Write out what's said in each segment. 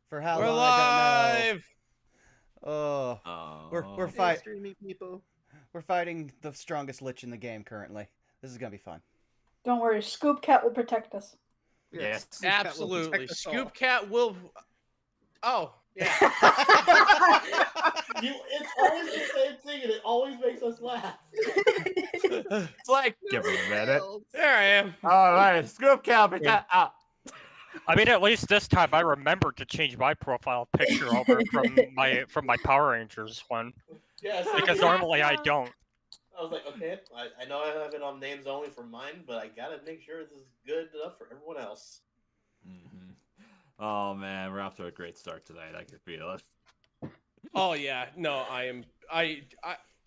For how We're long, I don't know. live! Oh, we're Hey, fight streamy people. we're fighting the strongest lich in the game currently. This is gonna be fun. Don't worry, Scoop Cat will protect us. Yes, Yes, absolutely. Scoop Scoop Cat will. Oh, yeah. It's always the same thing, and it always makes us laugh. It's like, give him a minute. There I am. All right, Scoop Cat, we got out. I mean, at least this time I remembered to change my profile picture over from my Power Rangers one, Yeah, so because normally I don't. I was like, okay, I know I have it on names only for mine, but I gotta make sure this is good enough for everyone else. Mm-hmm. Oh man, we're off to a great start tonight. I can feel it. Oh yeah, no, I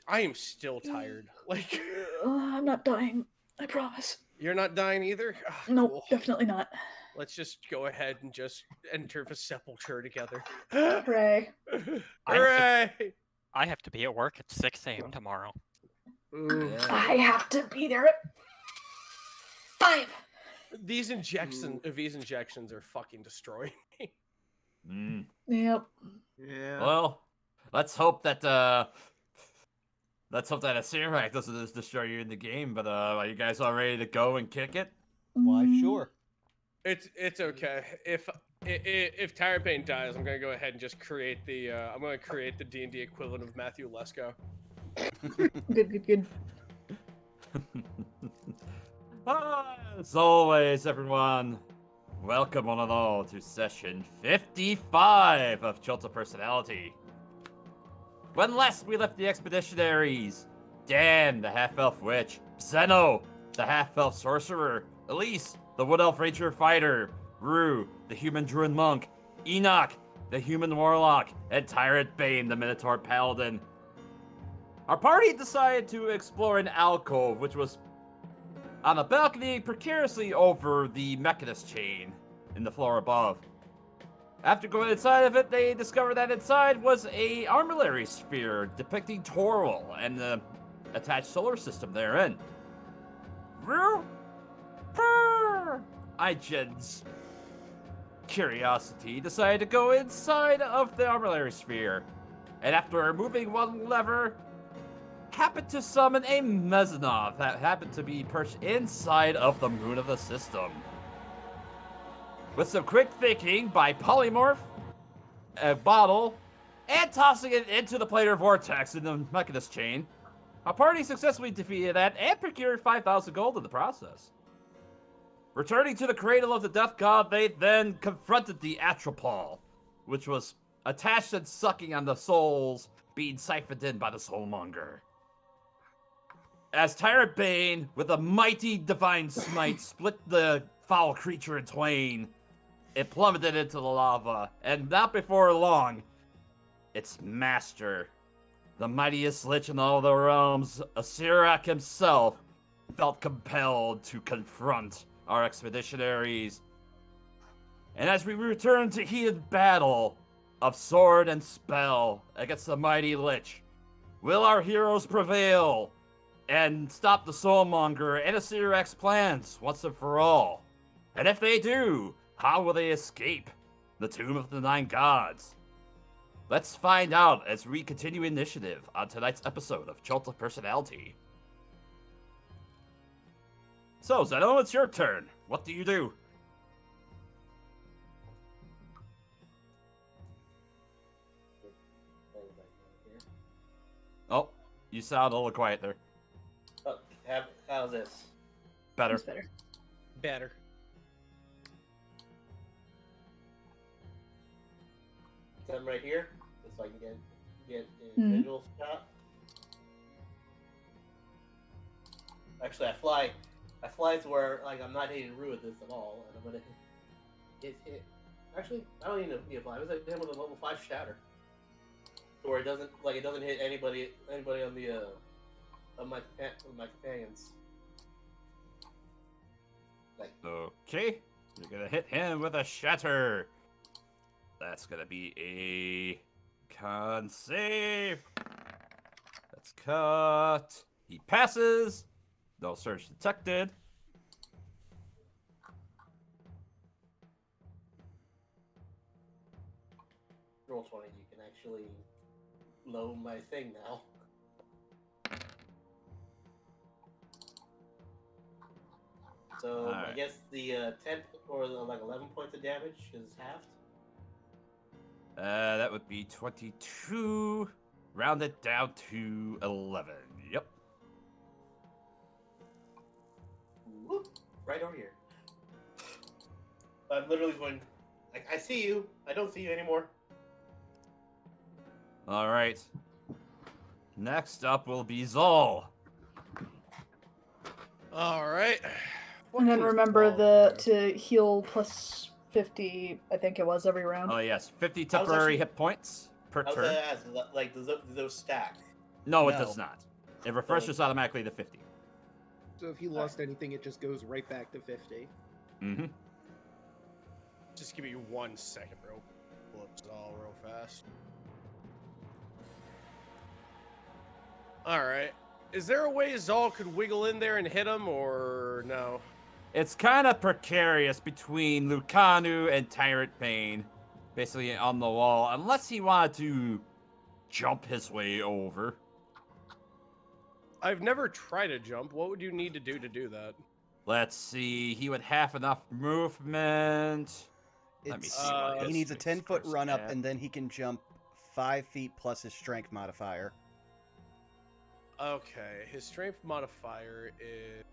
am still tired. Like, I'm not dying. I promise. you're not dying either. Oh, Nope, cool. definitely not. Let's just go ahead and just enter the sepulcher together. Hooray. Hooray! I have to be at work at 6 a.m. tomorrow. I have to be there at 5. These injections are fucking destroying me. Mm. Yep. Yeah. Well, let's hope that a Sirac doesn't just destroy you in the game. But are you guys all ready to go and kick it? Why, Mm, sure. It's okay. If Tyrant Bane dies, I'm gonna go ahead and just create the D&D equivalent of Matthew Lesko. Good. As always, everyone, welcome one and all to session 55 of Chult Personality. When last we left the expeditionaries, Dan, the half-elf witch, Zeno, the half-elf sorcerer, Elise, the wood-elf ranger fighter, Rue, the human druid monk, Enoch, the human warlock, and Tyrant Bane, the minotaur paladin. Our party decided to explore an alcove, which was on a balcony precariously over the Mechanist chain in the floor above. After going inside of it, they discovered that inside was a armillary sphere depicting Toril and the attached solar system therein. Igen's curiosity decided to go inside of the armillary sphere, and after removing one lever, happened to summon a Mezzanov that happened to be perched inside of the moon of the system. With some quick thinking by Polymorph, a bottle, and tossing it into the planar vortex in the Mechanist chain, our party successfully defeated that and procured 5,000 gold in the process. Returning to the cradle of the death god, they then confronted the Atropol, which was attached and sucking on the souls being siphoned in by the Soulmonger. As Tyrant Bane, with a mighty divine smite, split the foul creature in twain, it plummeted into the lava, and not before long, its master, the mightiest lich in all the realms, Asirak himself, felt compelled to confront our expeditionaries. And as we return to heated battle of sword and spell against the mighty lich, will our heroes prevail and stop the Soulmonger and Asirak's plans once and for all? And if they do, how will they escape the Tomb of the Nine Gods? Let's find out as we continue initiative on tonight's episode of Chult of Personality. So, Zeno, it's your turn. What do you do? Oh, you sound a little quiet there. Oh, how's this? Better. That's better. Better. I'm right here, just so I can get a Mhm. visual shot. Actually, I fly to where like I'm not hitting Rue with this at all, and I'm gonna hit. Actually, I don't even need to fly. I was like hit with a level 5 shatter, so where it doesn't hit anybody on the of my companions. Like, Okay, you're gonna hit him with a shatter. That's gonna be a con save. That's cut. He passes. No surge detected. roll 20, you can actually load my thing now. So I Alright. guess the 10 or like 11 points of damage is halved. That would be 22, rounded down to 11. Yep. Whoop, right over here. I'm literally going. Like, I see you. I don't see you anymore. All right. Next up will be Zol. All right. What And then can remember Zol do? to heal plus 50, I think it was, every round. Oh yes, 50 I was temporary actually- hit points per I was turn. gonna ask, like, do those stack? No, it No. does not. It refreshes automatically to 50. So if you lost anything, it just goes right back to 50. Mm-hmm. Just give me 1 second, bro. Pull up Zol real fast. All right. Is there a way Zol could wiggle in there and hit him, or no? It's kind of precarious between Lucanu and Tyrant Pain, basically on the wall, unless he wanted to jump his way over. I've never tried a jump. What would you need to do that? Let's see, he would have enough movement. Let me It's, see what he his needs a 10-foot scores run up, at. and then he can jump 5 feet plus his strength modifier. Okay, his strength modifier is...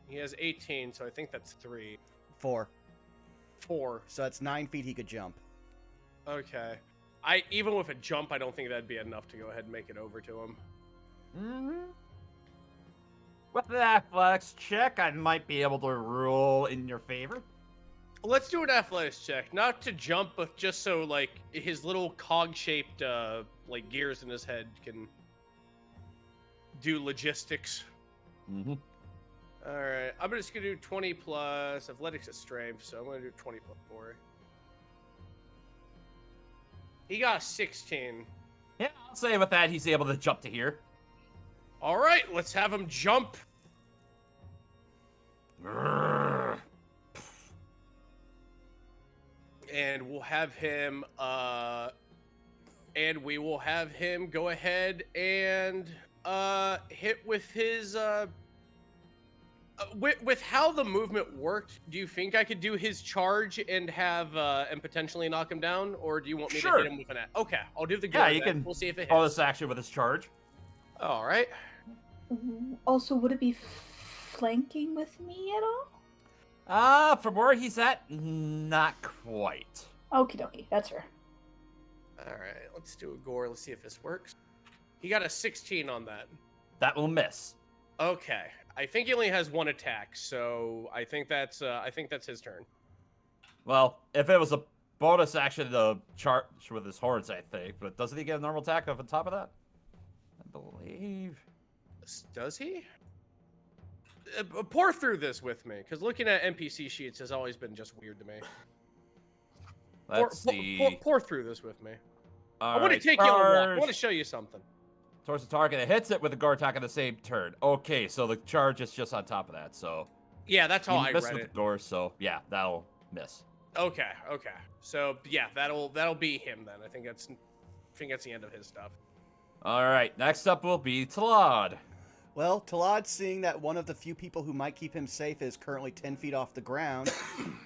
He has 18, so I think that's 3. 4. 4. So that's 9 feet he could jump. Okay. Even with a jump, I don't think that'd be enough to go ahead and make it over to him. Mm-hmm. With an athletics check, I might be able to rule in your favor. Let's do an athletics check. Not to jump, but just so, like, his little cog-shaped, like, gears in his head can do logistics. Mm-hmm. Alright, I'm just gonna do 20 plus athletics at strength, so I'm gonna do 20 plus 4. He got a 16. Yeah, I'll say with that, he's able to jump to here. Alright, let's have him jump. And we'll have him, and we will have him go ahead and, hit with his, with how the movement worked, do you think I could do his charge and have, and potentially knock him down? Or do you want me to Sure. hit him with an Okay, I'll do the go. Yeah, you then. can We'll see if it hits. bonus action with his charge. Alright. Also, would it be flanking with me at all? From where he's at, not quite. Okie dokie, that's fair. Alright, let's do a gore. Let's see if this works. He got a 16 on that. That will miss. Okay. I think he only has 1 attack, so I think that's his turn. Well, if it was a bonus action to charge with his horns, I think. But doesn't he get a normal attack off on top of that? I believe. Does he? Pour through this with me, because looking at NPC sheets has always been just weird to me. Let's see. Pour through this with me. I All want to right, take you on a walk. I charge want to show you something. towards the target. It hits it with a guard attack on the same turn. Okay, so the charge is just on top of that. So Yeah, that's how I missed read with it. the door. So yeah, that'll miss. Okay. So yeah, that'll be him then. I think that's the end of his stuff. All right, next up will be Talad. Well, Talad, seeing that one of the few people who might keep him safe is currently 10 feet off the ground,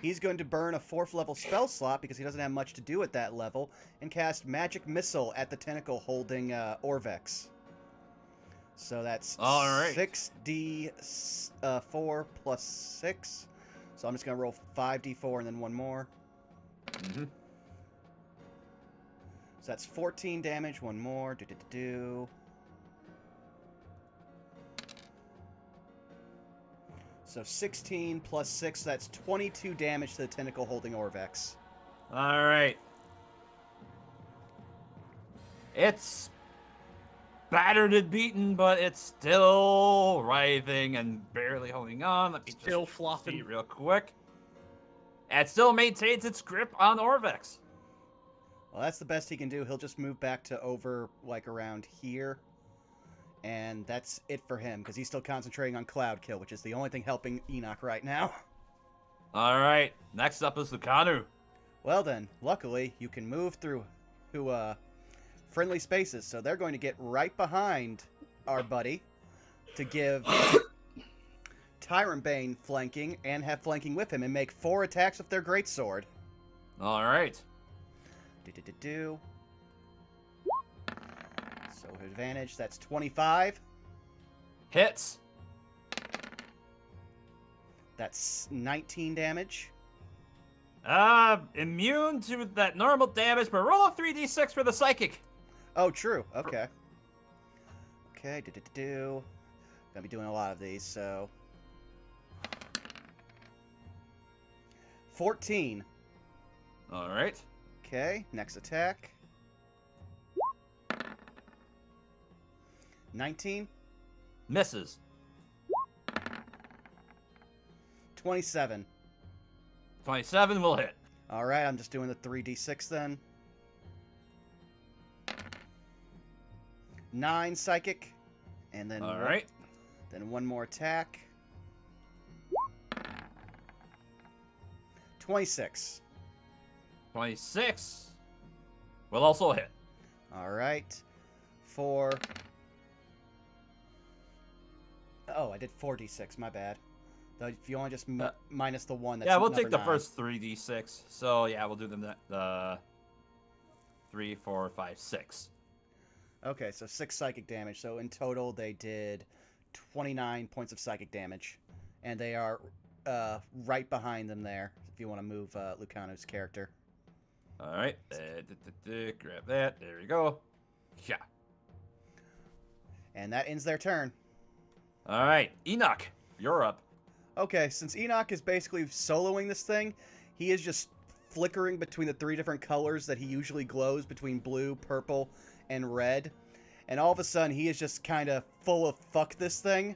he's going to burn a 4th level spell slot because he doesn't have much to do at that level, and cast Magic Missile at the tentacle holding Orvex. So that's All right. 6d4 plus 6. So I'm just going to roll 5d4 and then one more. Mm-hmm. So that's 14 damage, one more. So 16 plus 6, that's 22 damage to the tentacle holding Orvex. All right. It's battered and beaten, but it's still writhing and barely holding on. Let me Still just flopping. see real quick. It still maintains its grip on Orvex. Well, that's the best he can do. He'll just move back to over, like, around here. And that's it for him, because he's still concentrating on Cloud Kill, which is the only thing helping Enoch right now. All right. Next up is Lucanu. Well then, luckily, you can move through to friendly spaces, so they're going to get right behind our buddy to give Tyrant Bane flanking and have flanking with him and make 4 attacks with their greatsword. All right. Do. So advantage, that's 25. Hits. That's 19 damage. Immune to that normal damage, but roll a 3d6 for the psychic. Oh, true. Okay. Okay, do. Gonna be doing a lot of these, so 14. All right. Okay, next attack. 19. Misses. 27. 27 will hit. All right, I'm just doing the 3d6 then. 9 psychic, and then All right. then one more attack. 26. 26 will also hit. All right, for I did 4d6. My bad. Though if you only just minus the one, that's Yeah, we'll number take the 9. first 3d6. So yeah, we'll do the 3, 4, 5, 6. Okay, so 6 psychic damage. So in total, they did 29 points of psychic damage, and they are right behind them there. If you want to move Lucano's character. All right, grab that. There we go. Yeah. And that ends their turn. All right, Enoch, you're up. Okay, since Enoch is basically soloing this thing, he is just flickering between the 3 different colors that he usually glows between blue, purple, and red. And all of a sudden, he is just kind of full of fuck this thing,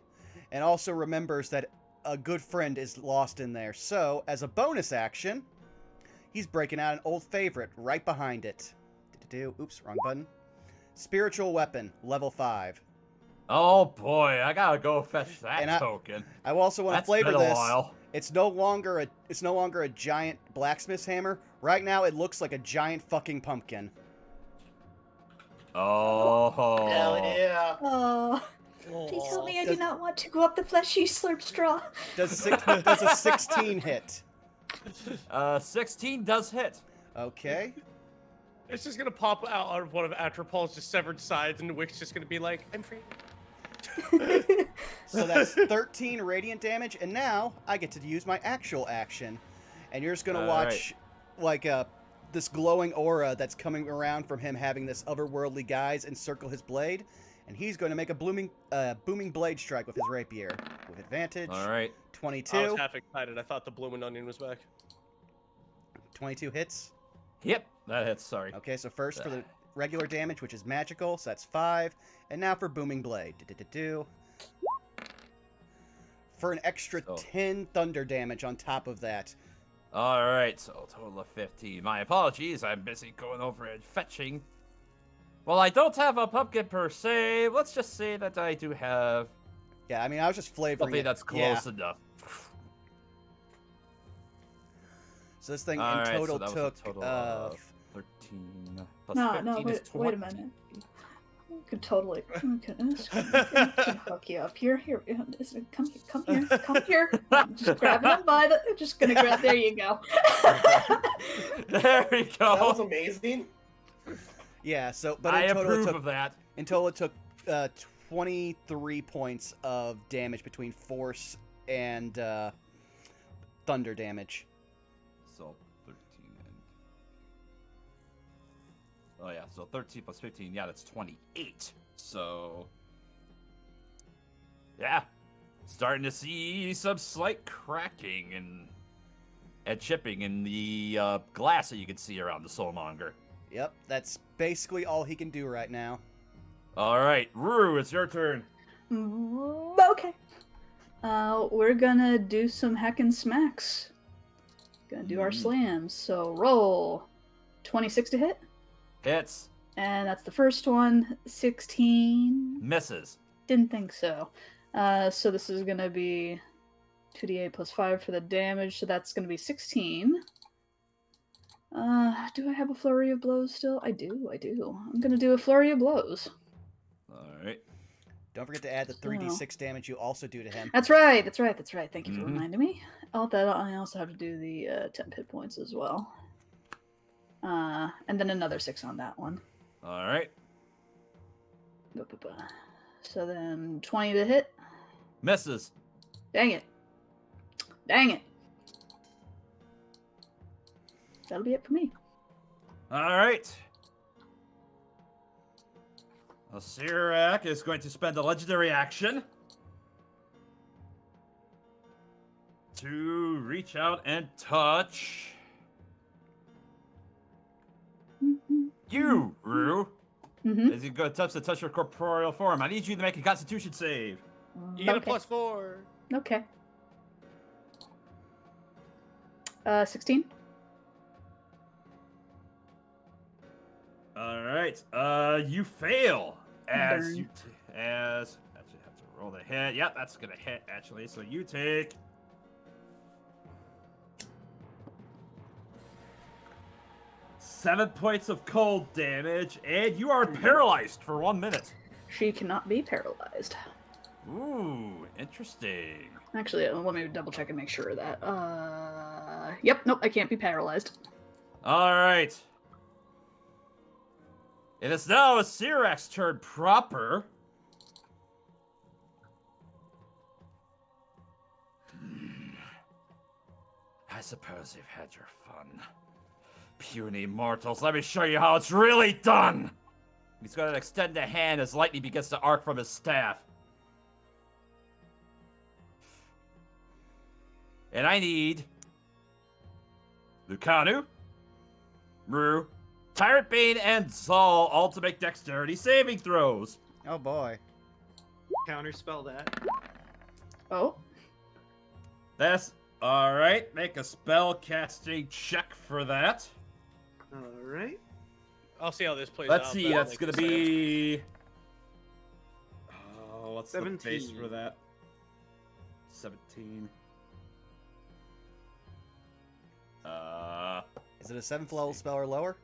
and also remembers that a good friend is lost in there. So, as a bonus action, he's breaking out an old favorite right behind it. Oops, wrong button. Spiritual Weapon, level 5. Oh boy, I gotta go fetch that token. I also want to That's flavor been a this. while. It's no longer a giant blacksmith's hammer. Right now, it looks like a giant fucking pumpkin. Oh. Hell yeah. Oh, please tell me I do not want to go up the fleshy slurp straw. Does a 16 hit? 16 does hit. Okay. It's just gonna pop out of one of Atropol's just severed sides, and Wick's just gonna be like, "I'm free." So that's 13 radiant damage, and now I get to use my actual action. And you're just gonna watch this glowing aura that's coming around from him having this otherworldly guise encircle his blade, and he's going to make a booming blade strike with his rapier with advantage. All right. 22. I was half excited. I thought the blooming onion was back. 22 hits. Yep, that hits. Sorry. Okay, so first for the regular damage, which is magical, so that's 5, and now for booming blade. For an extra 10 thunder damage on top of that. All right, so a total of 15. My apologies, I'm busy going over and fetching. Well, I don't have a pumpkin per se. Let's just say that I do have. Yeah, I mean, I was just flavoring something it. that's close enough. So this thing All in right, total so that was took a total of 13 plus No, 15 is 20. wait a minute. We could totally we can hook you up here. Here, come here. I'm just grabbing him by the. Just gonna grab. There you go. There we go. That was amazing. Yeah, so but I in total approve of that. In total, it took 23 points of damage between force and thunder damage. So 13 and oh yeah, so 13 plus 15, yeah, that's 28. So yeah, starting to see some slight cracking and chipping in the glass that you can see around the Soulmonger. Yep, that's basically all he can do right now. All right, Ruru, it's your turn. Okay. We're gonna do some heckin' smacks. Gonna do our slams. So roll 26 to hit. Hits. And that's the first one. 16. Misses. Didn't think so. So this is gonna be 2d8 plus 5 for the damage. So that's gonna be 16. Do I have a flurry of blows still? I do. I'm gonna do a flurry of blows. Alright. Don't forget to add the 3d6 damage you also do to him. That's right. Thank you for Mhm. reminding me. Oh, that I also have to do the 10 hit points as well. And then another 6 on that one. Alright. So then 20 to hit. Misses. Dang it. That'll be it for me. Alright. Sirak is going to spend a legendary action to reach out and touch you, Rue. Mm-hmm. As you go to touch your corporeal form, I need you to make a Constitution save. You get a +4. Okay. 16. All right. You fail as Darn. you as actually have to roll the hit. Yep, that's gonna hit actually. So you take 7 points of cold damage, and you are paralyzed for 1 minute. She cannot be paralyzed. Ooh, interesting. Actually, let me double check and make sure of that. Yep, nope, I can't be paralyzed. All right. It is now Sirak's turn proper. I suppose you've had your fun. Puny mortals, let me show you how it's really done! He's going to extend a hand as lightning begins to arc from his staff. And I need Lucanu, Rue, Tyrant Bane, and Zal all to make dexterity saving throws. Oh boy. Counterspell that. Oh, That's alright. Make a spell casting check for that. Alright. I'll see how this plays Let's out. see, then I'll that's make gonna a save. be. Oh, what's the base 17. for that? 17. Is it a 7th level spell or lower?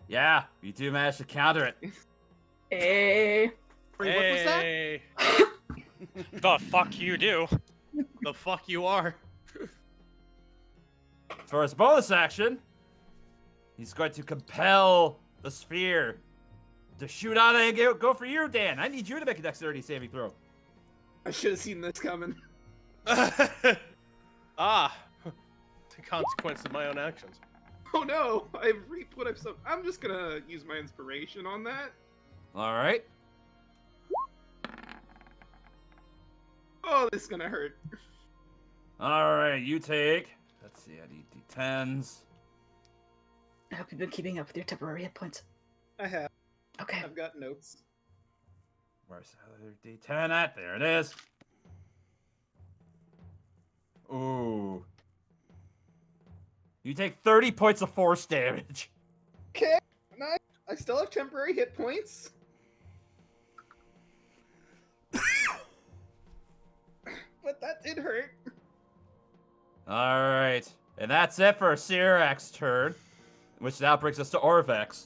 Yeah, you do manage to counter it. eh. Wait, what was that? Hey, The fuck you do? the fuck you are. For his bonus action, he's going to compel the sphere to shoot out and go for you, Dan. I need you to make a dexterity saving throw. I should have seen this coming. Ah, the consequence of my own actions. Oh no! I've reaped what I've sowed. I'm just gonna use my inspiration on that. All right. Oh, this is gonna hurt. All right, you take. Let's see, I need d10s. I hope you've been keeping up with your temporary hit points. I have. Okay. I've got notes. Where's the other d10 at? There it is. Ooh. You take 30 points of force damage. Okay, nice. I still have temporary hit points. But that did hurt. All right. And that's it for Sirak's turn, which now brings us to Orvex.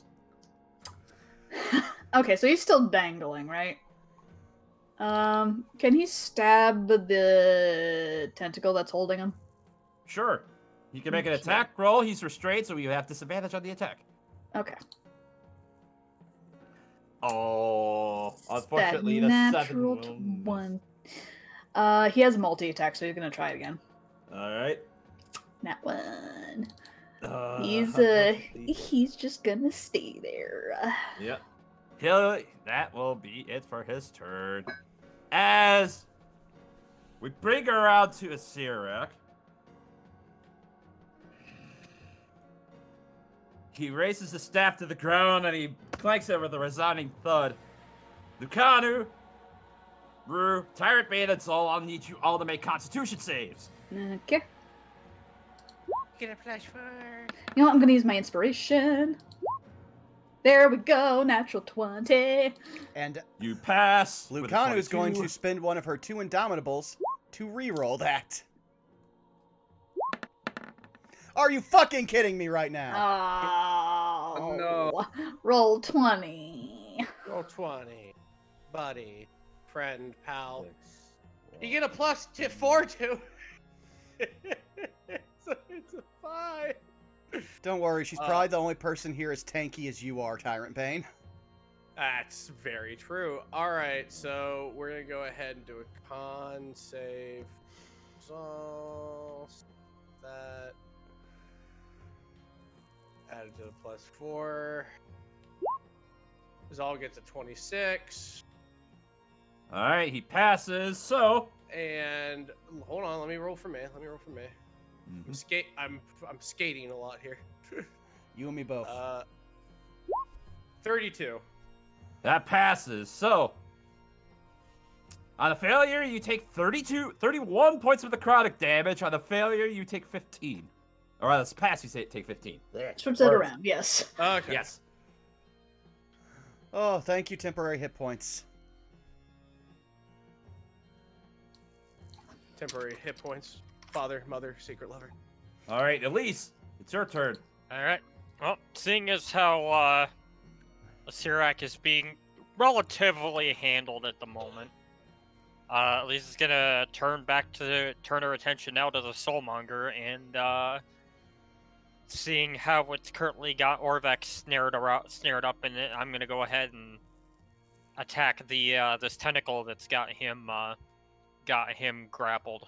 Okay, so he's still dangling, right? Can he stab the tentacle that's holding him? Sure. He can make an attack roll. He's restrained, so you have disadvantage on the attack. Okay. Oh, That unfortunately, the natural 7 will miss. 1. He has multi-attack, so he's gonna try it again. All right. Nat 1. Uh, He's just gonna stay there. Yep. That will be it for his turn. As we bring her around to a Sirak. He raises the staff to the ground and he clanks it with a resounding thud. Lucanu, Rue, Tyrant Bane, and Sol, I'll need you all to make Constitution saves. Okay. Get a +4. You know what? I'm gonna use my inspiration. There we go, natural 20. And You pass. with a Lucanu is going 22. to spend one of her 2 Indomitables to re-roll that. Are you fucking kidding me right now? Oh, no. Roll 20. Roll 20. Buddy. Friend. Pal. 6, You get a plus 4 to. It's a 5. Don't worry, she's probably the only person here as tanky as you are, Tyrant Bane. That's very true. All right, so we're gonna go ahead and do a con save. So that added to the +4. Zal gets a 26. All right, he passes. So, And hold on, let me roll for me. I'm skating a lot here. You and me both. 32. that passes. So, on a failure, you take 31 points of necrotic damage. On a failure, you take 15. Or on a pass, you take 15. Switch that around, yes. Okay. Yes. Oh, thank you, temporary hit points. Temporary hit points. Father, mother, secret lover. All right, Elise, it's your turn. All right. Well, seeing as how Sirak is being relatively handled at the moment, Lisa's gonna turn her attention now to the Soulmonger and seeing how it's currently got Orvex snared up in it, I'm gonna go ahead and attack the this tentacle that's got him grappled.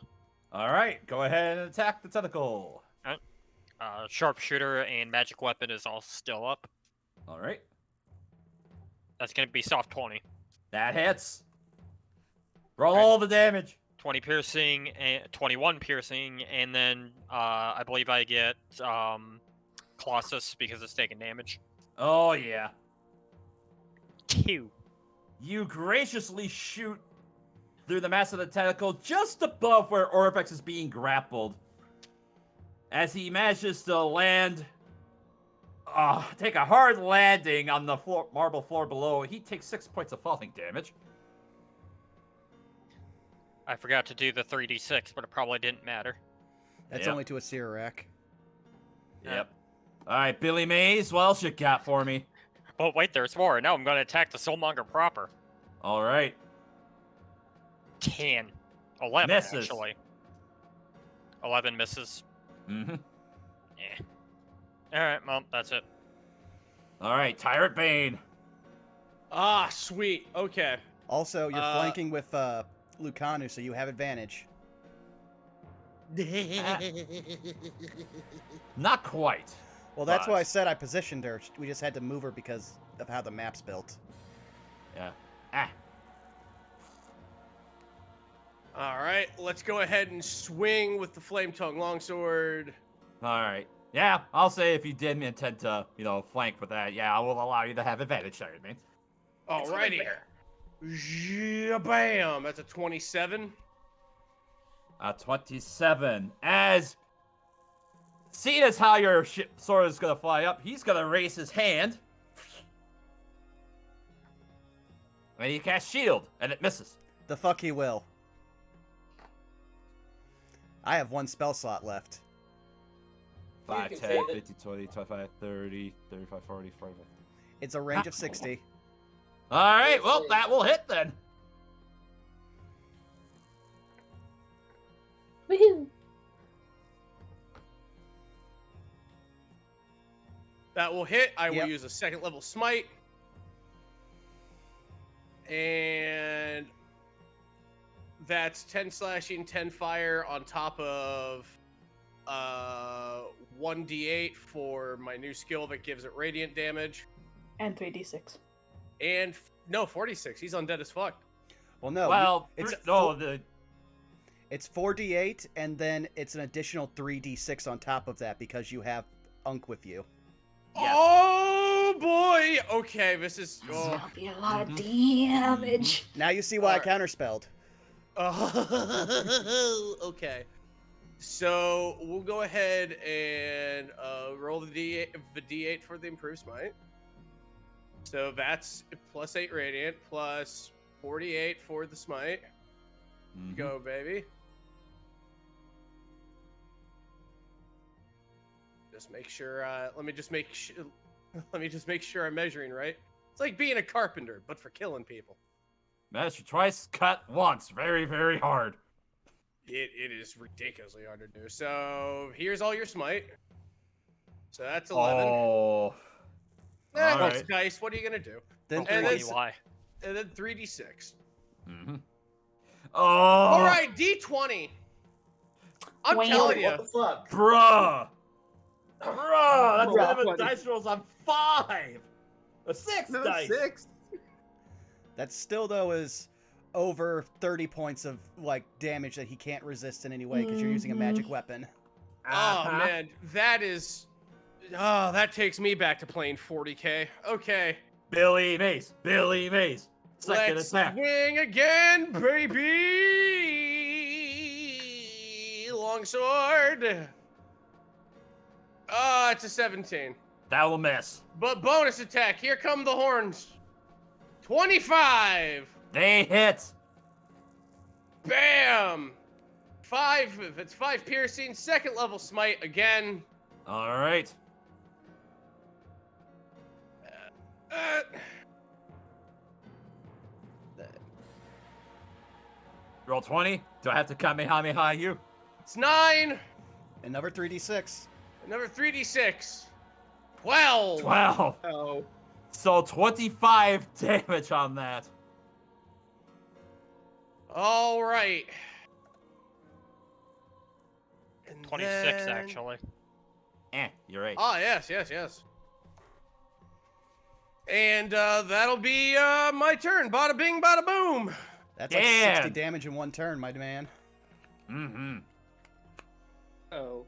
All right, go ahead and attack the tentacle. Sharpshooter and magic weapon is all still up. All right, That's gonna be soft 20. that hits. Roll all the damage. 20 piercing and 21 piercing, and then I believe I get Colossus because it's taking damage. Oh yeah. 2. You graciously shoot through the mass of the tentacle just above where Orvex is being grappled. As he manages to land, take a hard landing on the marble floor below, he takes 6 points of falling damage. I forgot to do the 3d6, but it probably didn't matter. That's Yep. only to a Sirak. Yep. All right, Billy Mays, what else you got for me? Oh, wait, there's more. Now I'm going to attack the Soulmonger proper. All right. 10. 11, Misses. actually. 11 misses. Mm-hmm. Alright, well, that's it. All right, Tyrant Bane. Ah, sweet. Okay. Also, you're flanking with Lucanu, so you have advantage. Not quite. Well, that's why I But- said I positioned her. We just had to move her because of how the map's built. Yeah. All right, let's go ahead and swing with the Flame Tongue Longsword. All right. Yeah, I'll say if you didn't intend to, flank with that, yeah, I will allow you to have advantage, Tyrant Bane. Alrighty. Yeah, bam. That's a 27. 27. As seeing as how your sword is gonna fly up, he's gonna raise his hand, and he casts shield, and it misses. The fuck he will. I have one spell slot left. 5, can 10, save it. 50, 20, 25, 30, 35, 40, 45. It's a range of 60. All right, well, that will hit then. Woohoo! That will hit. I will Yep. use a second level smite. And that's 10 slashing, 10 fire on top of 1d8 for my new skill that gives it radiant damage. And 3d6. And no, 46. He's undead as fuck. Well, no. Well, it's it's 4d8, and then it's an additional 3d6 on top of that because you have Unk with you. Yes. Oh boy. Okay, this is. It's Oh. gonna be a lot of damage. Now you see why I Alright. counterspelled. Okay. So we'll go ahead and roll the D8 for the improved smite. So that's plus 8 radiant, plus 48 for the smite. Go, baby. Just make sure. Let me just make sure. Let me just make sure I'm measuring right. It's like being a carpenter, but for killing people. Measure twice, cut once. Very, very hard. It is ridiculously hard to do. So here's all your smite. So that's 11. Oh. Well, right. dice. What are you gonna do? Then And three- then- Why? And then 3d6. Mm-hmm. Oh. All right, d20. I'm Wham. telling you. What the fuck? Bruh. Bruh. That's Bruh. minimum dice rolls on 5. A 6 No, dice. 6. That still though is over 30 points of like damage that he can't resist in any way because you're using a magic weapon. Oh Uh-huh. man, that is. Oh, that takes me back to playing 40k. Okay. Billy Mace. Billy Mace. Second Let's attack. swing again, baby! Longsword! Oh, it's a 17. That will miss. But bonus attack, here come the horns. 25! They hit. Bam! 5, it's 5 piercing, second level smite again. All right. Uh, Roll 20. Do I have to Kamehameha you? it's 9, Another 3d6. another 3d6. 12! 12. Oh. So 25 damage on that. All right. And 26 then- actually. You're right. Ah, yes. And that'll be my turn. Bada bing, bada boom. That's like Damn. 60 damage in one turn, my man. Mm-hmm. Oh.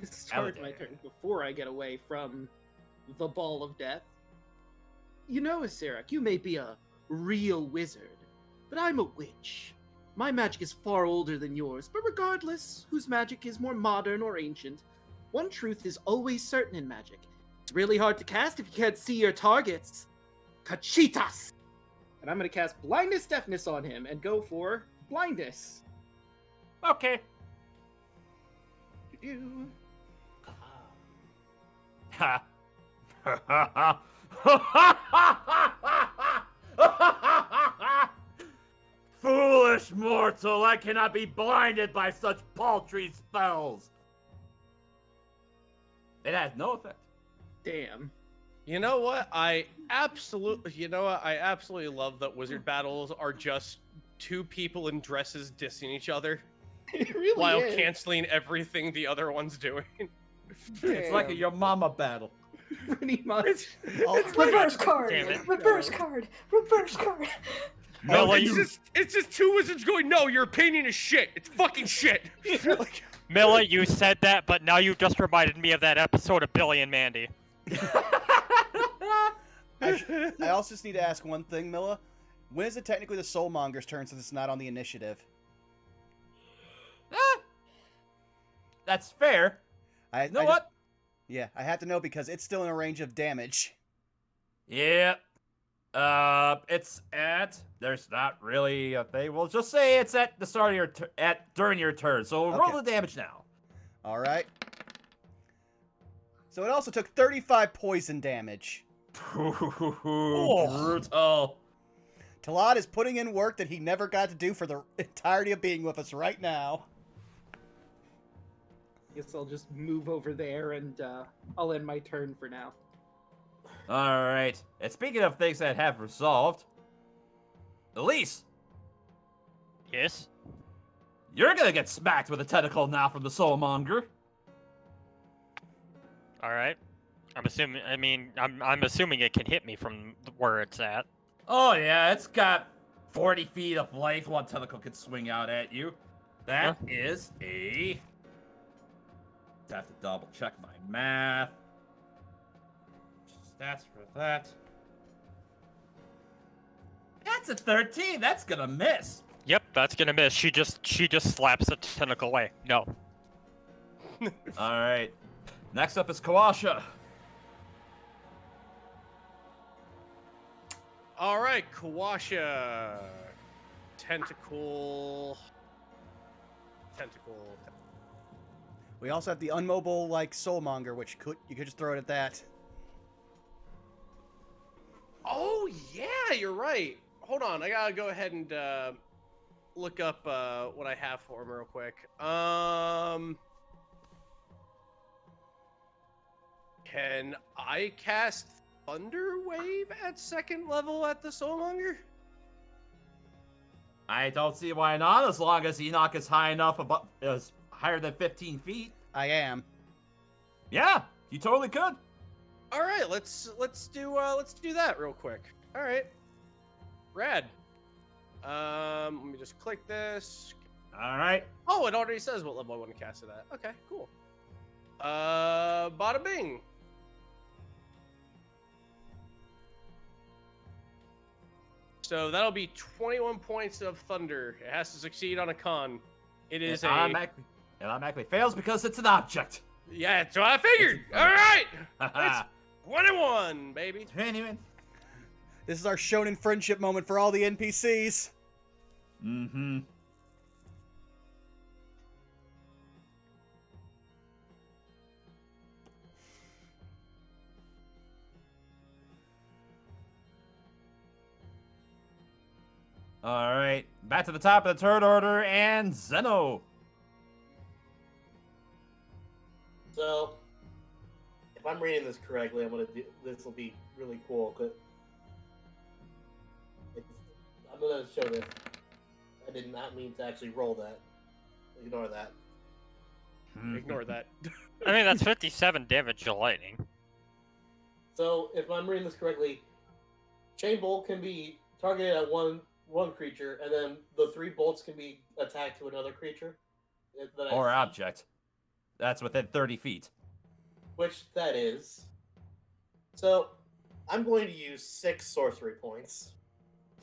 Start my turn before I get away from the ball of death. You know, Asirak, you may be a real wizard, but I'm a witch. My magic is far older than yours, but regardless whose magic is more modern or ancient, one truth is always certain in magic. It's really hard to cast if you can't see your targets. Kachitas! And I'm gonna cast Blindness Deafness on him and go for Blindness. Okay. Do-do. Ha. Foolish mortal, I cannot be blinded by such paltry spells. It has no effect. Damn. You know what? I absolutely love that wizard battles are just two people in dresses dissing each other It really while is. canceling everything the other one's doing. It's like a Damn. your mama battle. Pretty much. Reverse card. Damn it. Reverse card. Reverse card. Mela, It's just two wizards going, no, your opinion is shit. It's fucking shit. Mila, you said that, but now you just reminded me of that episode of Billy and Mandy. I also just need to ask one thing, Milla. When is it technically the Soulmonger's turn since it's not on the initiative? That's fair. I You know I just- what? Yeah, I have to know because it's still in a range of damage. Yeah. It's at. There's not really a thing. We'll just say it's at the start of your during your turn. So roll Okay. the damage now. All right. So it also took 35 poison damage. Brutal. Talad is putting in work that he never got to do for the entirety of being with us right now. Guess I'll just move over there and I'll end my turn for now. All right. And speaking of things that have resolved, Elise, Yes? you're gonna get smacked with a tentacle now from the Soulmonger. Alright. I'm assuming it can hit me from where it's at. Oh yeah, it's got 40 feet of length. One tentacle can swing out at you. That is a. I have to double check my math. Stats for that. That's a 13. That's gonna miss. Yep, that's gonna miss. She just slaps the tentacle away. No. All right. Next up is Kawasha. All right, Kawasha. Tentacle. We also have the unmobile, like, Soulmonger, which you could just throw it at that. Oh, yeah, you're right. Hold on, I gotta go ahead and look up what I have for him real quick. Can I cast Thunder Wave at 2nd level at the Soulmonger? I don't see why not, as long as Enoch is high enough above, is higher than 15 feet. I am. Yeah, you totally could. All right, let's do that real quick. All right, rad. Let me just click this. All right. Oh, it already says what level I want to cast it at. Okay, cool. Bada bing. So that'll be 21 points of thunder. It has to succeed on a con. It is It automatically fails because it's an object. Yeah, that's what I figured. All right. It's 21, baby. 21. This is our shonen friendship moment for all the NPCs. Mm-hmm. All right, back to the top of the turn order, and Zeno. So, if I'm reading this correctly, this will be really cool. I'm gonna show this. I did not mean to actually roll that. Ignore that. Ignore that. I mean, that's 57 damage to lightning. So, if I'm reading this correctly, Chain Bolt can be targeted at one creature, and then the 3 bolts can be attacked to another creature. Or object. That's within 30 feet. Which that is. So, I'm going to use 6 sorcery points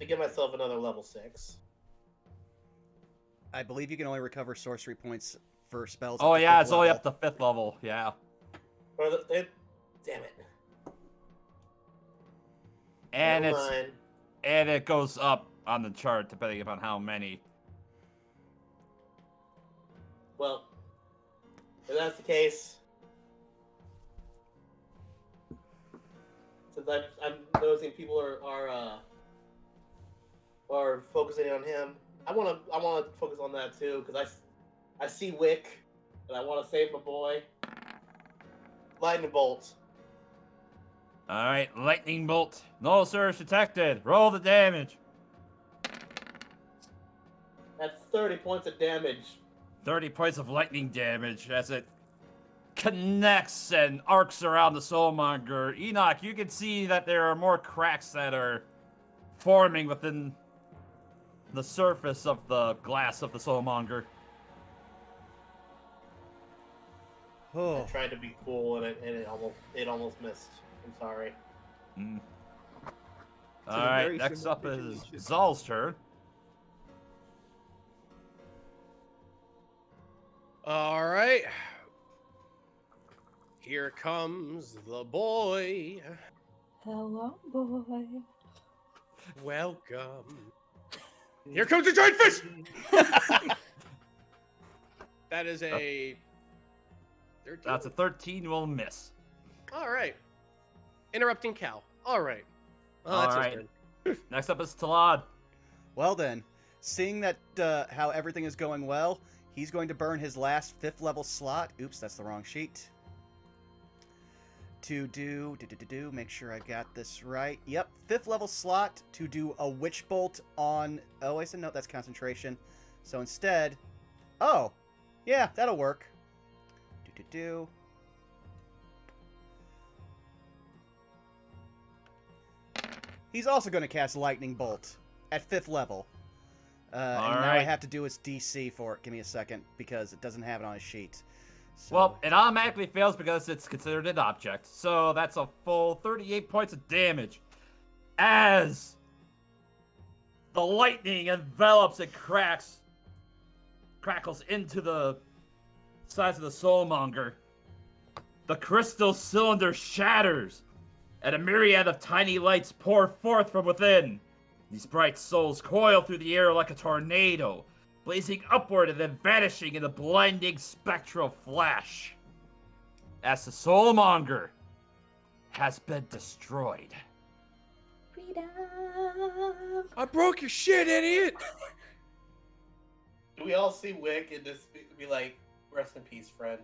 to give myself another level 6. I believe you can only recover sorcery points for spells. Oh at the yeah, 5th it's only level. up to 5th level. Yeah. Damn it. And Never it's mind. and it goes up on the chart depending upon how many. Well, if that's the case, since I'm noticing people are focusing on him, I want to focus on that too, because I see Wick, and I want to save my boy. Lightning bolt. All right, lightning bolt. No surge detected. Roll the damage. That's 30 points of damage. 30 points of lightning damage as it connects and arcs around the Soulmonger. Enoch, you can see that there are more cracks that are forming within the surface of the glass of the Soulmonger. Oh. I tried to be cool, and it almost missed. I'm sorry. Mm. a All right, very next similar up is situation. Zal's turn. All right. Here comes the boy. Hello, boy. Welcome. Here comes the giant fish. That is a 13. That's a 13 will miss. All right. Interrupting cow. All right. Oh, that's All his right. turn. Next up is Talad. Well then, seeing that how everything is going well, he's going to burn his last 5th level slot. Oops, that's the wrong sheet. To do, make sure I got this right. Yep, 5th level slot to do a Witch Bolt on... Oh, I said no, that's concentration. So instead... Oh, yeah, that'll work. He's also going to cast Lightning Bolt at 5th level. And now I Alright. have to do his DC for it. Give me a second, because it doesn't have it on his sheet. So, Well, it automatically fails because it's considered an object. So that's a full 38 points of damage. As the lightning envelops and crackles into the sides of the Soulmonger. The crystal cylinder shatters, and a myriad of tiny lights pour forth from within. These bright souls coil through the air like a tornado, blazing upward and then vanishing in a blinding spectral flash. As the Soulmonger has been destroyed. Freedom. I broke your shit, idiot! Do we all see Wick and just be like, rest in peace, friend?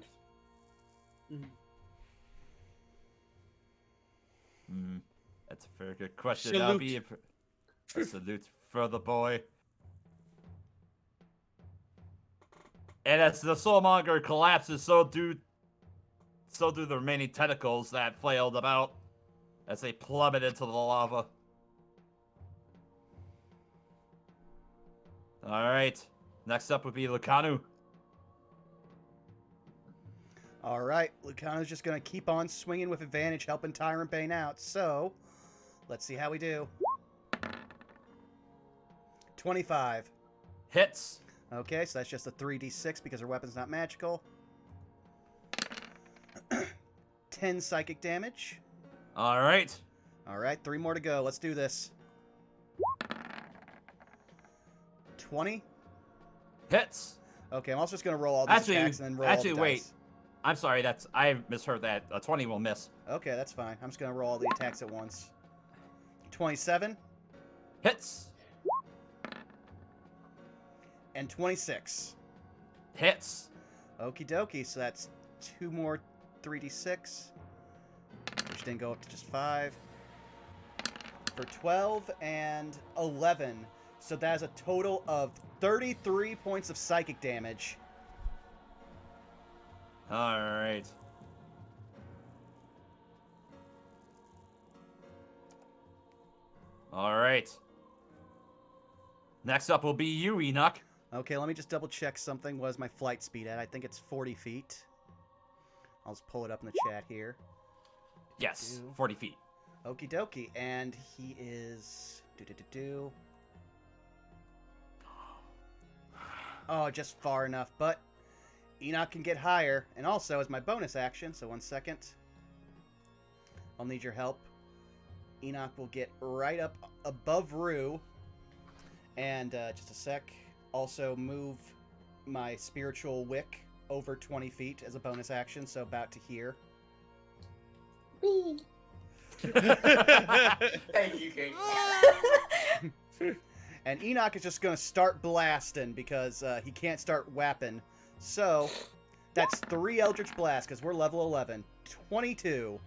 That's a very good question. Salute. That'll be a salute for the boy. And as the Soulmonger collapses, so do the remaining tentacles that flailed about as they plummet into the lava. Alright. Next up would be Lucanu. All right, Lucano's just going to keep on swinging with advantage, helping Tyrant Bane out. So, let's see how we do. 25. Hits. Okay, so that's just a 3d6 because her weapon's not magical. 10 psychic damage. Alright. All right, 3 more to go. Let's do this. 20. Hits. Okay, I'm also just going to roll all these attacks and then roll all the wait. dice. I'm sorry, I misheard that. A 20 will miss. Okay, that's fine. I'm just going to roll all the attacks at once. 27. Hits. And 26. Hits. Okie dokie, so that's 2 more 3d6. Which didn't go up to just 5. For 12 and 11. So that is a total of 33 points of psychic damage. Alright. Alright. Next up will be you, Enoch. Okay, let me just double check something. What is my flight speed at? I think it's 40 feet. I'll just pull it up in the chat here. Yes, 40 feet. Okie dokie. And he is... Oh, just far enough. But Enoch can get higher. And also, as my bonus action, so 1 second. I'll need your help. Enoch will get right up above Rue. And just a sec. Also move my spiritual wick over 20 feet as a bonus action. So about to here. Whee. Thank you, King. And Enoch is just going to start blasting because he can't start whapping. So, that's 3 Eldritch Blasts because we're level 11. 22.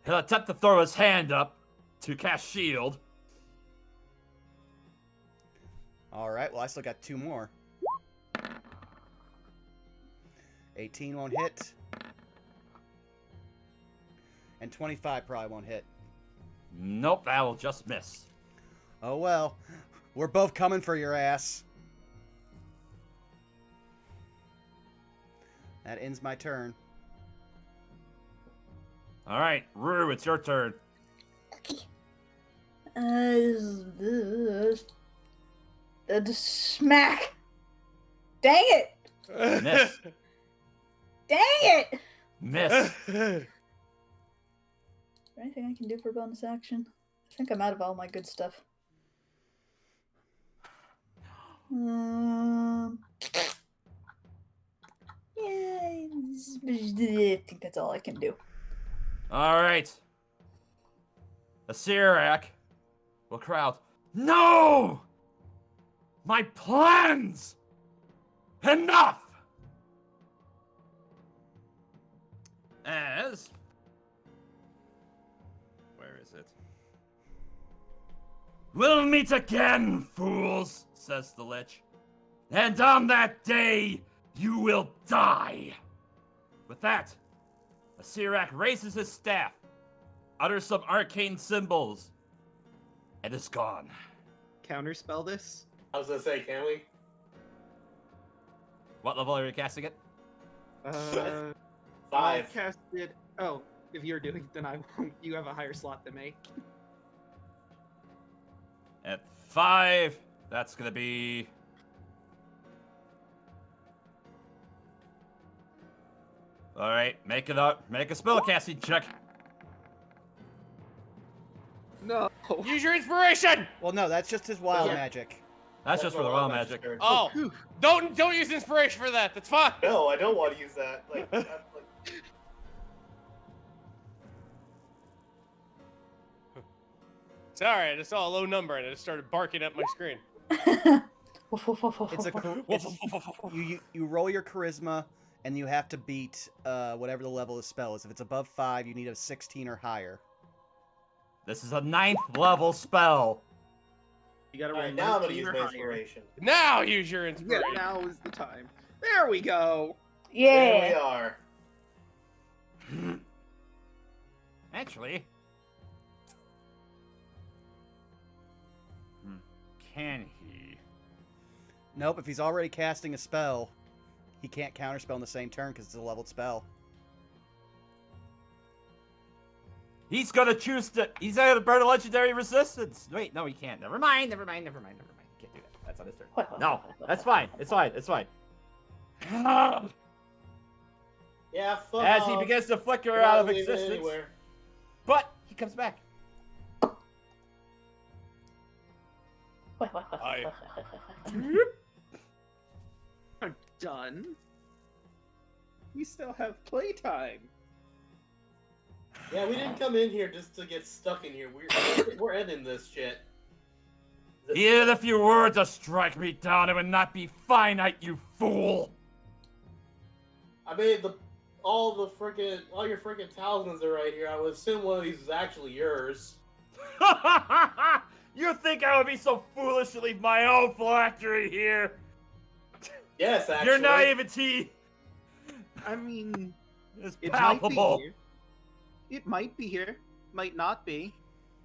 He'll attempt to throw his hand up to cast shield. Alright, well I still got 2 more. 18 won't hit. And 25 probably won't hit. Nope, that will just miss. Oh well. We're both coming for your ass. That ends my turn. Alright, Rue, it's your turn. Smack! Dang it! Miss. Dang it! Miss. Is there anything I can do for bonus action? I think I'm out of all my good stuff. Yeah, I think that's all I can do. Alright. The Sirak will cry out, "No! My plans! Enough!" As... Where is it? "We'll meet again, fools," says the Lich. "And on that day, you will die." With that, the Sirak raises his staff, utters some arcane symbols, and is gone. Counterspell this? I was gonna say, can we? What level are you casting it? 5. I casted. Oh, if you're doing it, then I won't. You have a higher slot than me. At 5, that's gonna be... Alright, make a spellcasting check. Use your inspiration. Well, no, that's just his wild Yeah. magic. That's just for the wild magic. turn. Oh, don't use inspiration for that. That's fine. No, I don't want to use that. Like, I'm like Sorry, I just saw a low number and it just started barking at my screen. It's you roll your charisma, and you have to beat whatever the level of the spell is. If it's above 5, you need a 16 or higher. This is a 9th level spell. You gotta all roll right, now I'm gonna 19 use or my higher. inspiration. Now use your Yeah, inspiration. now is the time. There we go. There we Yeah. are. Actually, can he? Nope, if he's already casting a spell, he can't counterspell in the same turn because it's a leveled spell. He's gonna choose to. He's gonna burn a legendary resistance. Wait, no, he can't. Never mind. He can't do that. That's on his turn. No, that's fine. It's fine. Yeah, fuck As he off. begins to flicker You're out not of leaving existence, anywhere. but he comes back. Are done. We still have playtime. Yeah, we didn't come in here just to get stuck in here. We're ending this shit. Even if you were to strike me down, it would not be finite, you fool. I mean, all your freaking talismans are right here. I would assume one of these is actually yours. You think I would be so foolish to leave my own phylactery here? Yes, actually. Your naivety I mean, is it palpable. might be here. It might be here, might not be.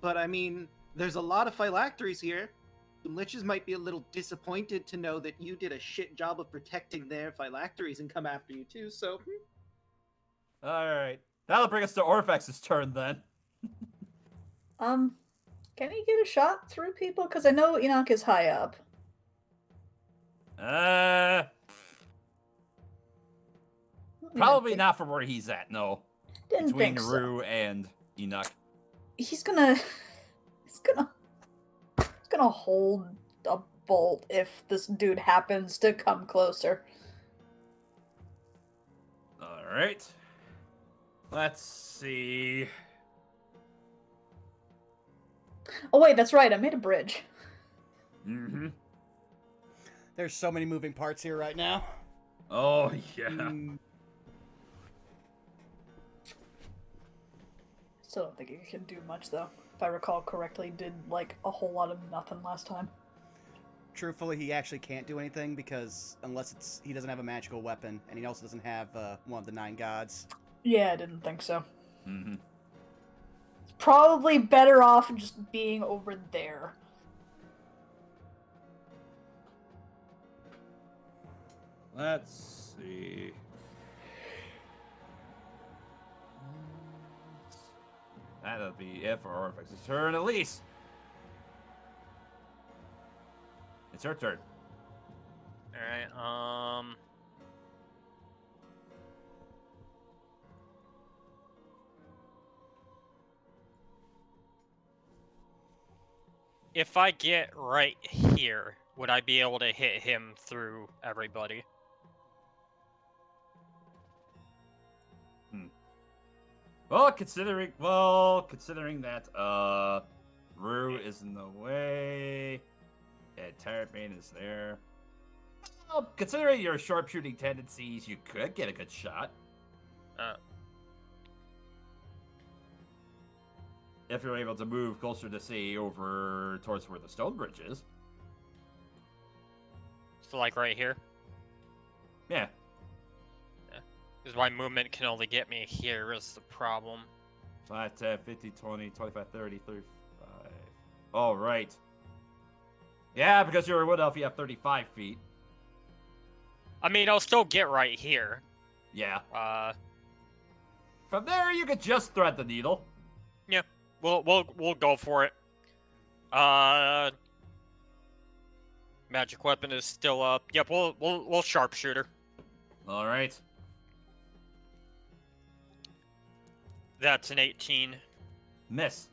But I mean, there's a lot of phylacteries here. The liches might be a little disappointed to know that you did a shit job of protecting their phylacteries and come after you too, so... Alright. That'll bring us to Orphax's turn then. Can he get a shot through people? Because I know Enoch is high up. Probably not from where he's at, no. Didn't Between think so. Rue and Enoch. He's gonna hold a bolt if this dude happens to come closer. Alright. Let's see. Oh wait, that's right. I made a bridge. Mm-hmm. There's so many moving parts here right now. Oh, yeah. Still don't think he can do much though. If I recall correctly, did like a whole lot of nothing last time. Truthfully, he actually can't do anything because unless he doesn't have a magical weapon, and he also doesn't have one of the 9 gods. Yeah, I didn't think so. Mm-hmm. Probably better off just being over there. Let's see. That'll be it for Orphax's turn, Elise. It's her turn. Alright, if I get right here, would I be able to hit him through everybody? Well, considering that, Rue is in the way, and Terrapin is there. Well, considering your sharpshooting tendencies, you could get a good shot. If you're able to move closer to, say, over towards where the stone bridge is. So like right here? Yeah. Because my movement can only get me here is the problem. 5, 10, 50, 20, 25, 30, 35. Oh, right. Yeah, because you're a wood elf, you have 35 feet. I mean, I'll still get right here. Yeah. From there, you could just thread the needle. Yeah, we'll go for it. Magic weapon is still up. Yep, we'll sharpshooter. All right. That's an 18. Miss.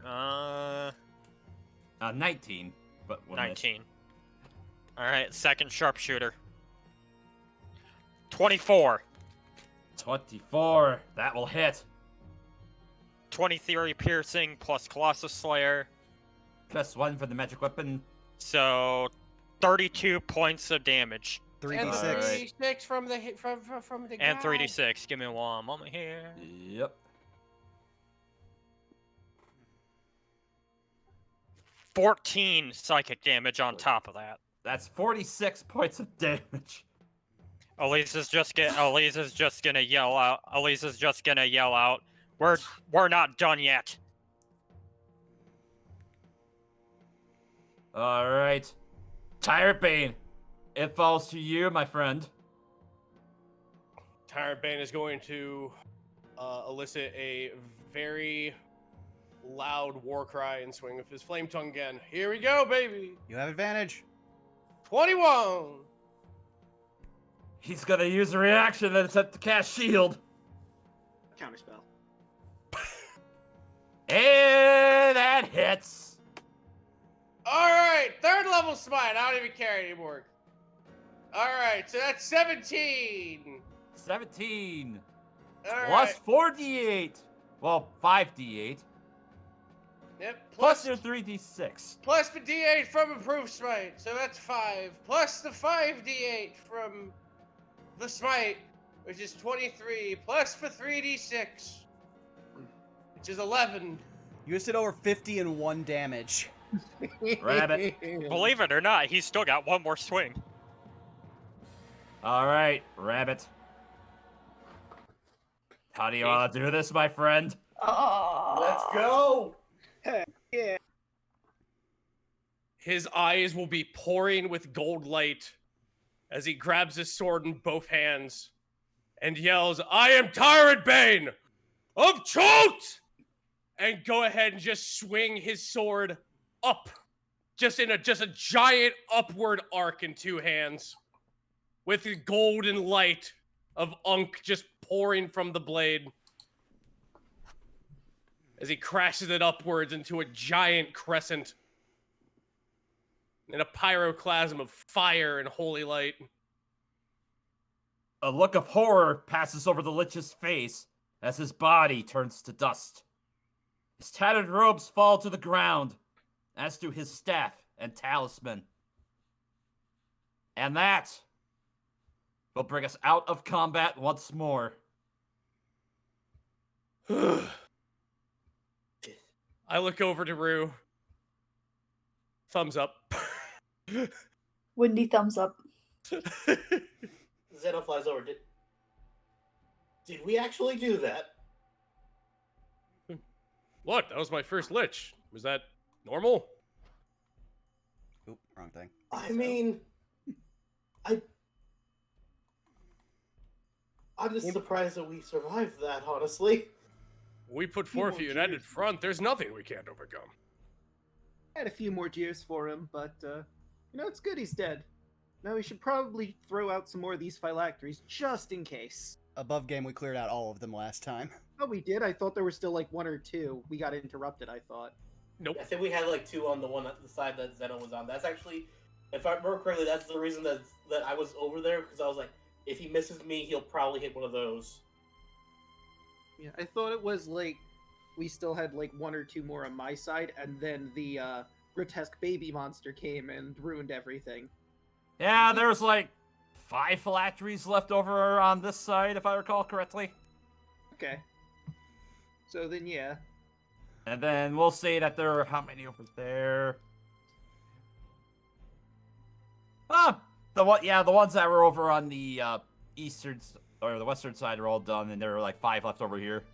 Alright, 19, but one miss. 19. Alright, second sharpshooter. 24. 24. That will hit. 23 piercing plus Colossus Slayer. +1 for the magic weapon. So 32 points of damage. 3d6. And the Alright. 3d6 from the hit from the And guy. 3d6. Give me one moment here. Yep. 14 psychic damage on top of that. That's 46 points of damage. Elisa's just gonna yell out. We're not done yet. All right, Tyrant Bane, it falls to you, my friend. Tyrant Bane is going to elicit a very loud war cry and swing of his flame tongue again. Here we go, baby. You have advantage. 21. He's gonna use a reaction and attempt to cast shield. Counterspell. And that hits. All right, third level smite. I don't even care anymore. All right, so that's 17. 17 All plus right. 4d8. Well, 5d8 Yep. plus your 3d6. Plus the D8 from improved smite, so that's 5. Plus the 5d8 from the smite, which is 23. Plus the 3d6, which is 11. You just did over 50 and 1 damage. Rabbit. Believe it or not, he's still got one more swing. All right, Rabbit. How do you want to do this, my friend? Oh. Let's go. Yeah. His eyes will be pouring with gold light as he grabs his sword in both hands and yells, "I am Tyrant Bane of Chult!" And go ahead and just swing his sword up, just a giant upward arc in two hands, with the golden light of Unk just pouring from the blade as he crashes it upwards into a giant crescent in a pyroclasm of fire and holy light. A look of horror passes over the Lich's face as his body turns to dust. His tattered robes fall to the ground, as do his staff and talisman. And that will bring us out of combat once more. I look over to Rue. Thumbs up. Windy thumbs up. Zeno flies over. Did we actually do that? What? That was my first lich. Was that normal? Oop, wrong thing. I mean, I'm just surprised that we survived that, honestly. We put forth a united front. There's nothing we can't overcome. Had a few more jeers for him, but it's good he's dead. Now we should probably throw out some more of these phylacteries just in case. Above game, we cleared out all of them last time. Oh, we did? I thought there were still like one or two. We got interrupted, I thought. Nope. I think we had like 2 on the side that Zeno was on. That's actually, if I remember correctly, that's the reason that I was over there, because I was like, if he misses me, he'll probably hit one of those. Yeah, I thought it was like we still had like 1 or 2 more on my side, and then the grotesque baby monster came and ruined everything. Yeah, there's like 5 phylacteries left over on this side, if I recall correctly. Okay. So then, yeah. And then we'll say that there are how many over there? The ones that were over on the eastern or the western side are all done, and there are like 5 left over here.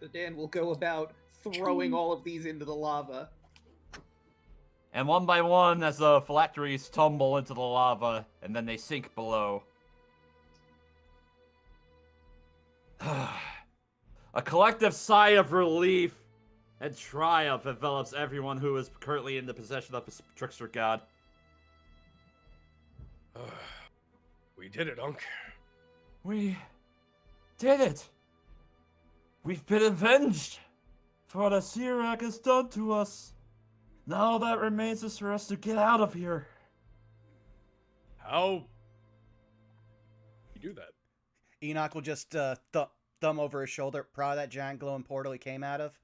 So Dan will go about throwing all of these into the lava. And one by one, as the phylacteries tumble into the lava, and then they sink below. A collective sigh of relief and triumph envelops everyone who is currently in the possession of a trickster god. We did it, Unk. We did it. We've been avenged. for what Sirak has done to us. Now that remains is for us to get out of here. How you do that? Enoch will just thumb over his shoulder, proud of that giant glowing portal he came out of.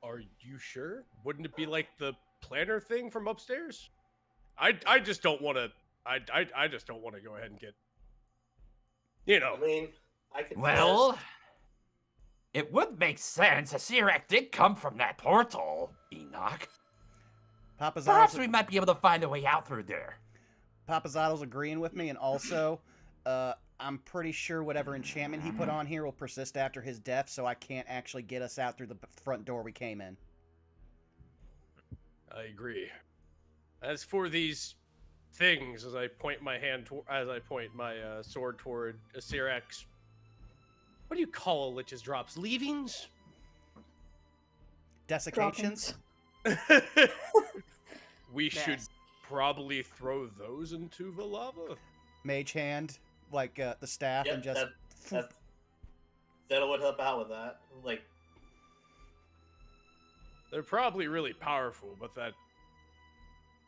Are you sure? Wouldn't it be like the planner thing from upstairs? I just don't want to. I just don't want to go ahead and get. You know. I mean, I could. Well, it would make sense. Sirak did come from that portal, Enoch. Perhaps we might be able to find a way out through there. Papazotto's agreeing with me, and also, I'm pretty sure whatever enchantment he put on here will persist after his death, so I can't actually get us out through the front door we came in. I agree. As for these things, as I point my sword toward Sirak's, what do you call a lich's drops? Leavings? Desiccations? We should probably throw those into the lava. Mage hand, like the staff, Yep, and just... that would help out with that. Like, they're probably really powerful, but that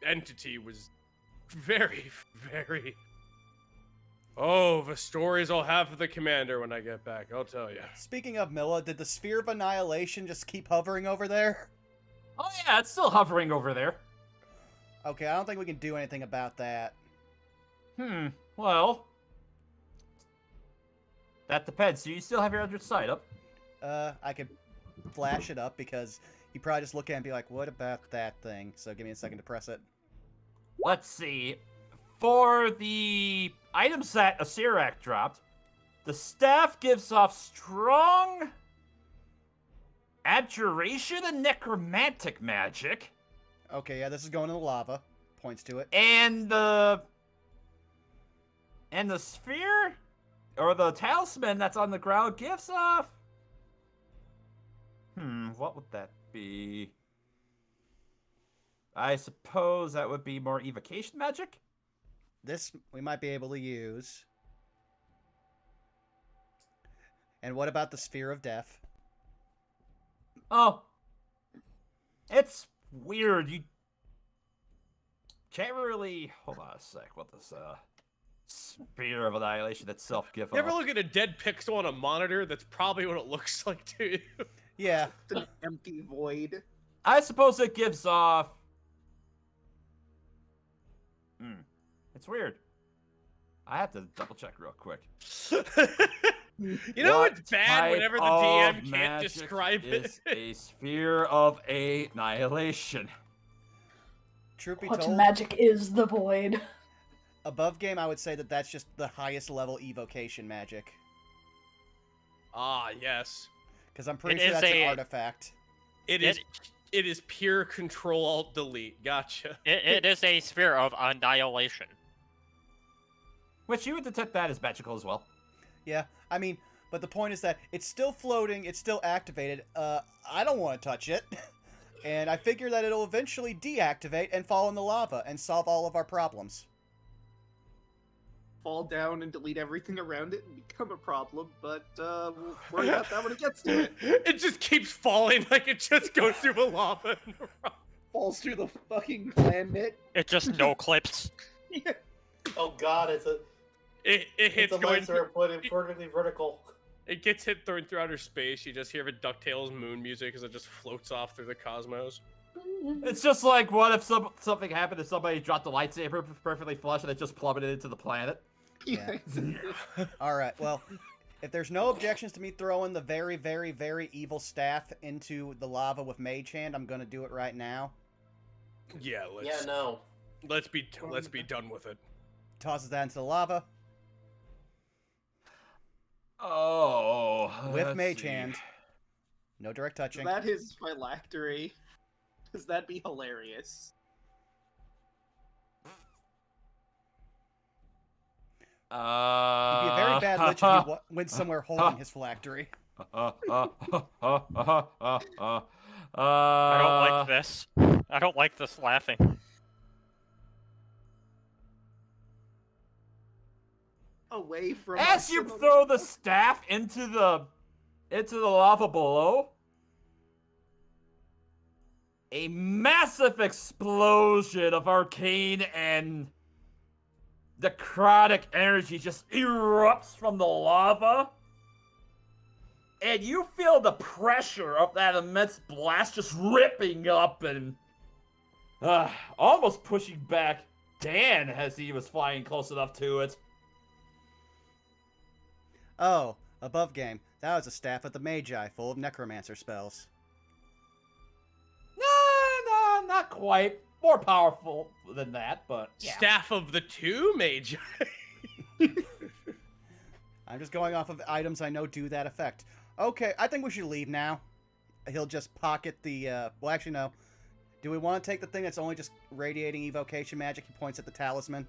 entity was very, very... Oh, the stories I'll have for the commander when I get back, I'll tell you. Speaking of Milla, did the Sphere of Annihilation just keep hovering over there? Oh yeah, it's still hovering over there. Okay, I don't think we can do anything about that. Well, that depends. Do you still have your other side up? I could flash it up because he probably just look at it and be like, what about that thing? So give me a second to press it. Let's see. For the items that Sirak dropped, the staff gives off strong abjuration and necromantic magic. Okay, yeah, this is going in the lava. Points to it. And the sphere or the talisman that's on the ground gives off. What would that be? I suppose that would be more evocation magic. This we might be able to use. And what about the Sphere of Death? Oh. It's weird. You can't really... Hold on a sec. What does Sphere of Annihilation itself give You ever off? look at a dead pixel on a monitor? That's probably what it looks like to you. Yeah. It's an empty void. I suppose it gives off... It's weird. I have to double check real quick. You know What it's bad type whenever the of DM can't magic describe is it. a sphere of annihilation. Truth be What told, magic is the void? above game, I would say that that's just the highest level evocation magic. Ah, yes. Because I'm pretty It sure is that's an a- artifact. It is pure Control Alt Delete. Gotcha. It is a sphere of annihilation. Which you would detect that as magical as well. Yeah, I mean, but the point is that it's still floating, it's still activated. I don't want to touch it. And I figure that it'll eventually deactivate and fall in the lava and solve all of our problems. Fall down and delete everything around it and become a problem, but we'll worry about that when it gets to it. It just keeps falling like it just goes through the lava. Falls through the fucking planet. It just no clips. oh god, it's a It hits it's a going. laser pointed perfectly vertical. It gets hit through outer space. You just hear the DuckTales moon music as it just floats off through the cosmos. It's just like, what if something happened if somebody dropped a lightsaber perfectly flush and it just plummeted into the planet? Yeah. Alright, well, if there's no objections to me throwing the very, very, very evil staff into the lava with Mage Hand, I'm gonna do it right now. Yeah, Yeah, no. let's be done with it. Tosses that into the lava Oh. with let's Mage see. Hand. No direct Is touching. that his phylactery? Because that'd be hilarious. He'd be a very bad lich if he went somewhere holding his phylactery. I don't like this. I don't like this laughing. Away from As us you and all throw the staff into the into the lava below, a massive explosion of arcane and necrotic energy just erupts from the lava. And you feel the pressure of that immense blast just ripping up and almost pushing back Dan as he was flying close enough to it. Oh, above game. That was a staff of the Magi full of necromancer spells. No, not quite. More powerful than that, but yeah. Staff of the two Magi. I'm just going off of items I know do that effect. Okay, I think we should leave now. He'll just pocket the, well, actually, no. Do we want to take the thing that's only just radiating evocation magic? He points at the talisman.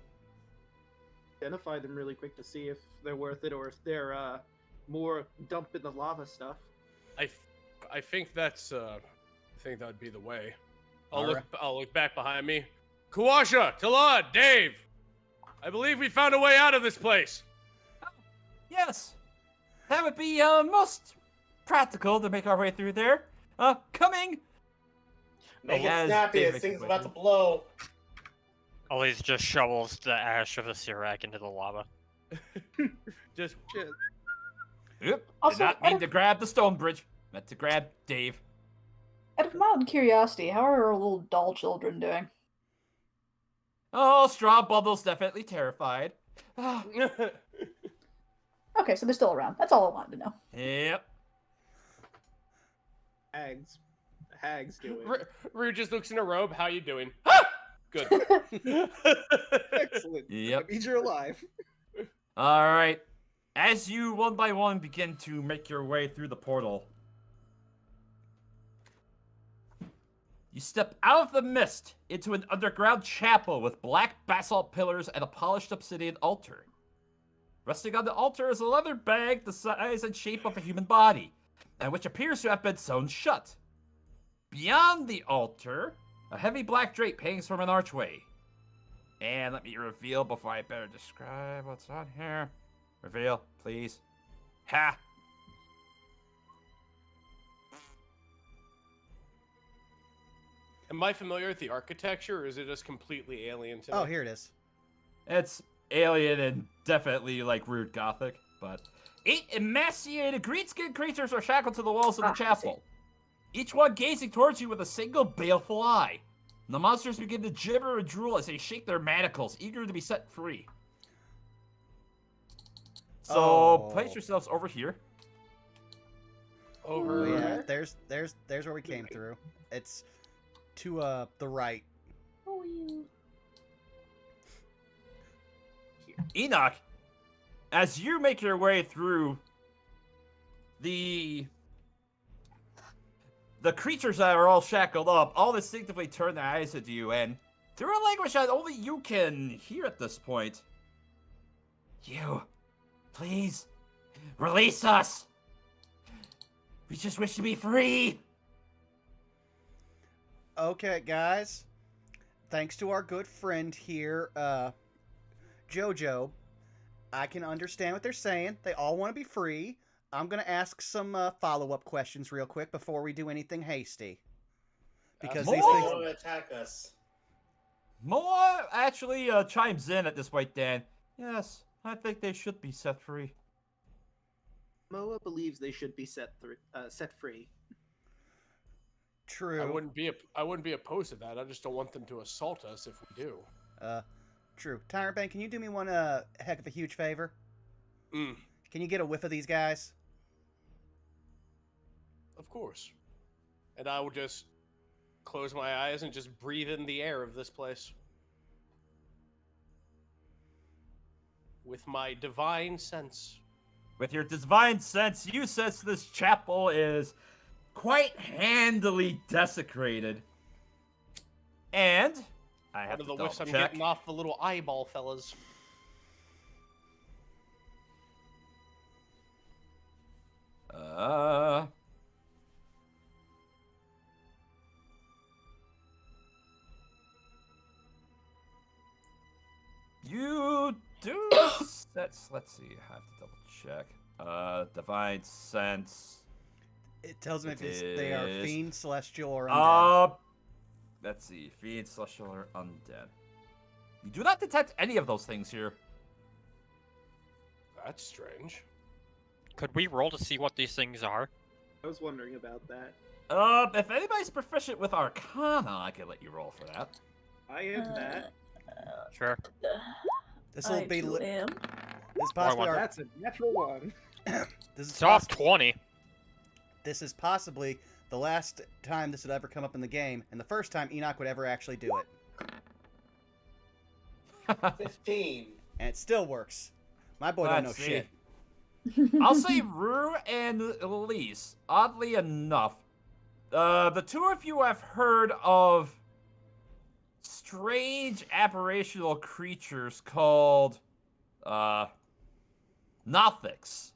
Identify them really quick to see if they're worth it or if they're more dump in the lava stuff. I think that's I think that would be the way. Alright. I'll look back behind me. Kawasha, Talad, Dave. I believe we found a way out of this place. Yes, that would be most practical to make our way through there. Coming. Make As it snappy, Dave this thing's makes about way to blow. Ollie's just shovels the ash of the Sirak into the lava. Just Yep. Also, Did not mean to grab the stone bridge. Meant to grab Dave. out of mild curiosity, how are our little doll children doing? Oh, Straw Bundle's definitely terrified. Okay, so they're still around. That's all I wanted to know. Yep. Hags doing. Rue just looks in a robe. How you doing? Good. Excellent. Yep. That means you're alive. All right. As you one by one begin to make your way through the portal, you step out of the mist into an underground chapel with black basalt pillars and a polished obsidian altar. Resting on the altar is a leather bag the size and shape of a human body, and which appears to have been sewn shut. Beyond the altar, a heavy black drape hangs from an archway. And let me reveal before I better describe what's on here. Reveal, please. Ha! Am I familiar with the architecture, or is it just completely alien to me? Oh, here it is. It's alien and definitely like rude gothic, but 8 emaciated green-skinned creatures are shackled to the walls of the I see. chapel. Each one gazing towards you with a single baleful eye. The monsters begin to gibber and drool as they shake their manacles, eager to be set free. So Oh. place yourselves over here. Over. Oh, yeah, there's where we came through. It's to the right. Oh, you. Enoch, as you make your way through the creatures that are all shackled up, all instinctively turn their eyes at you, and through a language that only you can hear at this point, you, please, release us. We just wish to be free. Okay, guys. Thanks to our good friend here, Jojo, I can understand what they're saying. They all want to be free. I'm going to ask some follow-up questions real quick before we do anything hasty. Because More? these They things... want to attack us. Moa actually chimes in at this point, Dan. Yes, I think they should be set free. Moa believes they should be set free. True. I wouldn't be opposed to that. I just don't want them to assault us if we do. True. Tyrant Bang, can you do me one heck of a huge favor? Mm, Can you get a whiff of these guys? of course. And I will just close my eyes and just breathe in the air of this place. With my divine sense. With your divine sense, you sense this chapel is quite handily desecrated. And I have One of to the whiffs I'm double check. getting off the little eyeball fellas. You do let's see, I have to double check. Divine sense. It tells me if It they are is- fiend, celestial, or undead. Let's see. Fiend, celestial, or undead. You do not detect any of those things here. That's strange. Could we roll to see what these things are? I was wondering about that. If anybody's proficient with Arcana, I can let you roll for that. I am that. Sure. This will be. too am. This is possibly Why, our. That's a natural one. This is It's off possi- 20. This is possibly the last time this would ever come up in the game, and the first time Enoch would ever actually do it. 15. And it still works. My boy don't know Let's see. shit. I'll say Rue and Elise. Oddly enough, the two of you have heard of strange apparitional creatures called Nothics.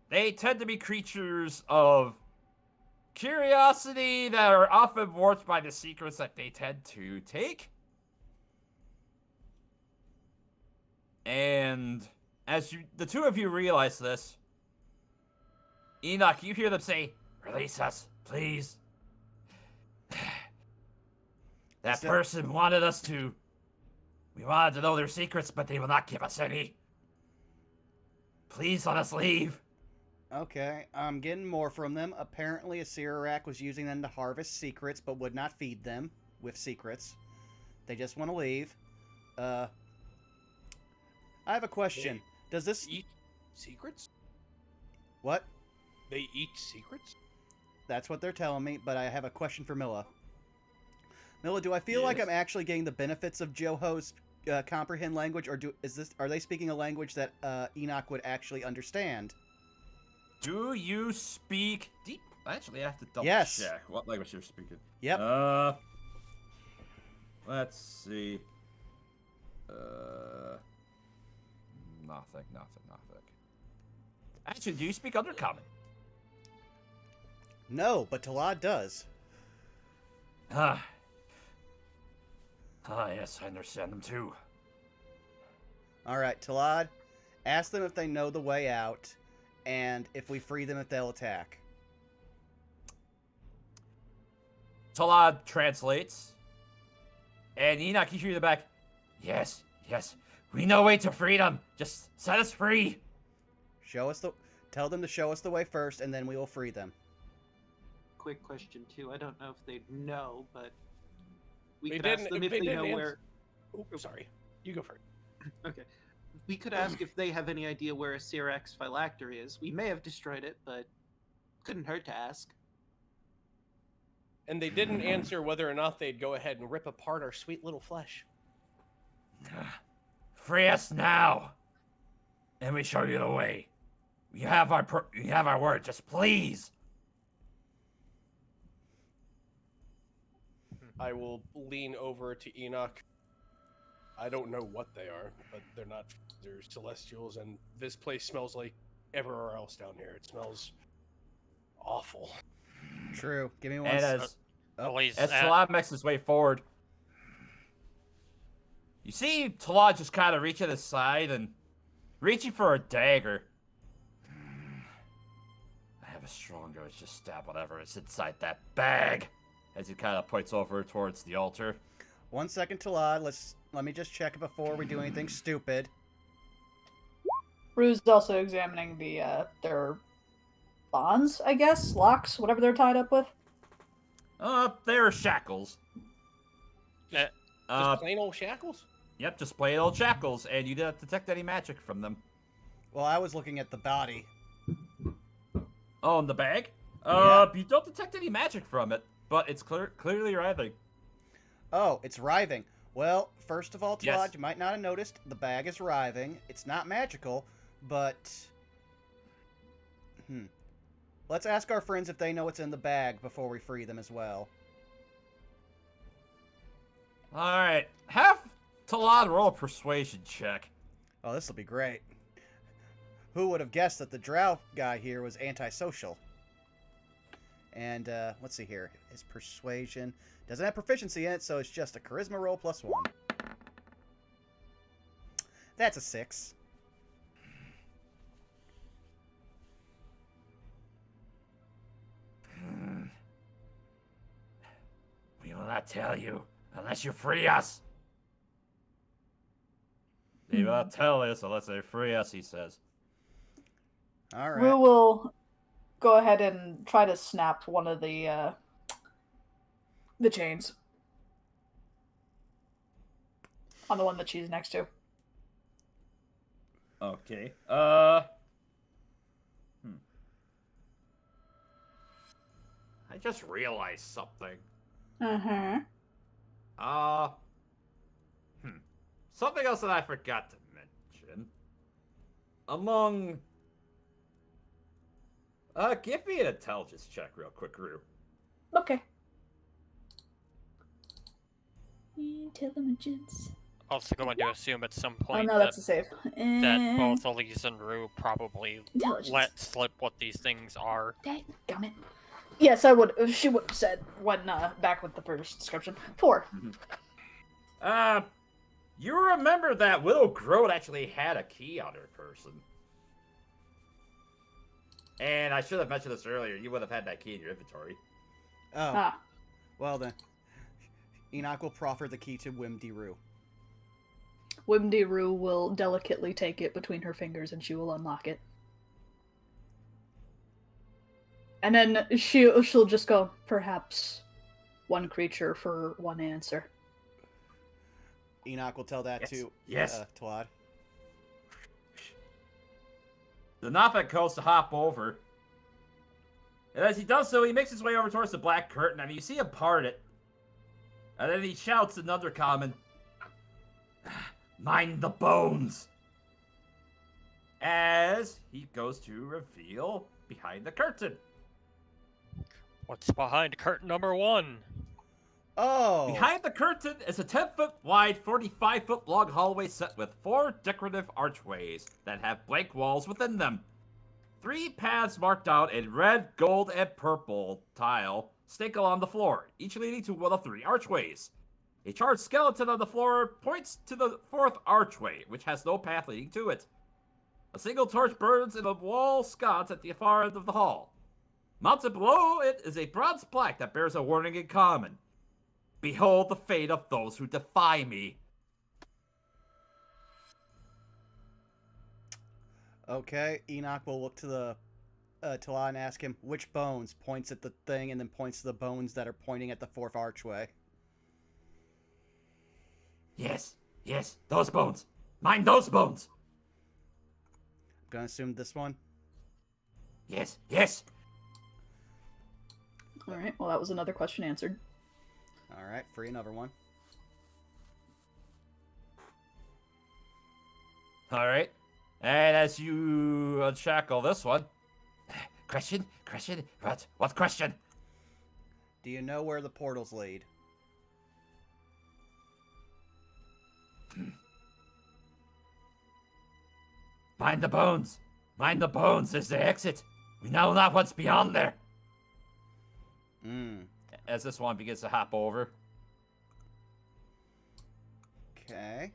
They tend to be creatures of curiosity that are often warped by the secrets that they tend to take. And as the two of you realize this, Enoch, you hear them say, "Release us, please." That So- person wanted us to. We wanted to know their secrets, but they will not give us any. Please let us leave. Okay, I'm getting more from them. Apparently, a Sirarak was using them to harvest secrets, but would not feed them with secrets. They just want to leave. I have a question. Does this... Eat secrets? What? They eat secrets? That's what they're telling me, but I have a question for Milla. Milla, do I feel like Yes? I'm actually getting the benefits of Joho's comprehend language, or are they speaking a language that Enoch would actually understand? Do you speak deep? Actually, I have to double Yes. check what language you're speaking. Yep. Let's see. Nothing. Actually, do you speak Undercommon? No, but Talad does. Yes, I understand them too. Alright, Talad, ask them if they know the way out, and if we free them, if they'll attack. Talad translates. And Enoch, you hear the back. Yes, we know way to freedom. Just set us free. Tell them to show us the way first, and then we will free them. Quick question too. I don't know if they'd know, but we They could ask didn't- them if they they know didn't where. Oops, sorry. You go first. Okay, we could ask if they have any idea where a Syrax phylactery is. We may have destroyed it, but couldn't hurt to ask. And they didn't answer whether or not they'd go ahead and rip apart our sweet little flesh. Free us now, and we show you the way. You have our word. Just please. I will lean over to Enoch. I don't know what they are, but they're not. They're celestials, and this place smells like everywhere else down here. It smells awful. Trure. Give me one. And s- At least, as Talad makes his way forward, you see Talad just kind of reaching his side and reaching for a dagger. I have a strong urge to stab whatever is inside that bag. As he kind of points over towards the altar. 1 second, Talad. Let me just check before we do anything stupid. Rue's also examining their bonds, I guess, locks, whatever they're tied up with. They're shackles. Eh, Just plain old shackles? Yep, just plain old shackles, and you didn't detect any magic from them. Well, I was looking at the body. Oh, in the bag? Yeah. You don't detect any magic from it, but it's clearly writhing. Oh, it's writhing. Well, first of all, Talad, Yes. you might not have noticed, the bag is writhing. It's not magical, but... Let's ask our friends if they know what's in the bag before we free them as well. Alright, have Talad roll a persuasion check. Oh, this will be great. Who would have guessed that the drow guy here was antisocial? And, let's see here. His persuasion doesn't have proficiency in it, so it's just a charisma roll plus 1. That's a 6. will not tell you unless you free us. They will not tell us unless they free us, he says. All Rue right. will go ahead and try to snap one of the chains on the one that she's next to. Okay. I just realized something. Something else that I forgot to mention. Give me an intelligence check real quick, Rue. Okay. Intelligence. Also going to assume at some Oh point no, that's a save. that both Elise and Rue probably Intelligence. let slip what these things are. Dadgummit. Yes, I would. She would have said when back with the first description. 4. You remember that Willow Groat actually had a key on her person. And I should have mentioned this earlier. You would have had that key in your inventory. Oh. Well then. Enoch will proffer the key to Wimdy Rue. Wimdy Rue will delicately take it between her fingers and she will unlock it. And then she'll just go, perhaps one creature for one answer. Enoch will tell that to Twad. The Nophet goes to hop over. And as he does so, he makes his way over towards the black curtain, and you see him part it. And then he shouts another common, "Mind the bones!" As he goes to reveal behind the curtain. What's behind curtain number 1? Oh! Behind the curtain is a 10-foot wide, 45-foot long hallway set with 4 decorative archways that have blank walls within them. 3 paths marked out in red, gold, and purple tile stake along the floor, each leading to one of 3 archways. A charred skeleton on the floor points to the 4th archway, which has no path leading to it. A single torch burns in a wall sconce at the far end of the hall. Mounted below it is a bronze plaque that bears a warning in common. "Behold the fate of those who defy me." Okay, Enoch will look to the Tala and ask him which bones, points at the thing, and then points to the bones that are pointing at the 4th archway. Yes, those bones. Mind those bones. I'm gonna assume this one. Yes. Alright, well that was another question answered. Alright, free another one. Alright. And as you unshackle this one. Question? What question? Do you know where the portals lead? Mind the bones. Is the exit. We know not what's beyond there. As this one begins to hop over. Okay.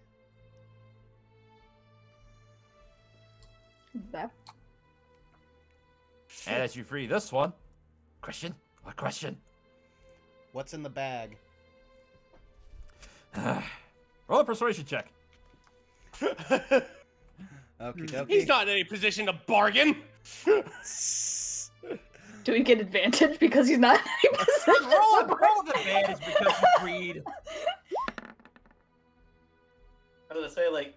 That. And as you free this one. Question? What question? What's in the bag? Roll a persuasion check. Okie dokie. He's not in any position to bargain. Do we get advantage because he's not in any position? Roll the advantage because you freed. I was gonna say, like,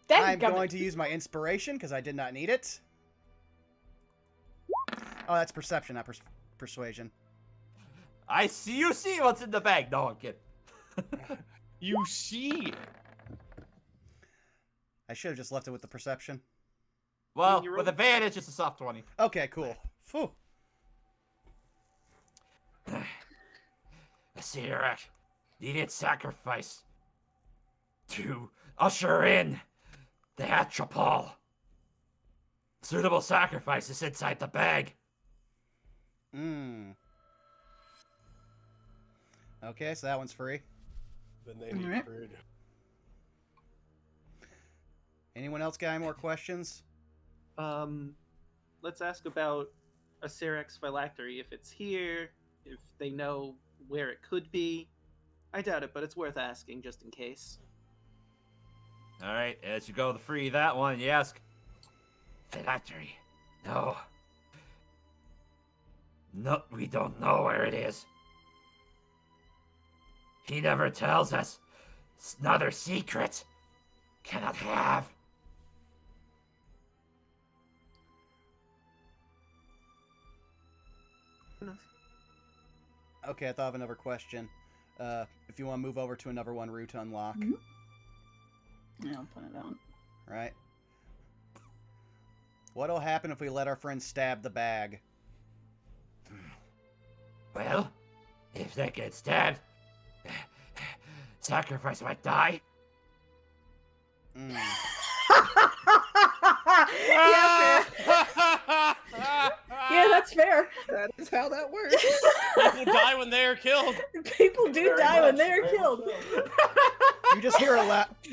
I'm going to use my inspiration because I did not need it. Oh, that's perception, not persuasion. I see you see what's in the bag. No, I'm kidding. You see. I should have just left it with the perception. Well, with advantage, it's a soft 20. Okay, cool. Phew. Sirak needed sacrifice to usher in the Atropol. Suitable sacrifice is inside the bag. Okay, so that one's free. Then they need food. Anyone else got any more questions? Let's ask about a Syrax phylactery. If it's here, if they know where it could be. I doubt it, but it's worth asking just in case. All right, as you go to free that one, you ask, Phylactery, no. No, we don't know where it is. He never tells us. It's another secret. Cannot have. Okay, I thought of another question. If you want to move over to another one, Rue, to unlock. Yeah, I'll put it on. Right. What'll happen if we let our friend stab the bag? Well, if they get stabbed, Sacrifice might die. Mm. Yeah, fair. Yeah, that's fair. That is how that works. People die when they are killed. People do Very die when much, they're very killed. much so. You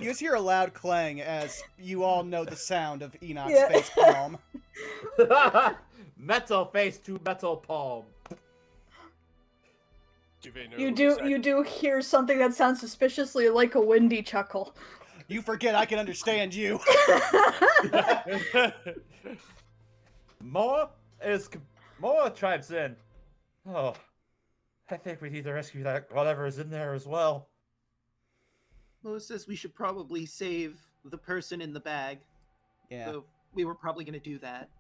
just hear a loud clang as you all know the sound of Enoch's Yeah. face palm. Metal face to metal palm. You do hear something that sounds suspiciously like a windy chuckle. You forget I can understand you. Moa chimes in. Oh, I think we need to rescue that whatever is in there as well. Moa says we should probably save the person in the bag. Yeah. So we were probably going to do that.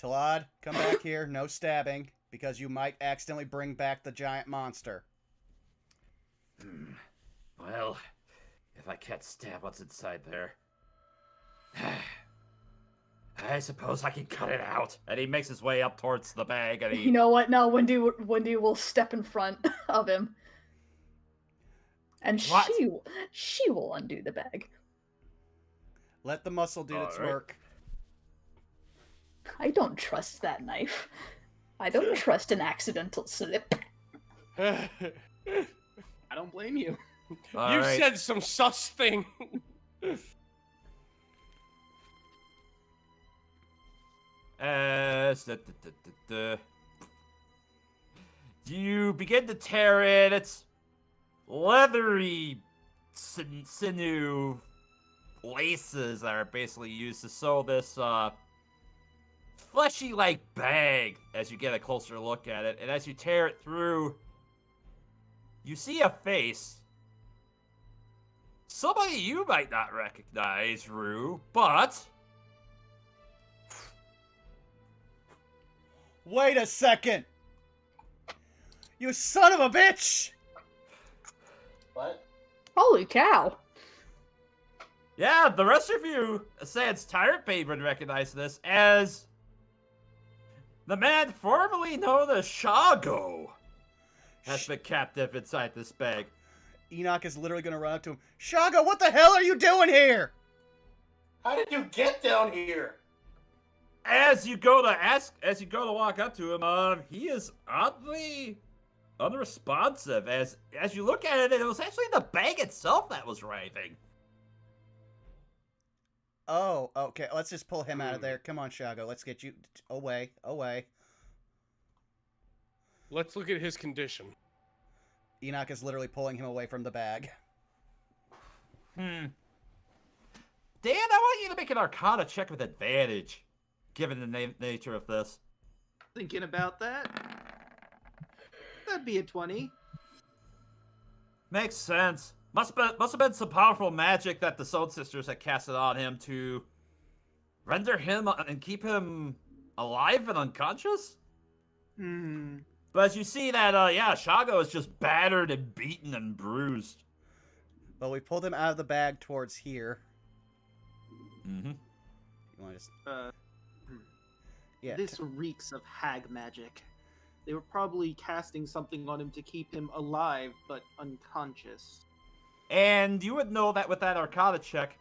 Talad, come back here. No stabbing, because you might accidentally bring back the giant monster. Well, if I can't stab what's inside there, I suppose I can cut it out. And he makes his way up towards the bag, and he... You know what? No, Wendy will step in front of him. And What? she will undo the bag. Let the muscle do its Alright. work. I don't trust that knife. I don't trust an accidental slip. I don't blame you. You Alright. said some sus thing. You begin to tear it. It's leathery sinew laces that are basically used to sew this fleshy-like bag as you get a closer look at it. And as you tear it through, you see a face. Somebody you might not recognize, Rue, but... Wait a second! You son of a bitch! What? Holy cow! Yeah, the rest of you, Sans Tyrant Babe, would recognize this as the man formerly known as Shago has been captive inside this bag. Enoch is literally going to run up to him. Shago, what the hell are you doing here? How did you get down here? As you go to walk up to him, he is oddly unresponsive. As you look at it, it was actually the bag itself that was writhing. Oh, okay. Let's just pull him out of there. Come on, Shago. Let's get you away. Let's look at his condition. Enoch is literally pulling him away from the bag. Dan, I want you to make an Arcana check with advantage, given the nature of this. Thinking about that? That'd be a 20. Makes sense. Must have been some powerful magic that the Soul Sisters had casted on him to render him and keep him alive and unconscious. But as you see that, Shago is just battered and beaten and bruised. Well, we pulled him out of the bag towards here. Mm-hmm. You want to just... Yeah. This reeks of hag magic. They were probably casting something on him to keep him alive, but unconscious. And you would know that with that Arcana check,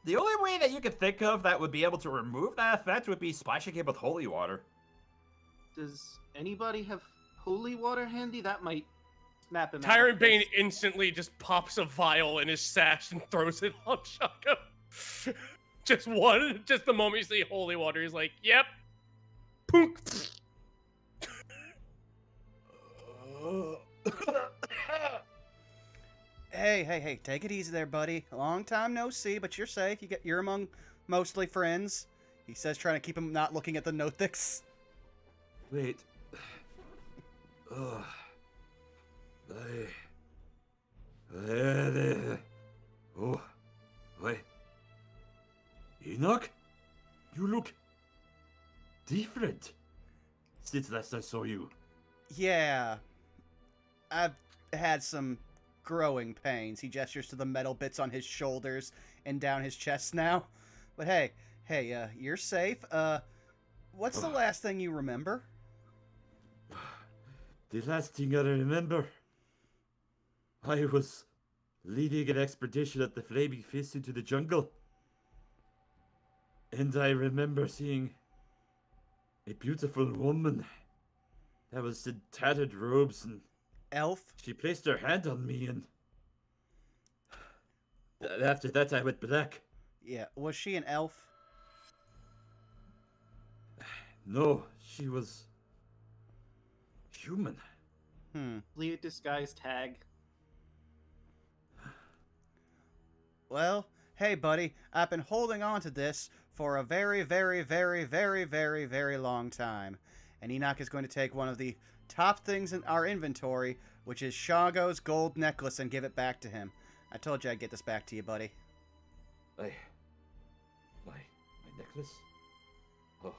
the only way that you could think of that would be able to remove that effect would be splashing him with holy water. Does anybody have holy water handy? That might snap him Tyrant out. Bane instantly just pops a vial in his sash and throws it on Shaco. Just the moment you see holy water, he's like, yep. Punk. Hey, take it easy there, buddy. A long time no see, but you're safe. You're among mostly friends. He says, trying to keep him not looking at the Nothix. Wait. Oh. Oh. Wait. Enoch? You look different since last I saw you. Yeah. I've had some growing pains. He gestures to the metal bits on his shoulders and down his chest now. But hey, you're safe. What's the last thing you remember? The last thing I remember, I was leading an expedition at the Flaming Fist into the jungle. And I remember seeing a beautiful woman that was in tattered robes, and Elf? she placed her hand on me, and after that I went black. Yeah, was she an elf? No, she was human. Lead disguise tag. Well, hey, buddy, I've been holding on to this for a very, very, very, very, very, very long time. And Enoch is going to take one of the top things in our inventory, which is Shago's gold necklace, and give it back to him. I told you I'd get this back to you, buddy. My necklace? Oh.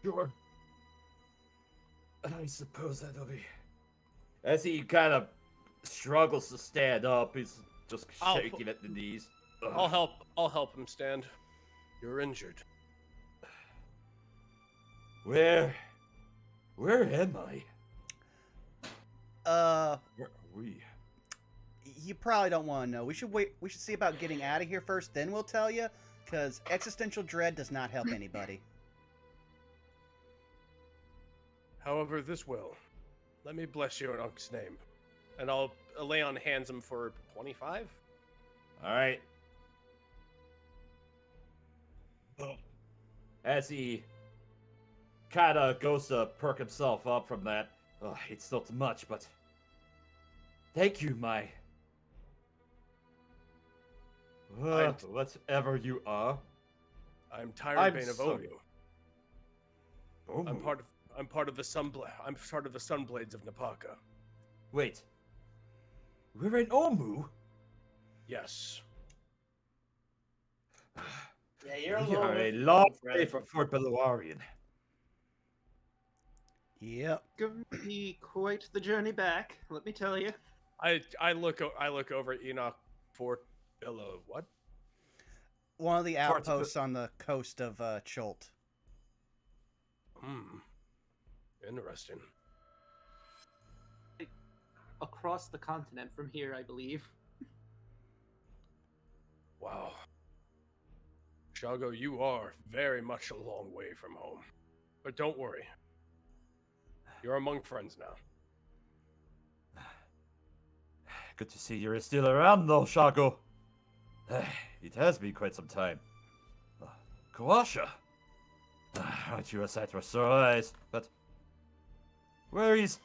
Sure. I suppose that'll be... As he kind of struggles to stand up, he's just shaking at the knees. Ugh. I'll help him stand. You're injured. Where am I? Where are we? You probably don't want to know. We should wait. We should see about getting out of here first, then we'll tell you, because existential dread does not help anybody. However, this will. Let me bless you in Unk's name. And I'll lay on hands him for 25. Alright. As he kind of goes to perk himself up from that. It's not much, but thank you, my... whatever you are. I'm Tyrant of sorry. Omu. I'm part of the Sunblades of Napaka. Wait. We're in Omu? Yes. Yeah, you're We are a alone. long way from Fort Beluarian. Yep. Going to be quite the journey back, let me tell you. I look over at Enoch for what? One of the outposts on the coast of Chult. Interesting. Across the continent from here, I believe. Wow. Shago, you are very much a long way from home. But don't worry. You're among friends now. Good to see you're still around, though, Shago. It has been quite some time. Kawasha. Aren't you a sight for sore eyes? But where is...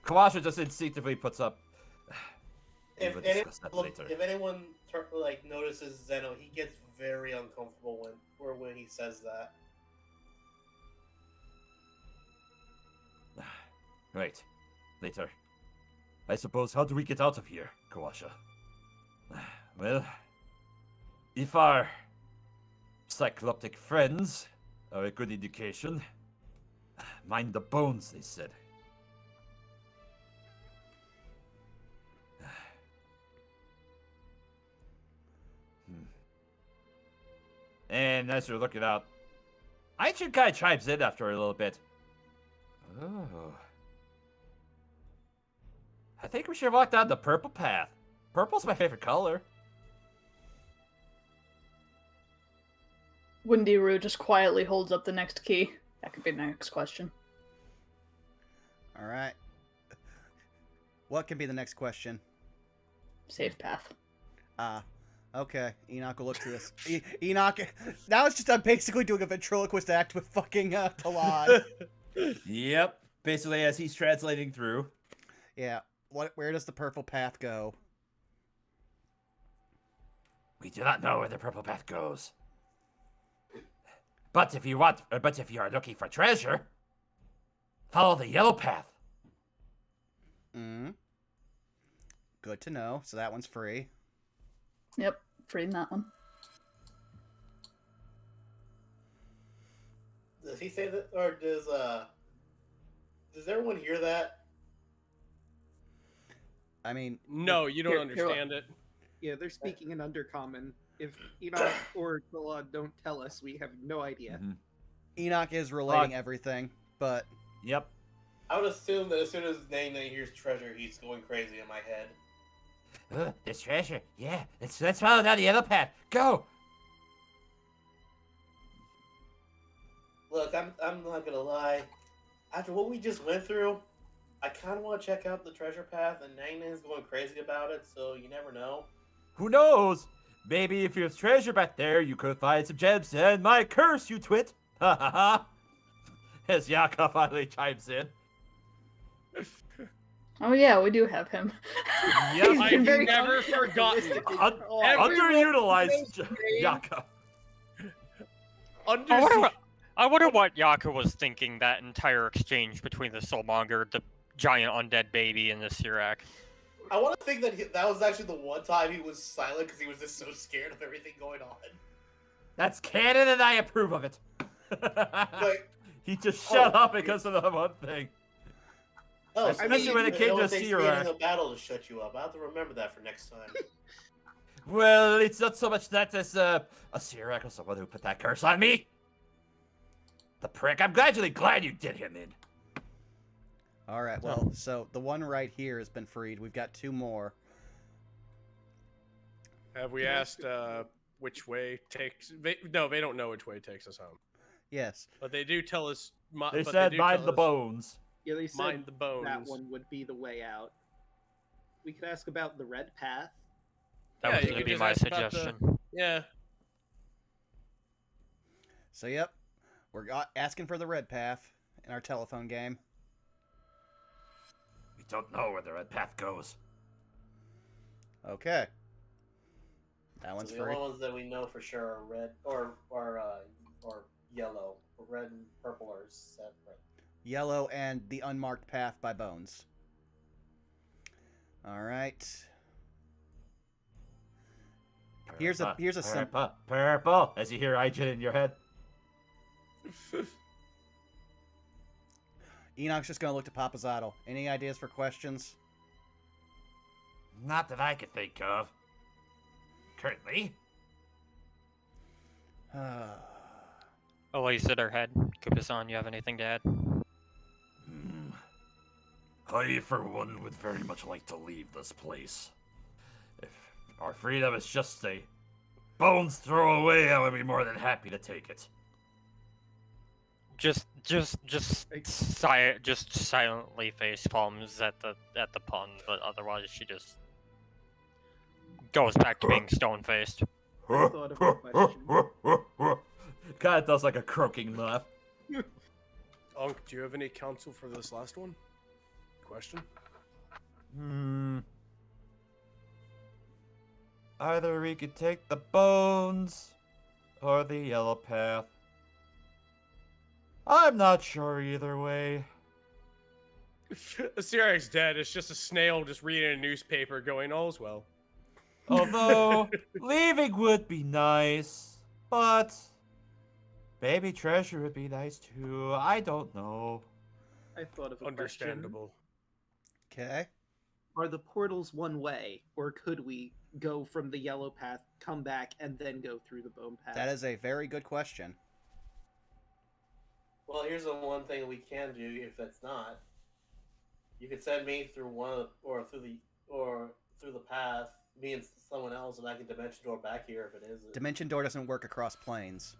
Kawasha just instinctively puts up... If We'll discuss that later. anyone notices Zeno, he gets very uncomfortable when he says that. Right. Later. I suppose, how do we get out of here, Kawasha? Well, if our cycloptic friends are a good indication, mind the bones, they said. And as you're looking out, Aichin kind of chimes in after a little bit. Oh. I think we should walk down the purple path. Purple's my favorite color. Windy Roo just quietly holds up the next key. That could be the next question. All right. What can be the next question? Safe path. Okay. Enoch will look to this. Enoch. Now it's just I'm basically doing a ventriloquist act with fucking Talad. Yep. Basically, as he's translating through. Yeah. Where does the purple path go? We do not know where the purple path goes. But if you are looking for treasure, follow the yellow path. Good to know. So that one's free. Yep, free in that one. Does he say that, or does everyone hear that? I mean, No, you don't Here- understand it. Yeah, they're speaking in Undercommon. If Enoch or Galad don't tell us, we have no idea. Mhm. Enoch is relating everything, but Yep. I would assume that as soon as Nang hears treasure, he's going crazy in my head. There's treasure. Yeah, let's follow down the yellow path. Go. Look, I'm not gonna lie. After what we just went through, I kind of want to check out the treasure path, and Nang Nang's going crazy about it. So you never know. Who knows? Maybe if there's treasure back there, you could find some gems and my curse, you twit. Ha ha ha. As Yaka finally chimes in. Oh yeah, we do have him. Yep. He's been I've very never forgotten. Underutilized Yaka. I wonder what Yaku was thinking that entire exchange between the Soulmonger, the giant undead baby, and the Sirak. I want to think that that was actually the one time he was silent because he was just so scared of everything going on. That's canon and I approve of it. Like, He just shut up because of the one thing. oh, Especially when it came to being Sirak. in a battle to shut you up. I have to remember that for next time. Well, it's not so much that as a Sirak or someone who put that curse on me. The prick. I'm gradually glad you did him in. all right. Well, so the one right here has been freed. We've got 2 more. Have we asked which way takes? No, they don't know which way takes us home. Yes. But they do tell us. They said mind the bones. Yeah, they said Mind the bones. that one would be the way out. We could ask about the red path. That Yeah, was you going to could be just my ask about the- suggestion. Yeah. So yep, we're asking for the red path in our telephone game. We don't know where the red path goes. Okay. That one's So the free. only ones that we know for sure are red or yellow. Red and purple are separate. Yellow and the unmarked path by Bones. All right. Here's a simple. Purple. As you hear Ijin in your head. Enoch's just gonna look to Papazzotto. Any ideas for questions? Not that I could think of. Currently. Elise at her head. Kupasan, you have anything to add? I, for one, would very much like to leave this place. If our freedom is just a bones throw away, I would be more than happy to take it. Just silently face palms at the pun, but otherwise she just goes back to being stone faced. I thought of a question. Kind of does like a croaking laugh. Unc, do you have any counsel for this last one? Question? Either we could take the bones or the yellow path. I'm not sure either way. Sirak's dead. It's just a snail just reading a newspaper going, all's well. Although, leaving would be nice, but maybe treasure would be nice too. I don't know. I thought of a Understandable. Okay. question. Are the portals one way, or could we go from the yellow path, come back, and then go through the bone path? That is a very good question. Well, here's the one thing we can do if that's not. You could send me through one of the, through the path, me and someone else, and I can dimension door back here if it is. Dimension door doesn't work across planes.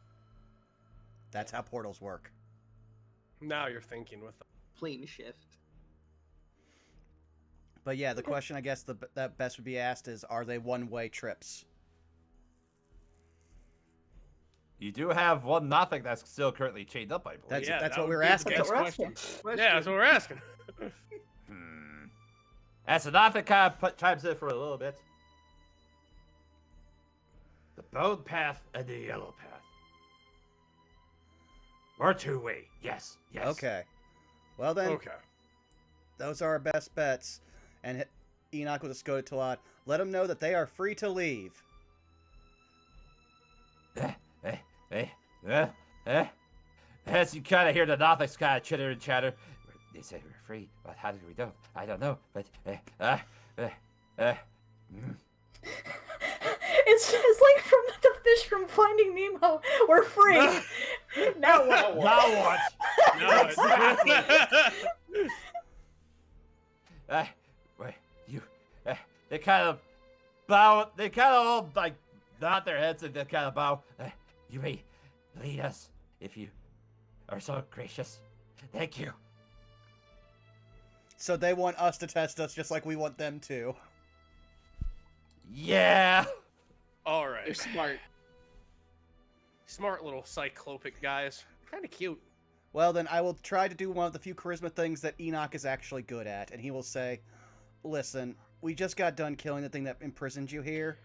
That's how portals work. Now you're thinking with them. Plane shift. But yeah, the question I guess that best would be asked is, are they one-way trips? You do have one nothing that's still currently chained up, I believe. That's Yeah, that's that what would we were be the asking. best That's what we're question. Yeah, that's what we're asking. As Anatha kind of chimes in for a little bit. The bone path and the yellow path. Or two-way. Yes. Okay. Well then, Okay. those are our best bets. And Enoch will just go to Talad. Let them know that they are free to leave. As you kind of hear the Nothics kind of chitter and chatter. They say we're free, but how did we know? I don't know, but It's like from the fish from Finding Nemo. We're free. Now what? Now what? No, exactly. Wait, you. They kind of bow. They kind of all like nod their heads and they kind of bow. You may lead us if you are so gracious. Thank you. So they want us to test us just like we want them to. Yeah. All They're right. smart. Smart little cyclopic guys. Kind of cute. Well, then I will try to do one of the few charisma things that Enoch is actually good at, and he will say, listen, we just got done killing the thing that imprisoned you here,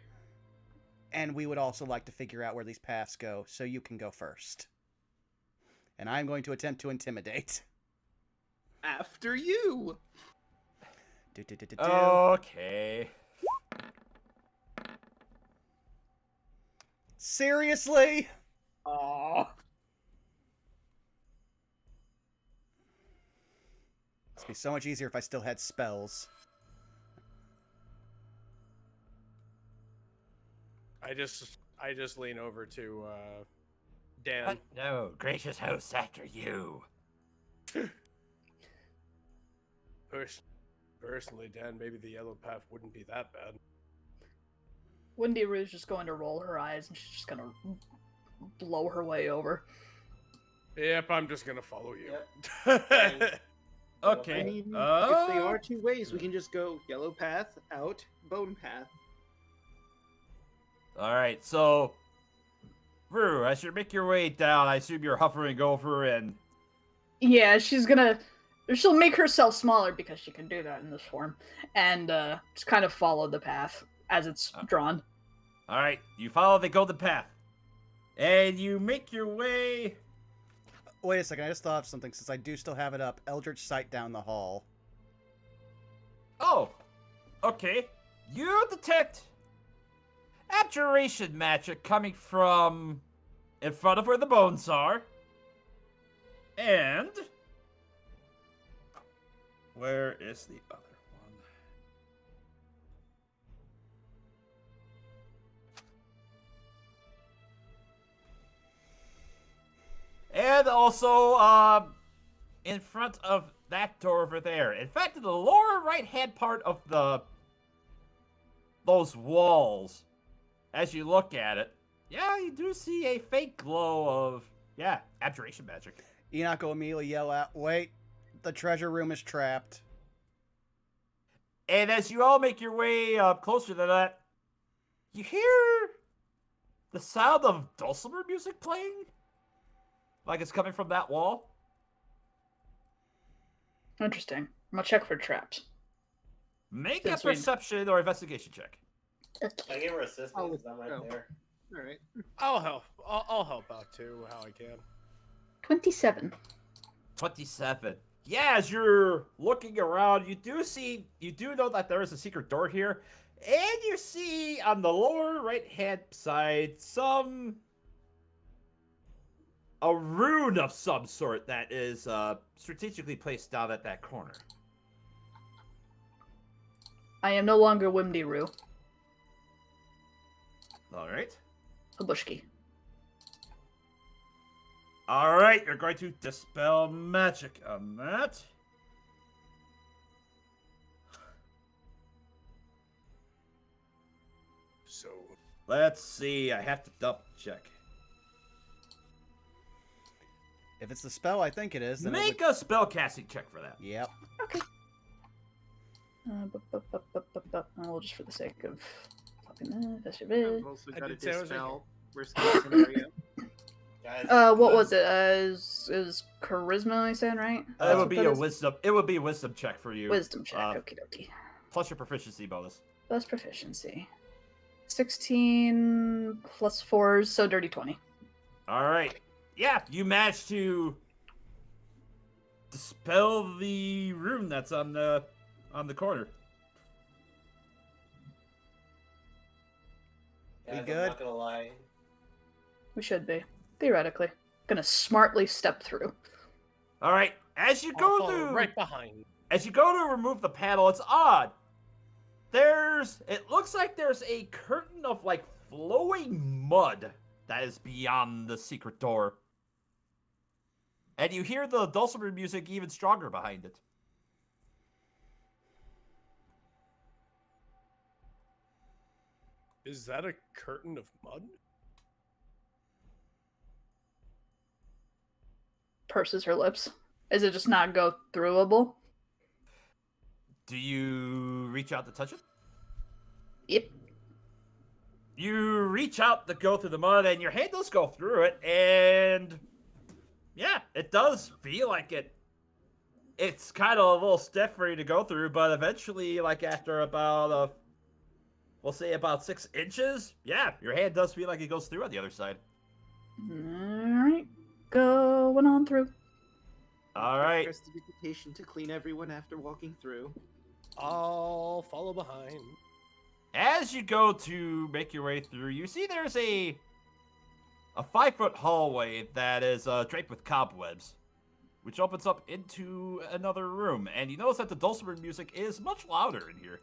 and we would also like to figure out where these paths go, so you can go first. And I'm going to attempt to intimidate. After you. Okay. Seriously? Aww. It'd be so much easier if I still had spells. I just lean over to Dan. But no, gracious host, after you. Personally, Dan, maybe the yellow path wouldn't be that bad. Windy Rouge just going to roll her eyes and she's just gonna blow her way over. Yep, I'm just gonna follow you. Yep. Okay. I mean, if they are two ways, we can just go yellow path, out, bone path. All right, so Rue, as you make your way down, I assume you're hovering over and Yeah, she'll make herself smaller because she can do that in this form, and just kind of follow the path as it's drawn. all right, you follow the golden path, and you make your way. Wait a second, I just thought of something since I do still have it up. Eldritch Sight down the hall. Oh, okay. You detect abjuration magic coming from in front of where the bones are, and where is the other one? And also, in front of that door over there. In fact, in the lower right-hand part of those walls, as you look at it, yeah, you do see a faint glow of, abjuration magic. Enoch will immediately yell out, wait, the treasure room is trapped. And as you all make your way closer to that, you hear the sound of dulcimer music playing. Like it's coming from that wall. Interesting. I'm gonna check for traps. Make Since a we- perception or investigation check. I gave her assistance. Oh, I'm right no. there. All right. I'll help. I'll help out too, how I can. 27. 27. Yeah, as you're looking around, you do know that there is a secret door here, and you see on the lower right-hand side a rune of some sort that is strategically placed down at that corner. I am no longer Windy Rue. All right. A Bushki. All right, you're going to dispel magic on that. So Let's see. I have to double check. If it's the spell I think it is, then Make a spellcasting check for that. Yep. Okay. Well, just for the sake of talking that, that's your I've bit. also I got a did say I was dispel. Worst case scenario. Guys, What was it? It was charisma, I said, right? It would That's be what a that is? wisdom. It would be a wisdom check for you. Wisdom check. Uh, Okie dokie. plus your proficiency bonus. Plus proficiency. 16 plus 4, so dirty 20. All right. Yeah, you managed to dispel the rune that's on the corner. We Guys, good? I'm not gonna lie. We should be, theoretically. Gonna smartly step through. All right. As you I'll go follow through, right behind. as you go to remove the panel, it's odd. It looks like there's a curtain of like flowing mud that is beyond the secret door. And you hear the dulcimer music even stronger behind it. Is that a curtain of mud? Purses her lips. Is it just not go throughable? Do you reach out to touch it? Yep. You reach out to go through the mud, and your hand does go through it, and yeah, it does feel like it's kind of a little stiff for you to go through, but eventually, like after about we'll say about 6 inches, yeah, your hand does feel like it goes through on the other side. Alright. Going on through. All right. Prestidigitation to clean everyone after walking through. I'll follow behind. As you go to make your way through, you see there's a 5-foot hallway that is draped with cobwebs, which opens up into another room, and you notice that the dulcimer music is much louder in here.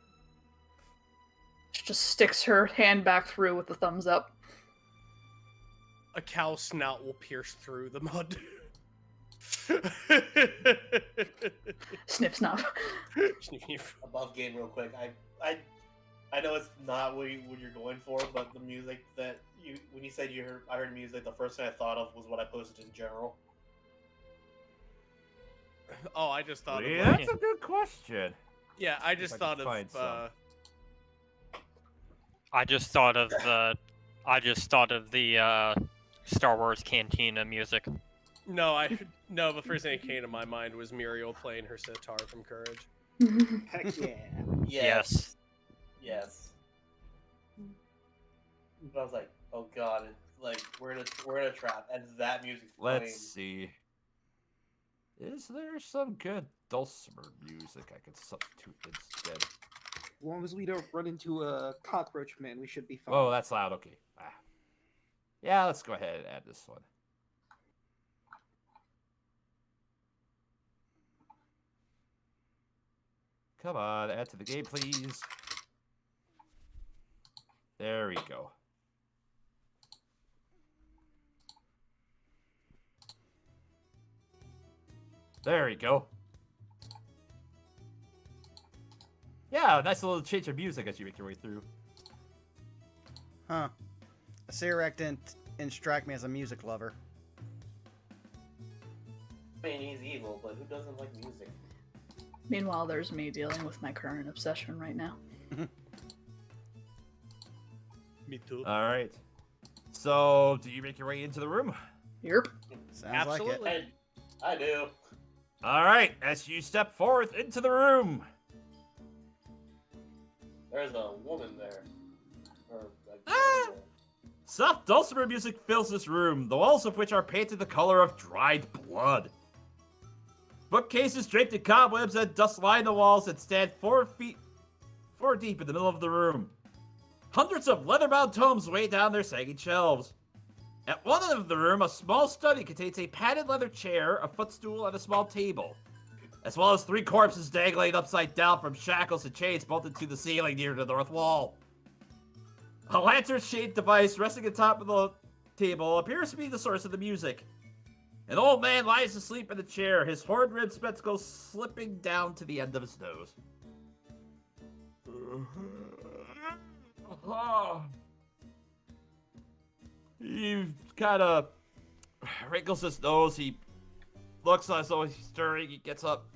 She just sticks her hand back through with the thumbs up. A cow snout will pierce through the mud. Snip snap. Above game real quick. I know it's not what you're going for, but the music that when you said I heard music, the first thing I thought of was what I posted in general. Oh, I just thought Yeah, of that's a good question. yeah, I just I can thought find of some. I just thought of the Star Wars Cantina music. no, the first thing that came to my mind was Muriel playing her sitar from Courage. Heck yeah. Yes. Yes. But I was like, oh god, it's like we're in a trap, and that music's playing. Let's see. Is there some good dulcimer music I could substitute instead? As long as we don't run into a cockroach man, we should be fine. Oh, that's loud. Okay. Yeah, let's go ahead and add this one. Come on, add to the game, please. There we go. There we go. Yeah, nice little change of music as you make your way through. Huh. Sirak didn't strike me as a music lover. I mean, he's evil, but who doesn't like music? Meanwhile, there's me dealing with my current obsession right now. Me too. Alright. So, do you make your way into the room? Yep. Sounds Absolutely. like it. I do. Alright, as you step forth into the room. There's a woman there. Or like, Ah! Soft dulcimer music fills this room, the walls of which are painted the color of dried blood. Bookcases draped in cobwebs and dust line the walls and stand 4 deep in the middle of the room. Hundreds of leather-bound tomes weigh down their sagging shelves. At one end of the room, a small study contains a padded leather chair, a footstool, and a small table, as well as 3 corpses dangling upside down from shackles and chains bolted to the ceiling near the north wall. A lantern-shaped device resting atop of the table appears to be the source of the music. An old man lies asleep in the chair, his horn-rimmed spectacles slipping down to the end of his nose. He kind of wrinkles his nose. He looks as though he's stirring. He gets up.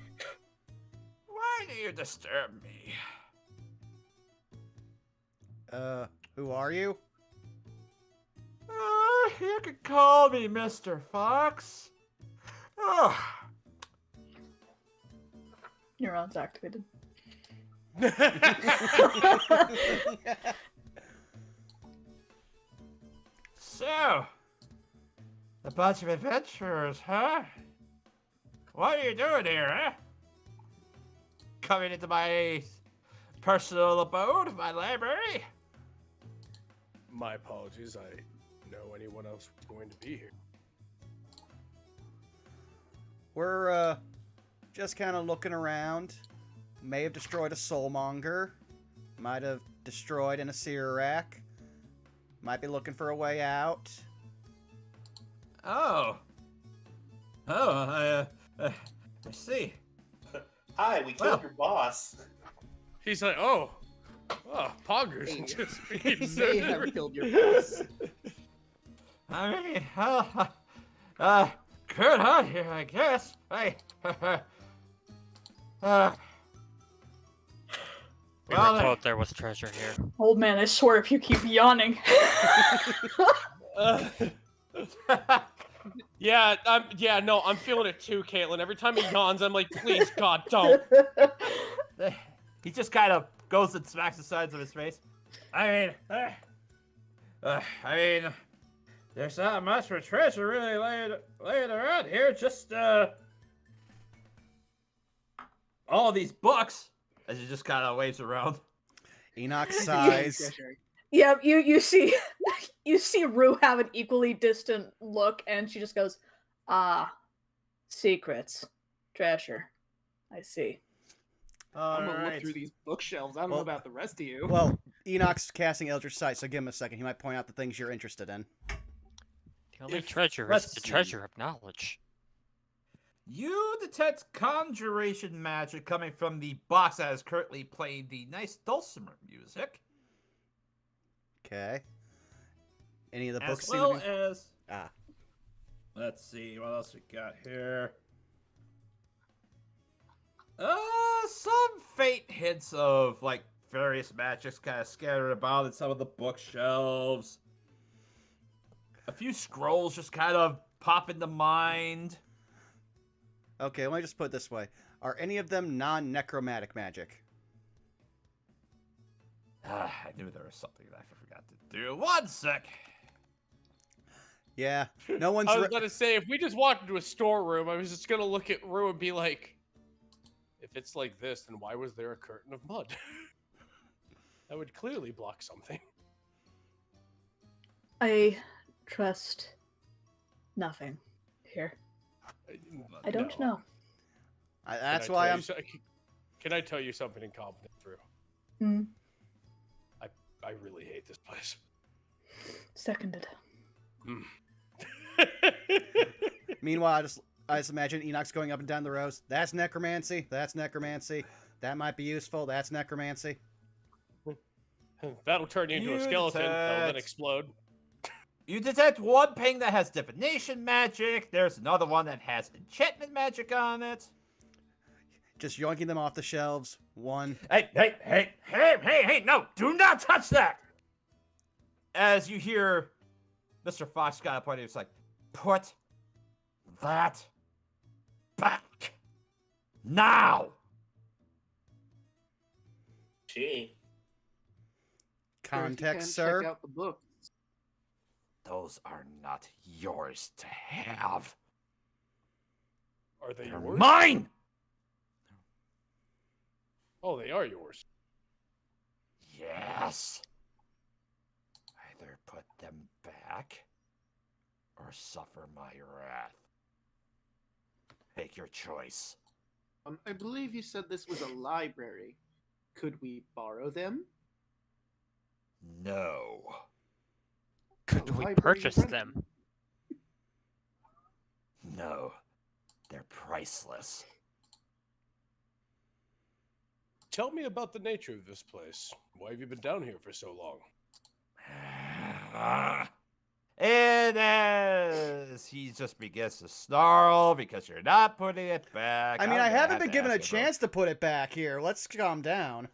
Why do you disturb me? Who are you? You can call me Mr. Fox. Neurons activated. So, a bunch of adventurers, huh? What are you doing here, huh? Coming into my personal abode, my library? My apologies. I didn't know anyone else was going to be here. We're just kind of looking around. May have destroyed a Soulmonger. Might have destroyed an Asirak. Might be looking for a way out. Oh. I see. Hi, we killed Well. your boss. He's like, oh, poggers. Hey, Just You being may have killed your boss. I mean, good on you, I guess. Hey, We Well, were told there was treasure here. Old man, I swear if you keep yawning. Yeah, I'm feeling it too, Caitlin. Every time he yawns, I'm like, please, God, don't. he just kind of goes and smacks the sides of his face. I mean, there's not much for treasure really laying around here. Just all these books. As he just kind of waves around. Enoch sighs. Yeah, you see Rue have an equally distant look, and she just goes, "Ah, secrets, treasure. I see." I'm gonna look through these bookshelves. I don't know about the rest of you. Well, Enoch's casting Eldritch Sight, so give him a second. He might point out the things you're interested in. The only If- treasure is let's the see. treasure of knowledge. You detect conjuration magic coming from the box that is currently playing the nice dulcimer music. Okay. Any of the As books well seem to be... as... Ah. Let's see, what else we got here? Some faint hints of, like, various magics kind of scattered about in some of the bookshelves. A few scrolls just kind of pop into mind. Okay, let me just put it this way. Are any of them non-necromantic magic? I knew there was something that I forgot to do. One sec. Yeah. No one's... I was about to say, if we just walked into a storeroom, I was just going to look at Rue and be like, if it's like this, then why was there a curtain of mud? That would clearly block something. I trust nothing here. I don't know. That's Can I why tell I'm... you Can I tell you something in confidence, Rue? Hmm. I really hate this place. Seconded. Meanwhile, I just imagine Enoch's going up and down the rows. That's necromancy. That's necromancy. That might be useful. That's necromancy. That'll turn you into a You skeleton. That'll then detect- explode. You detect one ping that has divination magic. There's another one that has enchantment magic on it. Just yoinking them off the shelves. One. Hey, no, do not touch that! As you hear Mr. Fox got a point, he's like, put that back now! Gee. Context, Check sir. out the book. Those are not yours to have. Are they They're yours? mine! Oh, they are yours. Yes. Either put them back or suffer my wrath. Make your choice. I believe you said this was a library. Could we borrow them? No. Could The we library purchase rent them? No. They're priceless. Tell me about the nature of this place. Why have you been down here for so long? And as he just begins to snarl because you're not putting it back. I mean, I'm I gonna haven't have been to given a ask you both. chance to put it back here. Let's calm down.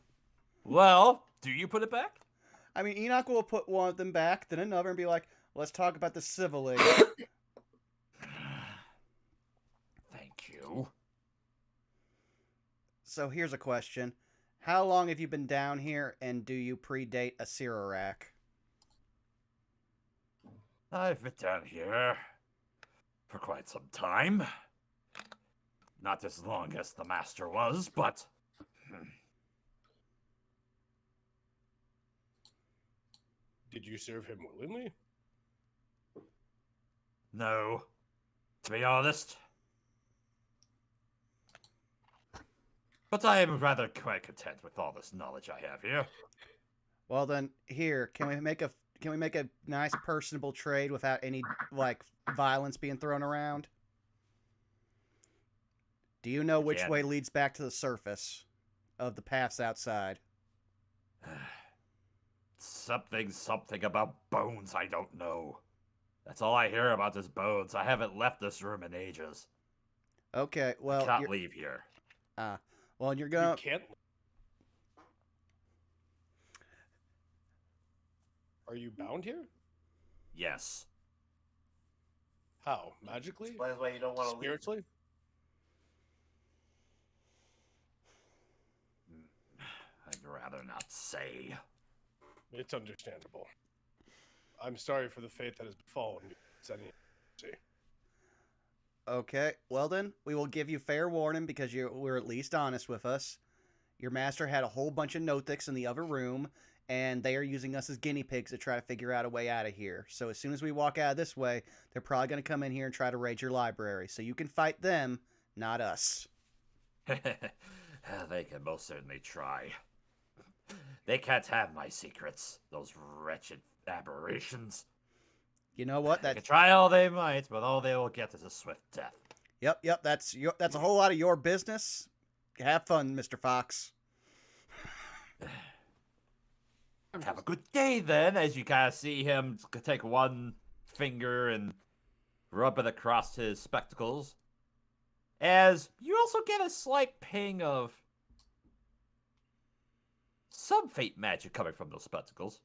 Well, do you put it back? I mean, Enoch will put one of them back, then another, and be like, let's talk about this civilly. Thank you. So here's a question. How long have you been down here, and do you predate a Sirorak? I've been down here for quite some time. Not as long as the master was, but... Did you serve him willingly? No. To be honest. But I am rather quite content with all this knowledge I have here. Well then, here, can we make a nice personable trade without any like violence being thrown around? Do you know which way leads back to the surface of the paths outside? Something about bones I don't know. That's all I hear about is bones. I haven't left this room in ages. Okay, well, I can't leave here. Well, you're gonna. You can't. Are you bound here? Yes. How? Magically? Explains why you don't want to leave. Spiritually? I'd rather not say. It's understandable. I'm sorry for the fate that has befallen you. It's any mercy. Okay, well then, we will give you fair warning because you were at least honest with us. Your master had a whole bunch of Nothics in the other room, and they are using us as guinea pigs to try to figure out a way out of here. So as soon as we walk out of this way, they're probably going to come in here and try to raid your library. So you can fight them, not us. They can most certainly try. They can't have my secrets, those wretched aberrations. You know what? They can try all they might, but all they will get is a swift death. Yep. That's a whole lot of your business. Have fun, Mr. Fox. Have a good day, then, as you kind of see him take one finger and rub it across his spectacles. As you also get a slight ping of some fate magic coming from those spectacles.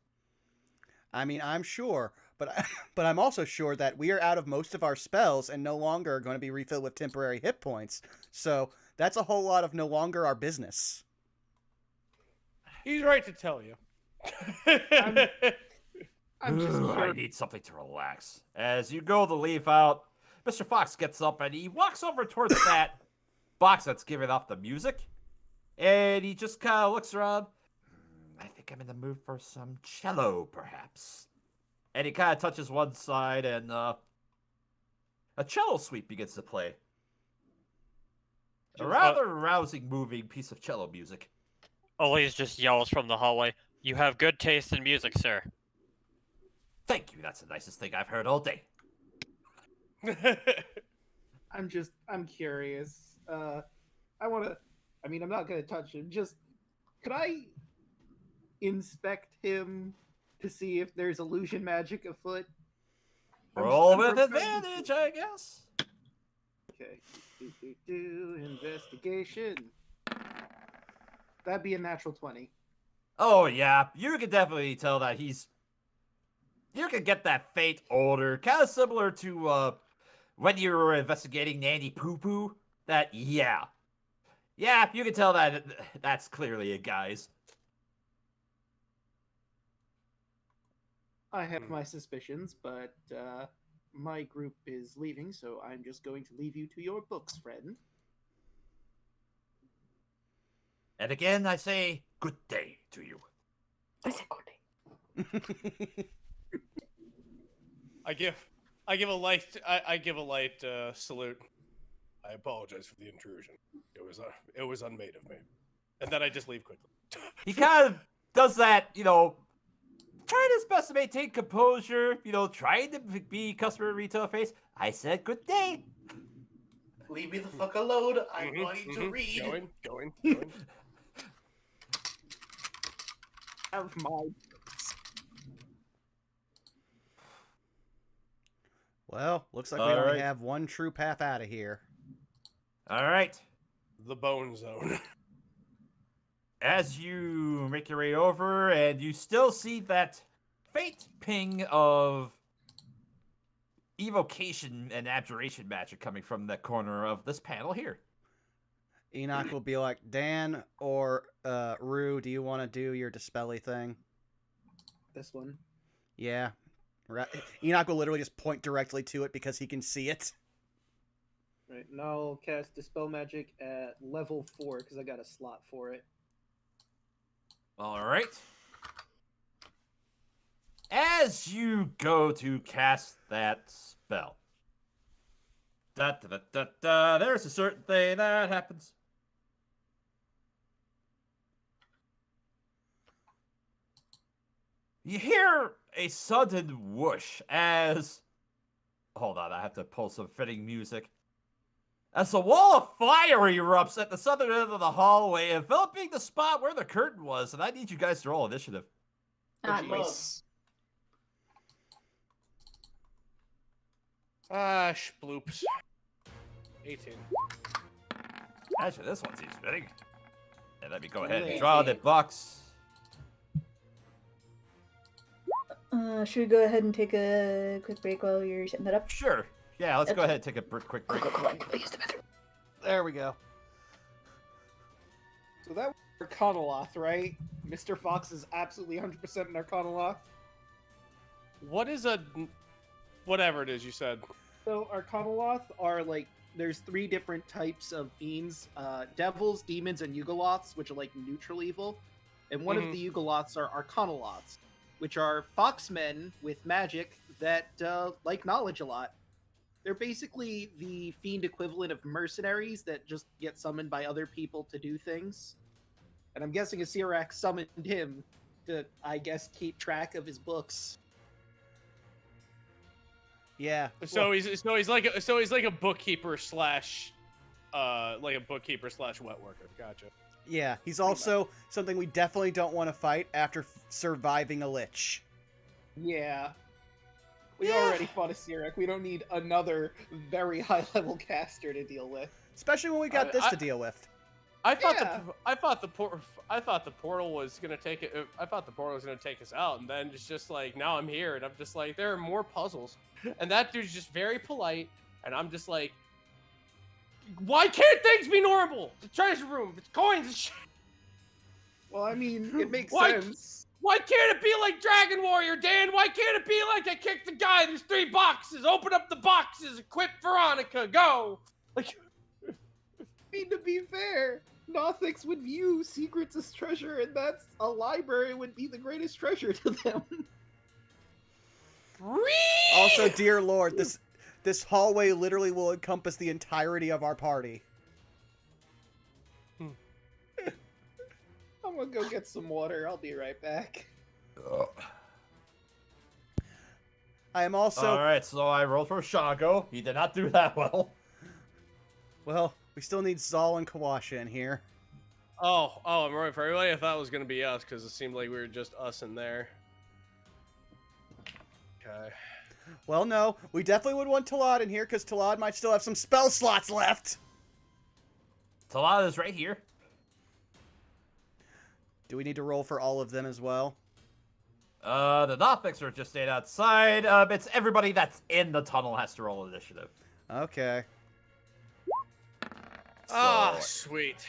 I mean, I'm sure, but I'm also sure that we are out of most of our spells and no longer going to be refilled with temporary hit points. So that's a whole lot of no longer our business. He's right to tell you. I'm just I need something to relax. As you go to leave out, Mr. Fox gets up and he walks over towards that box that's giving off the music. And he just kind of looks around. I think I'm in the mood for some cello, perhaps. And he kind of touches one side, and a cello suite begins to play. A rather rousing, moving piece of cello music. Elise just yells from the hallway, "You have good taste in music, sir." Thank you, that's the nicest thing I've heard all day. I'm curious. I'm not gonna touch him. Could I inspect him to see if there's illusion magic afoot? Roll with advantage, I guess. Okay. Investigation. That'd be a natural 20. Oh, yeah. You can definitely tell that you can get that fate odor. Kind of similar to, when you were investigating Nanny Poo Poo. Yeah, you can tell that that's clearly a guy's. I have my suspicions, but my group is leaving, so I'm just going to leave you to your books, friend. And again, I say good day to you. I said good day. I give a light salute. I apologize for the intrusion. It was unmade of me, and then I just leave quickly. He kind of does that, trying his best to maintain composure, trying to be customer retail face. I said good day. Leave me the fuck alone. I'm wanting to read. Going. Have my Well, looks like we only have one true path out of here. All right. The bone zone. As you make your way over, and you still see that faint ping of evocation and abjuration magic coming from the corner of this panel here. Enoch will be like, Dan or Rue, do you want to do your dispelly thing? This one. Yeah. Right. Enoch will literally just point directly to it because he can see it. Right, and I'll cast Dispel Magic at level 4 because I got a slot for it. All right. As you go to cast that spell, there's a certain thing that happens. You hear a sudden whoosh as... Hold on, I have to pull some fitting music. As a wall of fire erupts at the southern end of the hallway, enveloping the spot where the curtain was, and I need you guys to roll initiative. Nice. Sploops. 18. Actually, this one seems fitting. And let me go ahead and draw the box. Should we go ahead and take a quick break while you're setting that up? Sure. Yeah, let's go ahead and take a quick break. There we go. So that was Arcanoloth, right? Mr. Fox is absolutely 100% an Arcanoloth. What is a... Whatever it is you said. So Arcanoloth are like, there's 3 different types of fiends. Devils, demons, and Yugoloths, which are like neutral evil. And one of the Yugoloths are Arcanoloths, which are foxmen with magic that like knowledge a lot. They're basically the fiend equivalent of mercenaries that just get summoned by other people to do things. And I'm guessing Asirak summoned him to, I guess, keep track of his books. Yeah. So he's like a bookkeeper slash wet worker. Gotcha. Yeah, he's also something we definitely don't want to fight after surviving a lich. Yeah. We already fought a Asirak. We don't need another very high-level caster to deal with. Especially when we got this to deal with. I thought the portal was gonna take it. I thought the portal was gonna take us out, and then it's just like now I'm here, and I'm just like there are more puzzles, and that dude's just very polite, and I'm just like, why can't things be normal? The treasure room, it's coins and shit. Well, I mean, it makes Why- sense. Why can't it be like Dragon Warrior, Dan? Why can't it be like I kicked the guy? There's 3 boxes. Open up the boxes. Equip Veronica. Go. Like, I mean, to be fair, Nothix would view secrets as treasure, and that's a library would be the greatest treasure to them. Also, dear Lord, this hallway literally will encompass the entirety of our party. I'm gonna go get some water. I'll be right back. I am also... Alright, so I rolled for Shago. He did not do that well. Well, we still need Zal and Kawasha in here. oh, I'm right for everybody. I thought it was gonna be us because it seemed like we were just us in there. Okay. Well, no, we definitely would want Talad in here because Talad might still have some spell slots left. Talada's right here. Do we need to roll for all of them as well? The Nothics are just staying outside. It's everybody that's in the tunnel has to roll initiative. Okay. Ah, sweet.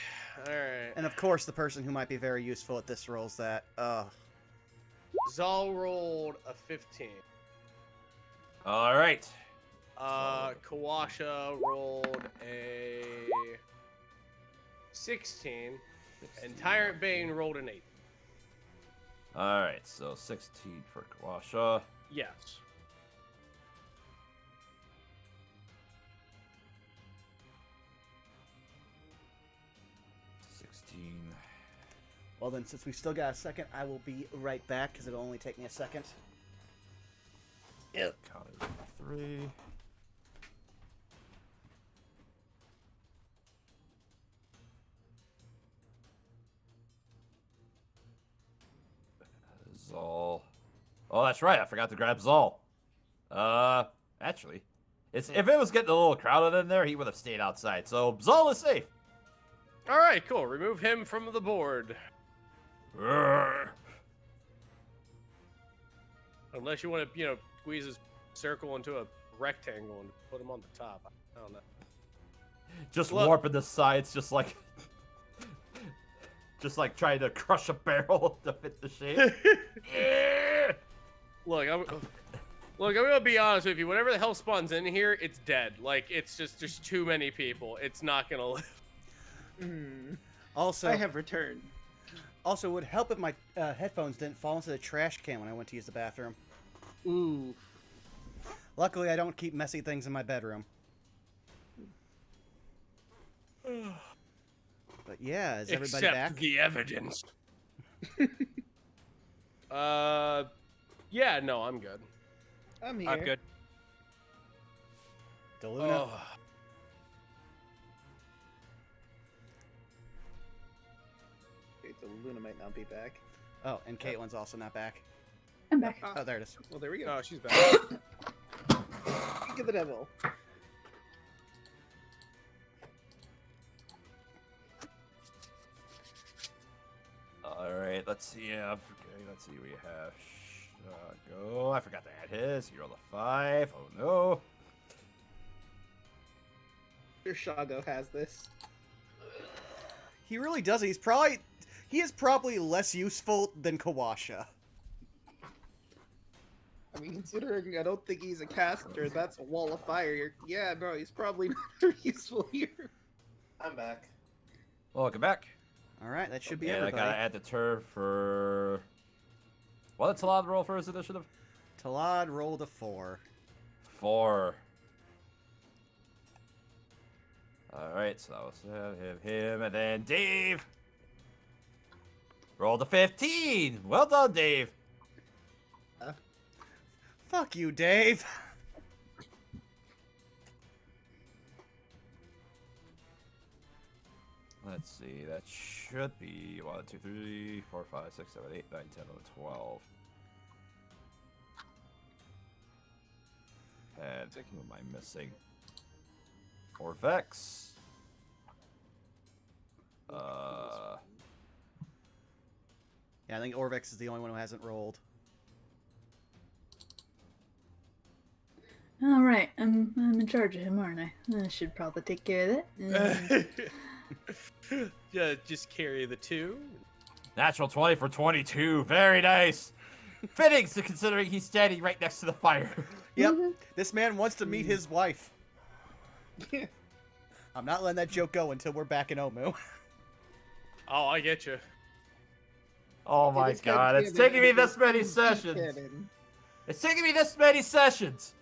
Alright. And of course, the person who might be very useful at this rolls that. Zal rolled a 15. Alright. Kawasha rolled a 16. And Tyrant Bane rolled an 8. Alright, so 16 for Kawasha. Yes. Well then, since we've still got a second, I will be right back because it'll only take me a second. Yep. Counted 3. Zal. Oh, that's right. I forgot to grab Zal. Actually, if it was getting a little crowded in there, he would have stayed outside. So Zal is safe. All right, cool. Remove him from the board. Unless you want to, squeeze his circle into a rectangle and put him on the top. I don't know. Just Look. warping the sides, just like just like trying to crush a barrel to fit the shape. Look, I'm gonna be honest with you. Whatever the hell spawns in here, it's dead. Like, it's just there's too many people. It's not gonna live. Also, I have returned. Also, it would help if my headphones didn't fall into the trash can when I went to use the bathroom. Ooh. Luckily, I don't keep messy things in my bedroom. But yeah, is everybody Except back? the evidence. Yeah, no, I'm good. I'm here. I'm good. DeLuna? Okay, so Luna might not be back. Oh, and Caitlin's also not back. I'm back. Oh, there it is. Well, there we go. Oh, she's back. Look at the devil. Alright, let's see. I'm forgetting. Let's see. We have Go. I forgot to add his. He rolled a 5. Oh no. Sure, Shago has this. He really doesn't. He is probably less useful than Kawasha. I mean, considering I don't think he's a caster, that's a wall of fire. Yeah, no, he's probably not very useful here. I'm back. Welcome back. Alright, that should be And I everybody. gotta add the turf for. What did Talad roll for his initiative? Talad rolled a 4. 4. Alright, so that was him, and then Dave! Rolled a 15! Well done, Dave! Fuck you, Dave. Let's see, that should be 1, 2, 3, 4, 5, 6, 7, 8, 9, 10, 11, 12. And who am I missing? Orvex. Yeah, I think Orvex is the only one who hasn't rolled. All right, I'm in charge of him, aren't I? I should probably take care of that. Yeah, just carry the 2. Natural 20 for 22. Very nice. Fitting, so considering he's standing right next to the fire. Yep, this man wants to meet his wife. Yeah. I'm not letting that joke go until we're back in Omu. Oh, I get you. Oh my It's god, it's headcanon. taking me this many It's sessions. headcanon. It's taking me this many sessions.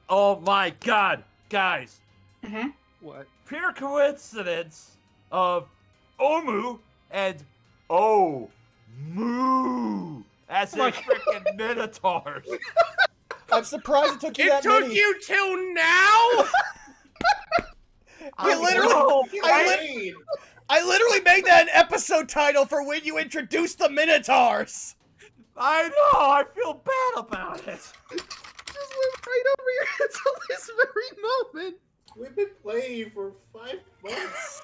Oh my god, guys. What? Pure coincidence of Omu and Omu as in freaking minotaurs. I'm surprised it took you It that took many. you till now? I literally made that an episode title for when you introduced the Minotaurs. I know, I feel bad about it. Just went right over your head till this very moment. We've been playing for 5 months.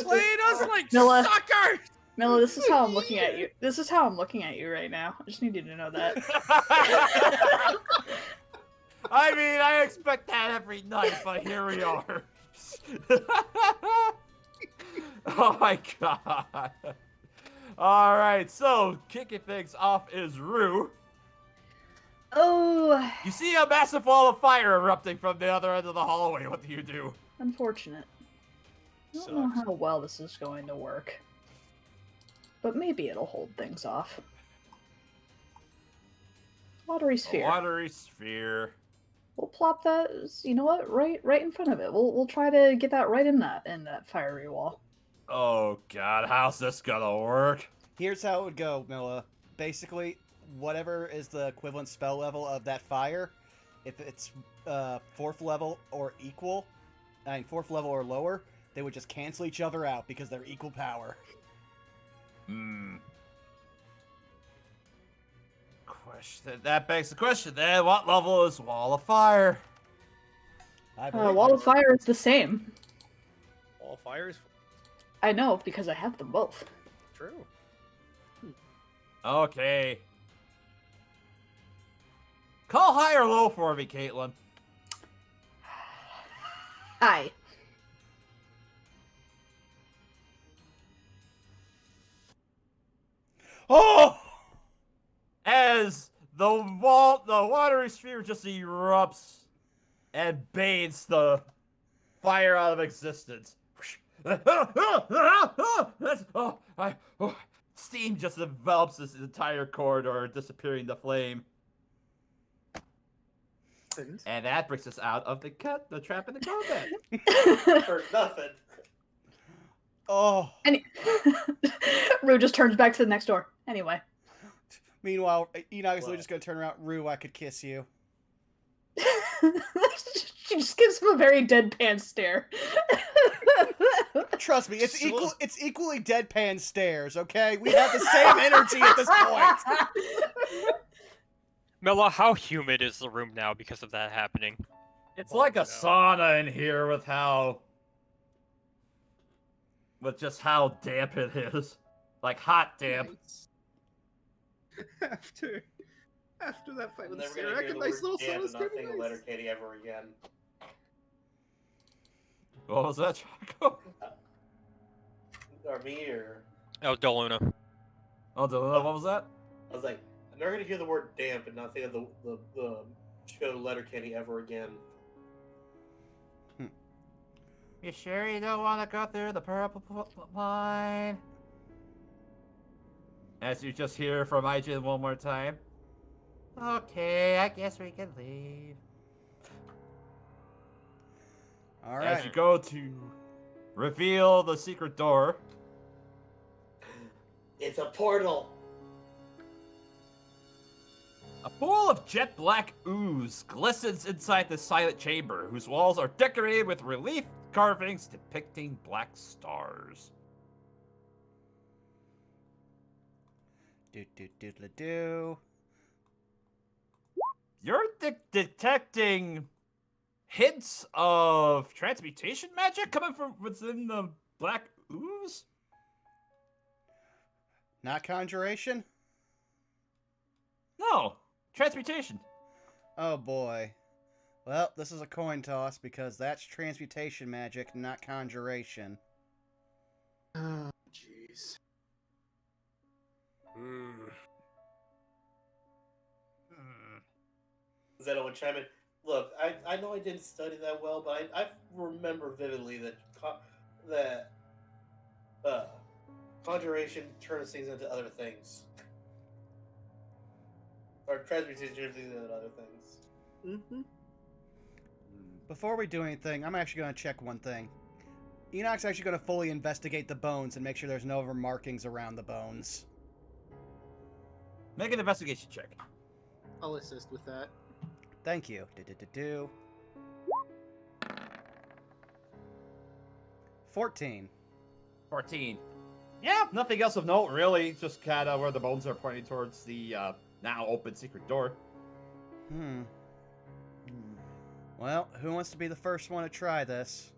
Playing us like Noah. suckers! Miller, this is how I'm looking at you. This is how I'm looking at you right now. I just need you to know that. I mean, I expect that every night, but here we are. Oh my god. Alright, so kicking things off is Rue. Oh, You see a massive wall of fire erupting from the other end of the hallway. What do you do? unfortunate. I don't know how well this is going to work. But maybe it'll hold things off. Watery A sphere. watery sphere. We'll plop that, you know what, right in front of it. We'll try to get that right in that fiery wall. Oh god, how's this gonna work? Here's how it would go, Milla. Basically, whatever is the equivalent spell level of that fire, if it's 4th level or equal, 4th level or lower, they would just cancel each other out because they're equal power. That begs the question then, what level is Wall of Fire? I believe Wall that. of Fire is the same. All fires? I know, because I have them both. True. Okay. Call high or low for me, Caitlin. Hi. Oh! As the watery sphere just erupts and bathes the fire out of existence. Steam just envelops this entire corridor, disappearing the flame. And that brings us out of the trap in the combat. For nothing. Oh. Rue just turns back to the next door. Anyway. Meanwhile, Enoch is What? just gonna turn around. Rue, I could kiss you. She just gives him a very deadpan stare. Trust me, it's equally deadpan stares. Okay, we have the same energy at this point. Mela, how humid is the room now because of that happening? It's like a sauna in here with just how damp it is. Like hot damp. Nice. After that fight I'm with never gonna Sirac, hear a the nice word little damn sauna's and not gonna think be of nice. Letterkenny ever again. What was that, Chaco? Or me, or... Oh, Doluna. Oh, what was that? I was like, I'm never gonna hear the word damp and not think of the show Letterkenny ever again. You sure you don't want to go through the purple line? As you just hear from Ijin one more time. Okay, I guess we can leave. All right. As you go to reveal the secret door. It's a portal! A pool of jet black ooze glistens inside the silent chamber, whose walls are decorated with relief carvings depicting black stars. Do. You're detecting hints of transmutation magic coming from within the black ooze? Not conjuration? No, transmutation. Oh boy. Well, this is a coin toss because that's transmutation magic, not conjuration. Oh, jeez. Zeno would chime in. Look, I know I didn't study that well, but I remember vividly that conjuration turns things into other things. Or transmutation turns things into other things. Mm-hmm. Before we do anything, I'm actually going to check one thing. Enoch's actually going to fully investigate the bones and make sure there's no other markings around the bones. Make an investigation check. I'll assist with that. Thank you. 14. 14. Yeah, nothing else of note, really. Just kind of where the bones are pointing towards the now open secret door. Well, who wants to be the first one to try this?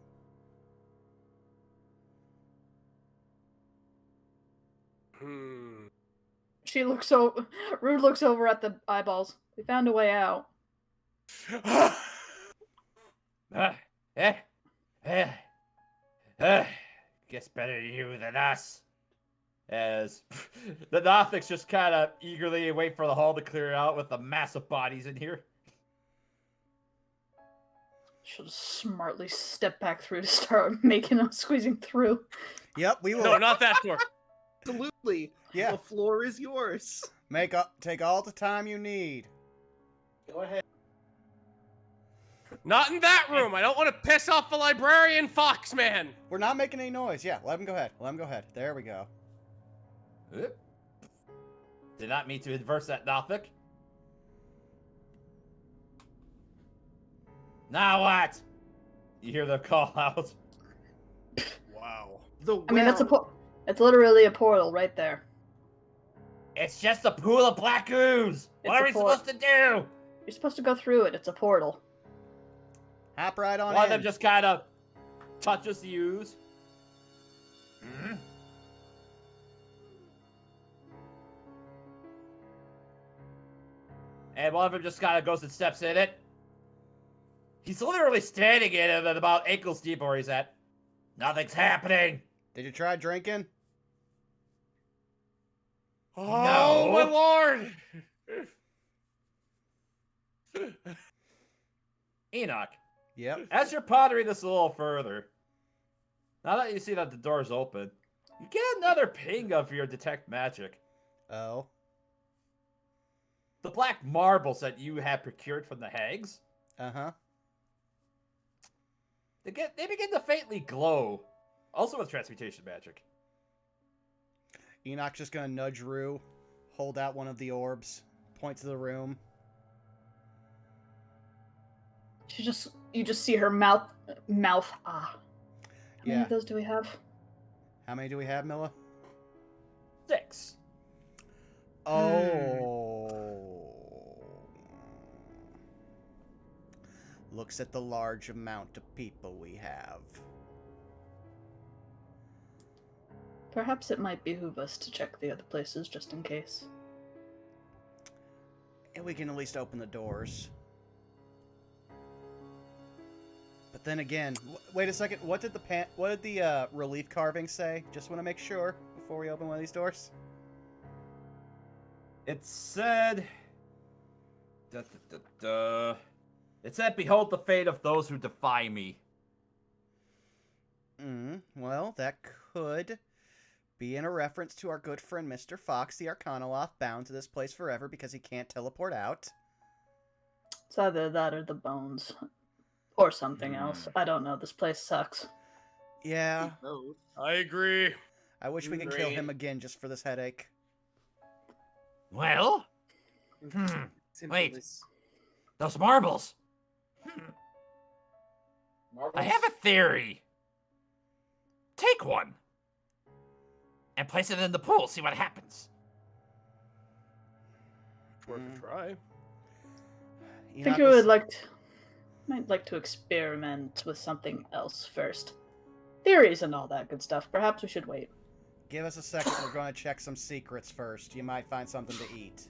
She looks Rude looks over at the eyeballs. We found a way out. Guess better you than us. As the Nothics just kind of eagerly wait for the hall to clear out with the massive bodies in here. She'll just smartly step back through to start squeezing through. Yep, we will. No, not that door. Absolutely. Yeah. The floor is yours. Take all the time you need. Go ahead. Not in that room. I don't want to piss off the librarian fox man. We're not making any noise. Yeah, let him go ahead. Let him go ahead. There we go. Did not mean to inverse that Nothic. Now what? You hear them call out. Wow. I mean, it's literally a portal right there. It's just a pool of black ooze. What It's are a we portal. supposed to do? You're supposed to go through it. It's a portal. Hop right on One of in. them just kind of touches the ooze. Hmm? And one of them just kind of goes and steps in it. He's literally standing in it at about ankles deep where he's at. Nothing's happening. Did you try drinking? Oh, my No. lord! Enoch, Yep. as you're pondering this a little further, now that you see that the door's open, you get another ping of your detect magic. Oh. The black marbles that you had procured from the hags, Uh-huh. they begin to faintly glow, also with transmutation magic. Enoch's just gonna nudge Rue, hold out one of the orbs, point to the room. You just see her mouth. How many Yeah. of those do we have? How many do we have, Milla? 6. Oh. Looks at the large amount of people we have. Perhaps it might behoove us to check the other places just in case. And we can at least open the doors. But then again, wait a second. What did the relief carving say? Just want to make sure before we open one of these doors. It said... It said, behold the fate of those who defy me. Well, that could be in a reference to our good friend Mr. Fox, the Arcanoloth, bound to this place forever because he can't teleport out. It's either that or the bones. Or something else. I don't know. This place sucks. Yeah, Both. I agree. I wish we could kill him again just for this headache. Well, Simple Wait. as- those marbles. Marbles? I have a theory. Take one. And place it in the pool, see what happens. Worth a try. I think we might like to experiment with something else first. Theories and all that good stuff. Perhaps we should wait. Give us a second. We're going to check some secrets first. You might find something to eat.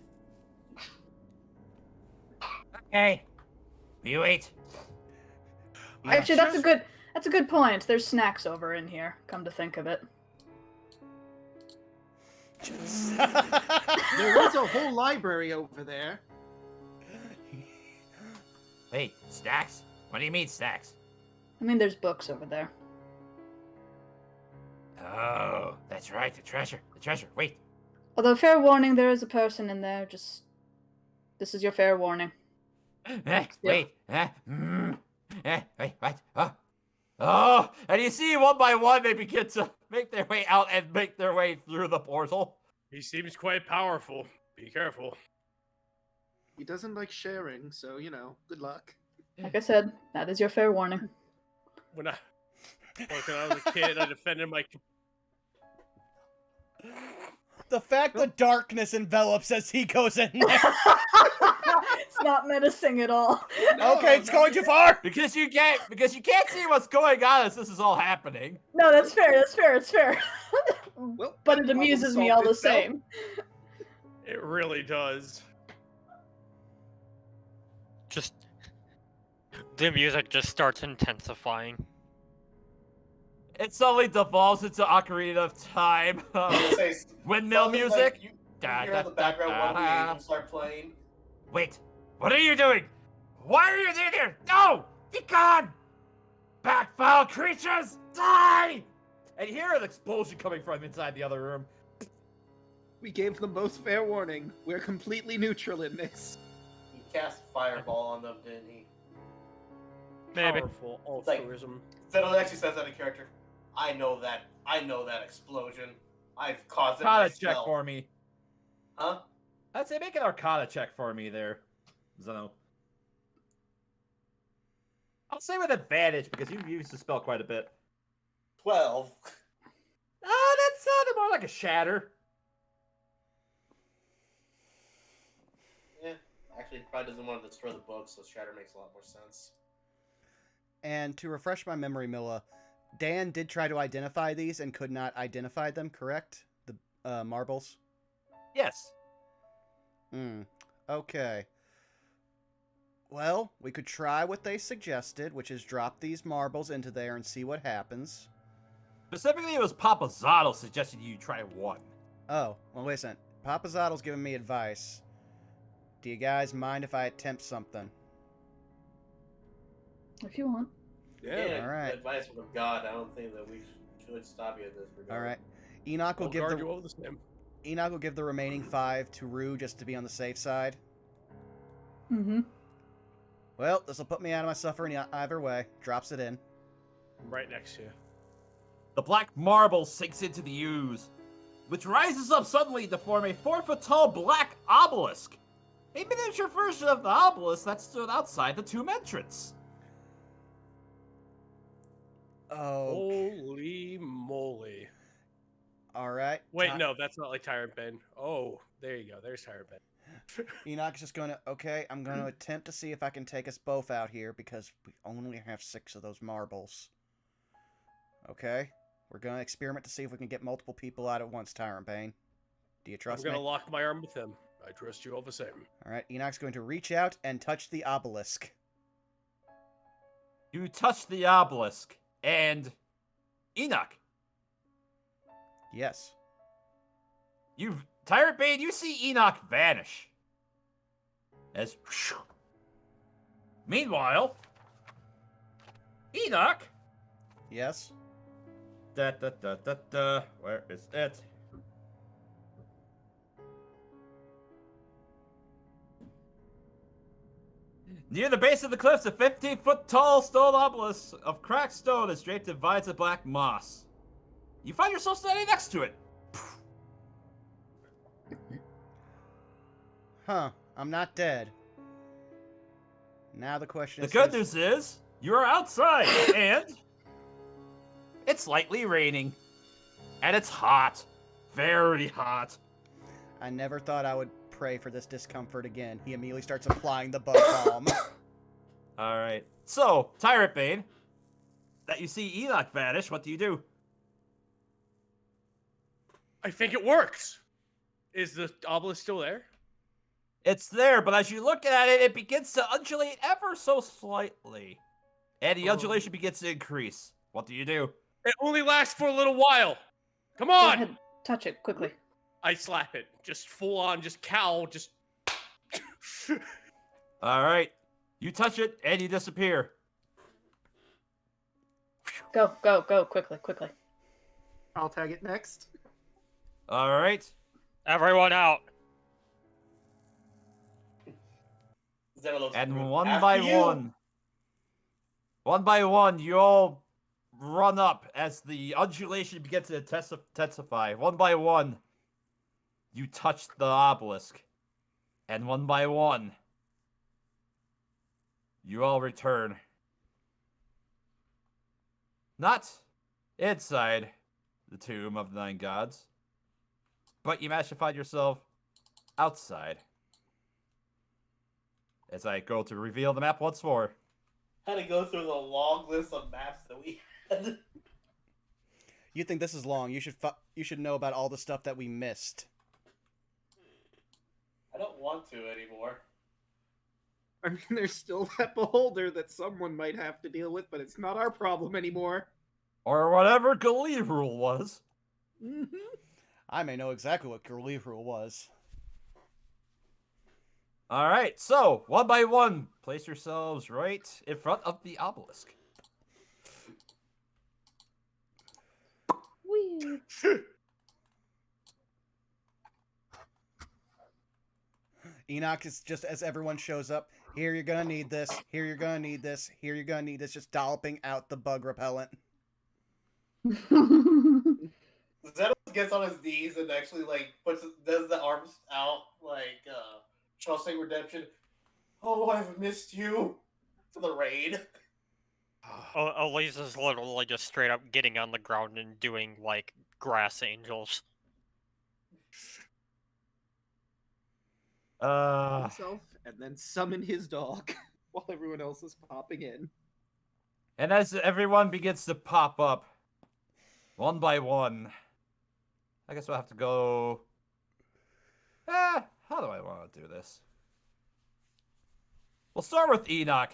Okay. You wait. Actually, that's a good point. There's snacks over in here. Come to think of it. There was a whole library over there. Wait, stacks? What do you mean stacks? I mean, there's books over there. Oh, that's right, the treasure. Wait. Although, fair warning, there is a person in there. This is your fair warning. Wait. Wait, what? Oh, and you see one by one they begin to make their way out and make their way through the portal. He seems quite powerful. Be careful. He doesn't like sharing, so, good luck. Like I said, that is your fair warning. When I was a kid, I defended my... The fact that darkness envelops as he goes in there. It's not menacing at all. Okay, it's going too far. Because you can't see what's going on as this is all happening. No, that's fair. It's fair. Well, But it amuses me all the same. It really does. Just the music just starts intensifying. It suddenly devolves into Ocarina of Time. Windmill Something music. Like you hear in the background one of the agents start playing. Wait, what are you doing? Why are you in there? No! Be gone! Back, foul creatures! Die! And you hear an explosion coming from inside the other room. we gave them both fair warning. We're completely neutral in this. He cast fireball on them, didn't he? Maybe. Powerful like- altruism. So it actually says that in character. I know that explosion. I've caused it Arcana check myself. for me. Huh? I'd say make an Arcana check for me there, Zeno. I'll say with advantage because you've used the spell quite a bit. 12. Oh, that sounded more like a shatter. Yeah. Actually, it probably doesn't want to destroy the book, so shatter makes a lot more sense. And to refresh my memory, Milla, Dan did try to identify these and could not identify them, correct? The marbles? Yes. Okay. Well, we could try what they suggested, which is drop these marbles into there and see what happens. Specifically, it was Papa Zotto suggesting you try one. Oh, well, wait a second. Papazottle's giving me advice. Do you guys mind if I attempt something? If you want. Yeah. all right. Advice from God. I don't think that we should stop you in this regard. All right. Enoch will I'll give guard the you over the stem. Enoch will give the remaining 5 to Rue just to be on the safe side. Mm-hmm. Well, this will put me out of my suffering either way. Drops it in. I'm right next to you. The black marble sinks into the ooze, which rises up suddenly to form a 4-foot-tall black obelisk. A miniature version of the obelisk that stood outside the tomb entrance. Oh. Holy moly. All right. Wait, no, that's not like Tyrant Ben. Oh, there you go. There's Tyrant Ben. Enoch's just going to... Okay, I'm going to attempt to see if I can take us both out here because we only have 6 of those marbles. Okay? We're going to experiment to see if we can get multiple people out at once, Tyrant Bane. Do you trust I'm me? gonna lock my arm with him. I trust you all the same. All right, Enoch's going to reach out and touch the obelisk. You touch the obelisk, and Enoch, Yes. Tyrant Bane, you see Enoch vanish. As meanwhile, Enoch. Yes. Where is it? Near the base of the cliffs, a 15-foot-tall stone obelisk of cracked stone is draped in vines of black moss. You find yourself standing next to it. Huh. I'm not dead. Now the question The is... good news is, you're outside, and it's lightly raining. And it's hot. Very hot. I never thought I would pray for this discomfort again. He immediately starts applying the bug balm. Alright. So, Tyrant Bane, that you see Enoch vanish, what do you do? I think it works. Is the obelisk still there? It's there, but as you look at it, it begins to undulate ever so slightly. And the undulation begins to increase. What do you do? It only lasts for a little while. Come Go on! ahead, touch it quickly. I slap it. Just full on, just cowl, just... Alright. You touch it, and you disappear. Go, quickly. I'll tag it next. Alright. Everyone out. And one by one, you all run up as the undulation begins to intensify. One by one, you touch the obelisk. And one by one, you all return. Not inside the Tomb of the Nine Gods, but you manage to find yourself outside. As I go to reveal the map once more. Had to go through the long list of maps that we had. You think this is long? You should know about all the stuff that we missed. I don't want to anymore. I mean, there's still that beholder that someone might have to deal with, but it's not our problem anymore. Or whatever Galeev rule was. Mm-hmm. I may know exactly what Galeev rule was. Alright, so, one by one, place yourselves right in front of the obelisk. Whee! Enoch is just, as everyone shows up, here you're gonna need this, here you're gonna need this, here you're gonna need this, just dolloping out the bug repellent. Zenos gets on his knees and actually does the arms out Shawshank Redemption. Oh, I've missed you. To the raid. Elisa's literally just straight up getting on the ground and doing, like, grass angels. Himself, and then summon his dog while everyone else is popping in. And as everyone begins to pop up, one by one, I guess we'll have to go... how do I want to do this? We'll start with Enoch.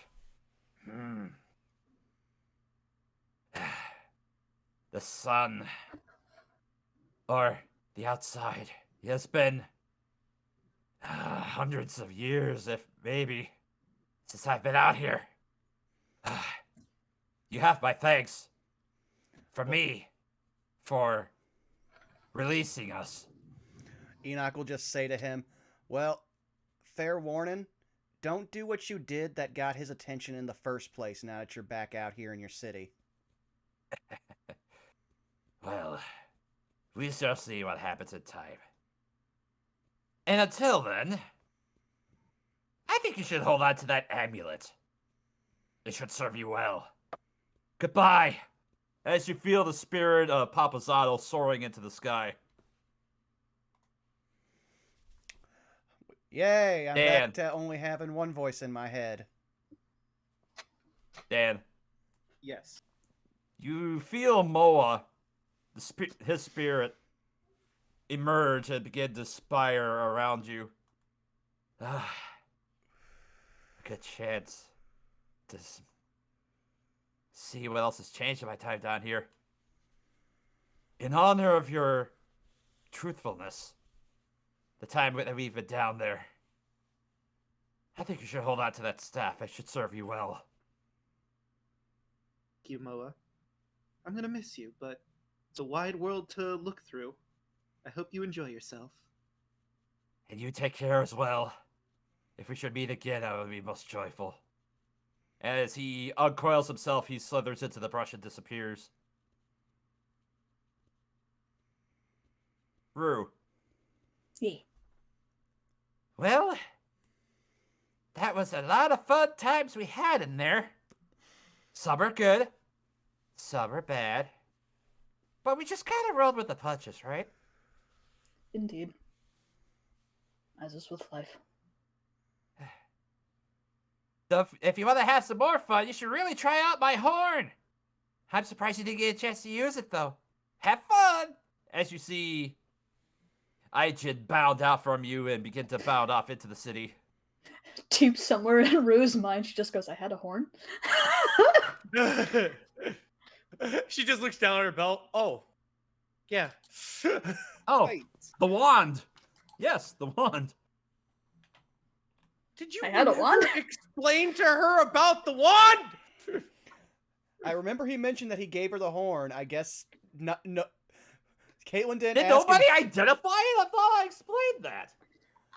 The sun, or the outside, he has been Hundreds of years, if maybe, since I've been out here. You have my thanks from me for releasing us. Enoch will just say to him, well, fair warning, don't do what you did that got his attention in the first place now that you're back out here in your city. Well, we shall see what happens in time. And until then, I think you should hold on to that amulet. It should serve you well. Goodbye. As you feel the spirit of Papazotto soaring into the sky. Yay, I'm Dan. back to only having one voice in my head. Dan, Yes. you feel Moa, his spirit, emerge and begin to spire around you. A good chance to see what else has changed in my time down here. In honor of your truthfulness, the time that we've been down there, I think you should hold on to that staff. It should serve you well. Thank you, Moa. I'm gonna miss you, but it's a wide world to look through. I hope you enjoy yourself. And you take care as well. If we should meet again, I would be most joyful. As he uncoils himself, he slithers into the brush and disappears. Rue. Yeah. Well, that was a lot of fun times we had in there. Some are good, some are bad. But we just kind of rolled with the punches, right? Indeed. As is with life. So if you want to have some more fun, you should really try out my horn. I'm surprised you didn't get a chance to use it, though. Have fun! As you see Aijin bound out from you and begin to bound off into the city. Deep somewhere in Rue's mind, she just goes, I had a horn. She just looks down at her belt. Oh, yeah. Oh, Right. the wand. Yes, the wand. Did you I had a never wand? explain to her about the wand? I remember he mentioned that he gave her the horn. I guess no. Caitlin didn't Did ask nobody him. identify it? I thought I explained that.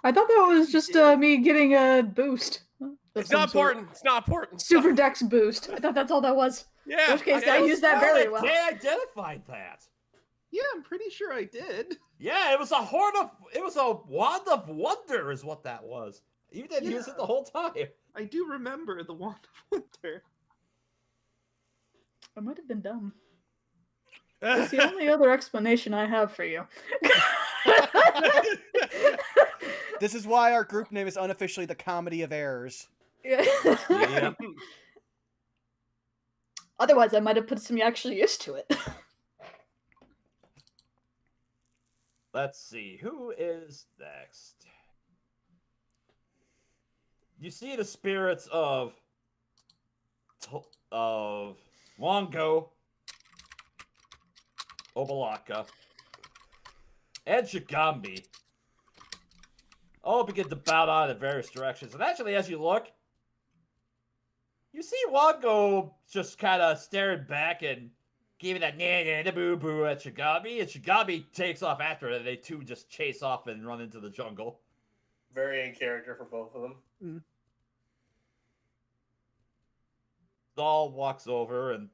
I thought that was just me getting a boost. of It's some not sort. important. It's not important. Super Dex boost. I thought that's all that was. Yeah. In which case, okay. I used that very well. They identified that. Yeah, I'm pretty sure I did. Yeah, it was a horn of. It was a wand of wonder, is what that was. You didn't use it the whole time. I do remember the Wand of Winter. I might have been dumb. That's the only other explanation I have for you. This is why our group name is unofficially the Comedy of Errors. Yeah. Otherwise, I might have put some actually used to it. Let's see, who is next? You see the spirits of Longo, Obalaka, and Shigambi all begin to bow down in various directions. And actually, as you look, you see Longo just kind of staring back and giving that na boo boo at Shigambi, and Shigambi takes off after it, and they two just chase off and run into the jungle. Very in character for both of them. Zal walks over, and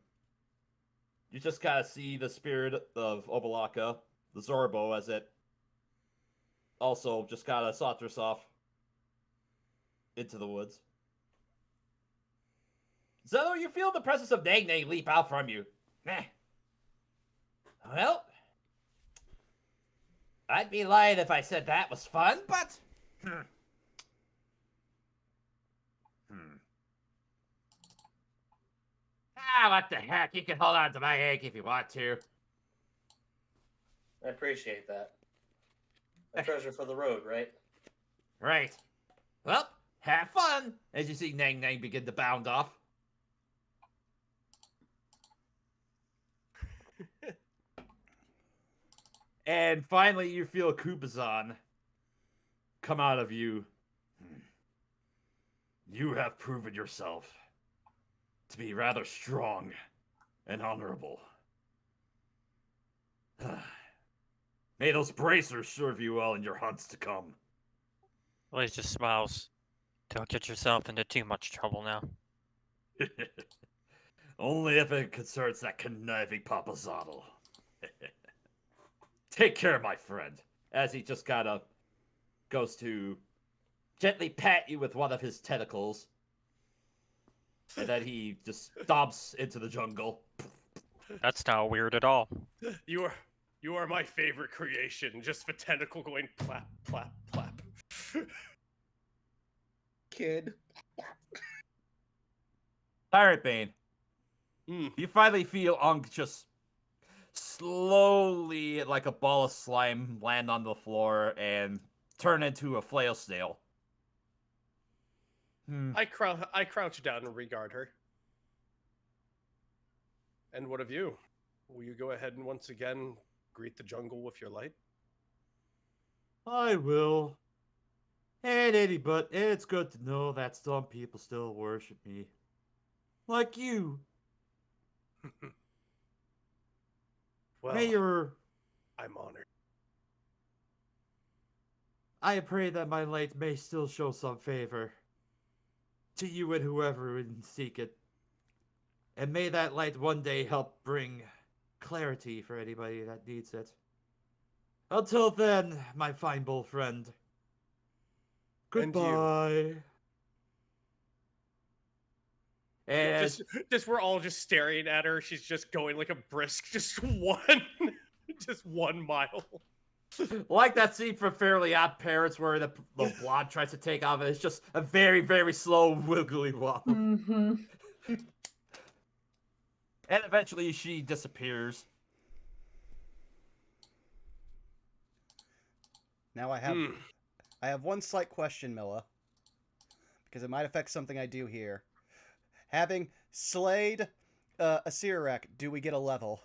you just kind of see the spirit of Obalaka, the Zorbo, as it also just kind of saunters off into the woods. Zeno, you feel the presence of Nang Nang leap out from you. Well, I'd be lying if I said that was fun, but... what the heck? You can hold on to my egg if you want to. I appreciate that. A treasure for the road, right? Right. Well, have fun, as you see Nang Nang begin to bound off. And finally, you feel Kubazan come out of you, you have proven yourself to be rather strong and honorable. May those bracers serve you well in your hunts to come. Well, he just smiles. Don't get yourself into too much trouble now. Only if it concerns that conniving Papazzotto. Take care, my friend. As he just kind of goes to gently pat you with one of his tentacles. And then he just stomps into the jungle. That's not weird at all. You are my favorite creation. Just the tentacle going plap, plap, plap. Kid. Pirate Bane, Mm. you finally feel Unk just slowly, like a ball of slime, land on the floor and turn into a flail snail. I crouch down and regard her. And what of you? Will you go ahead and once again greet the jungle with your light? I will. And but it's good to know that some people still worship me. Like you. Well, Mayor, I'm honored. I pray that my light may still show some favor to you and whoever would seek it. And may that light one day help bring clarity for anybody that needs it. Until then, my fine bull friend. And you. Goodbye. And Just we're all just staring at her. She's just going like a brisk, just one mile. like that scene from Fairly Odd Parents where the blonde tries to take off, and it's just a very, very slow, wiggly walk. Mm-hmm. And eventually she disappears. Now I have one slight question, Milla, because it might affect something I do here. Having slayed a Sirak, do we get a level?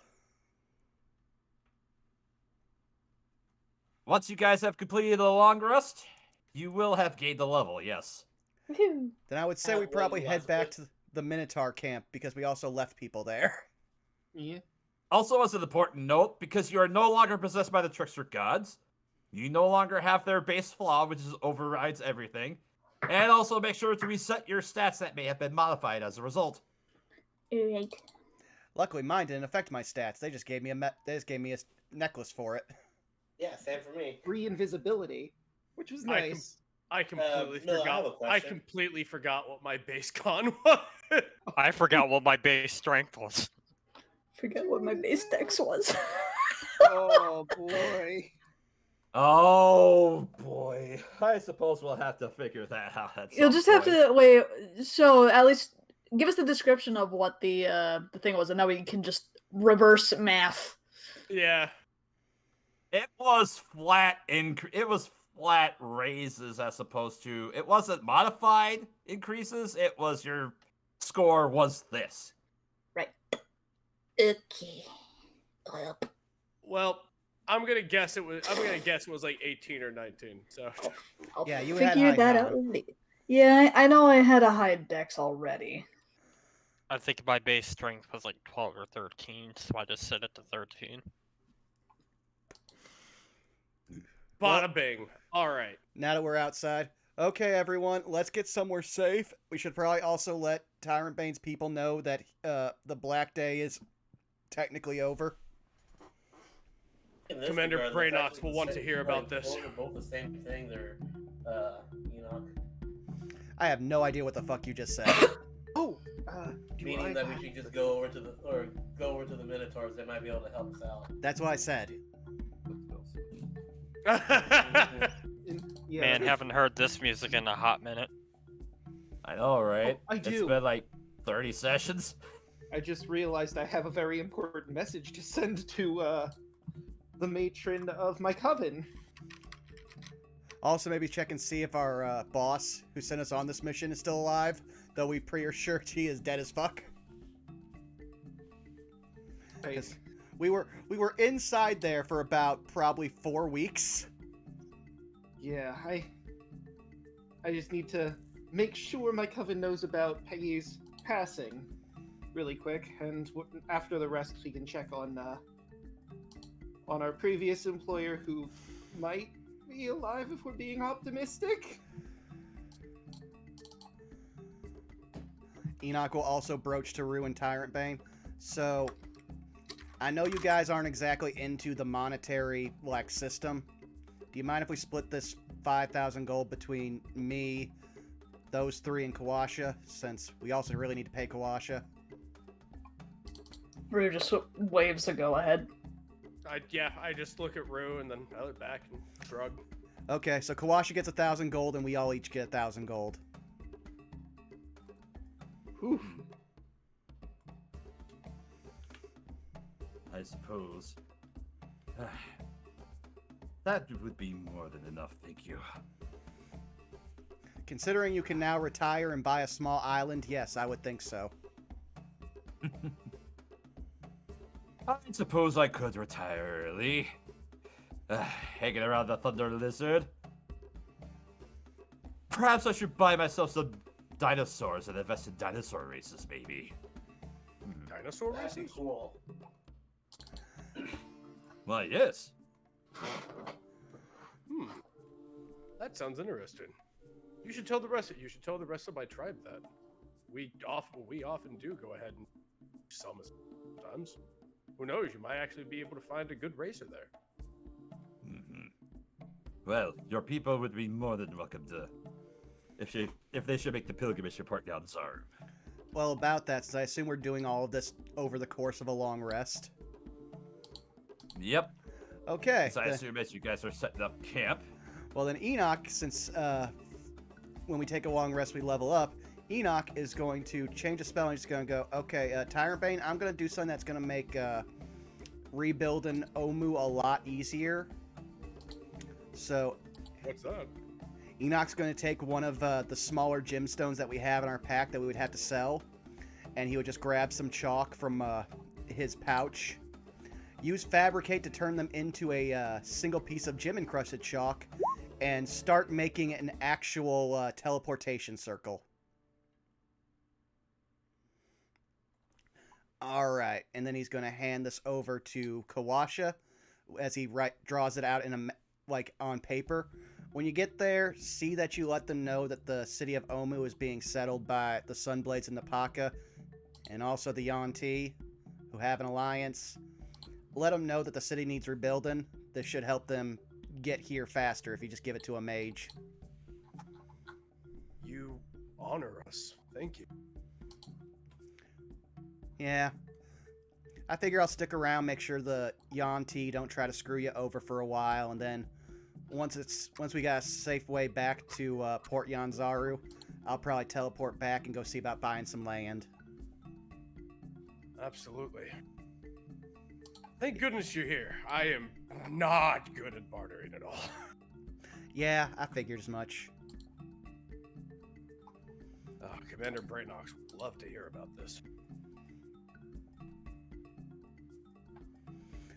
Once you guys have completed the long rest, you will have gained a level, yes. Woohoo. Then I would say we What probably was head back it? to the Minotaur camp because we also left people there. Yeah. Also, as an important note, because you are no longer possessed by the Trickster Gods, you no longer have their base flaw, which overrides everything. And also make sure to reset your stats that may have been modified as a result. Alright. Luckily, mine didn't affect my stats. They just gave me a necklace for it. Yeah, same for me. Free invisibility, which was nice. I completely Milla, I have a forgot. I question. completely forgot what my base con was. I forgot what my base strength was. Forget what my base dex was. Oh boy. Oh boy. I suppose we'll have to figure that out at You'll some just have point. to wait. So at least give us the description of what the thing was, and now we can just reverse math. Yeah. It was flat it was flat raises as opposed to it wasn't modified increases, it was your score was this. Right. Okay. Well, I'm gonna guess it was like 18 or 19. So I'll Yeah, you had figure high that con. out later. Yeah, I know I had a high dex already. I think my base strength was like 12 or 13, so I just set it to 13. bada bing. All right. Now that we're outside. Okay, everyone, let's get somewhere safe. We should probably also let Tyrant Bane's people know that the Black Day is technically over. In this Commander regard, that's Braynox actually will the want to same- hear about this. They're both the same thing. They're, I have no idea what the fuck you just said. Oh, do meaning I that have- we should just go over to the Minotaurs. They might be able to help us out. That's what I said. Yeah. Man, haven't heard this music in a hot minute. I know, right? I It's do. been like 30 sessions. I just realized I have a very important message to send to the matron of my coven. Also, maybe check and see if our boss, who sent us on this mission, is still alive. Though we pretty sure she is dead as fuck. Right. 'Cause we were inside there for about probably 4 weeks. Yeah, I just need to make sure my coven knows about Peggy's passing really quick, and after the rest we can check on our previous employer, who might be alive if we're being optimistic. Enoch will also broach to ruin Tyrant Bane. So, I know you guys aren't exactly into the monetary, like, system. Do you mind if we split this 5,000 gold between me, those three, and Kawasha, since we also really need to pay Kawasha? Rue just waves a go ahead. I just look at Rue and then I look back and shrug. Okay, so Kawasha gets 1,000 gold, and we all each get 1,000 gold. Whew. I suppose. That would be more than enough, thank you. Considering you can now retire and buy a small island, yes, I would think so. I suppose I could retire early. Hanging around the Thunder Lizard. Perhaps I should buy myself some dinosaurs and invest in dinosaur races, maybe. Dinosaur That'd be races? cool. Well, yes. That sounds interesting. You should tell the rest of my tribe that. We often do go ahead and sometimes. Who knows? You might actually be able to find a good racer there. Well, your people would be more than welcome to, if they should make the pilgrimage to Port Yanzar. Well, about that, since I assume we're doing all of this over the course of a long rest. Yep. Okay. So I assume as you guys are setting up camp. Well, then Enoch, since when we take a long rest, we level up, Enoch is going to change a spell and he's going to go, okay, Tyrant Bane, I'm going to do something that's going to make rebuilding Omu a lot easier. So, What's that? Enoch's going to take one of the smaller gemstones that we have in our pack that we would have to sell, and he would just grab some chalk from his pouch, use Fabricate to turn them into a single piece of gem-encrusted chalk, and start making an actual teleportation circle. Alright, and then he's going to hand this over to Kawasha as he draws it out in on paper. When you get there, see that you let them know that the city of Omu is being settled by the Sunblades and the Paka, and also the Yanti, who have an alliance. Let them know that the city needs rebuilding. This should help them get here faster if you just give it to a mage. You honor us. Thank you. Yeah. I figure I'll stick around, make sure the Yanti don't try to screw you over for a while, and then once we got a safe way back to Port Yanzaru, I'll probably teleport back and go see about buying some land. Absolutely. Thank goodness you're here. I am not good at bartering at all. Yeah, I figured as much. Commander Braynox would love to hear about this.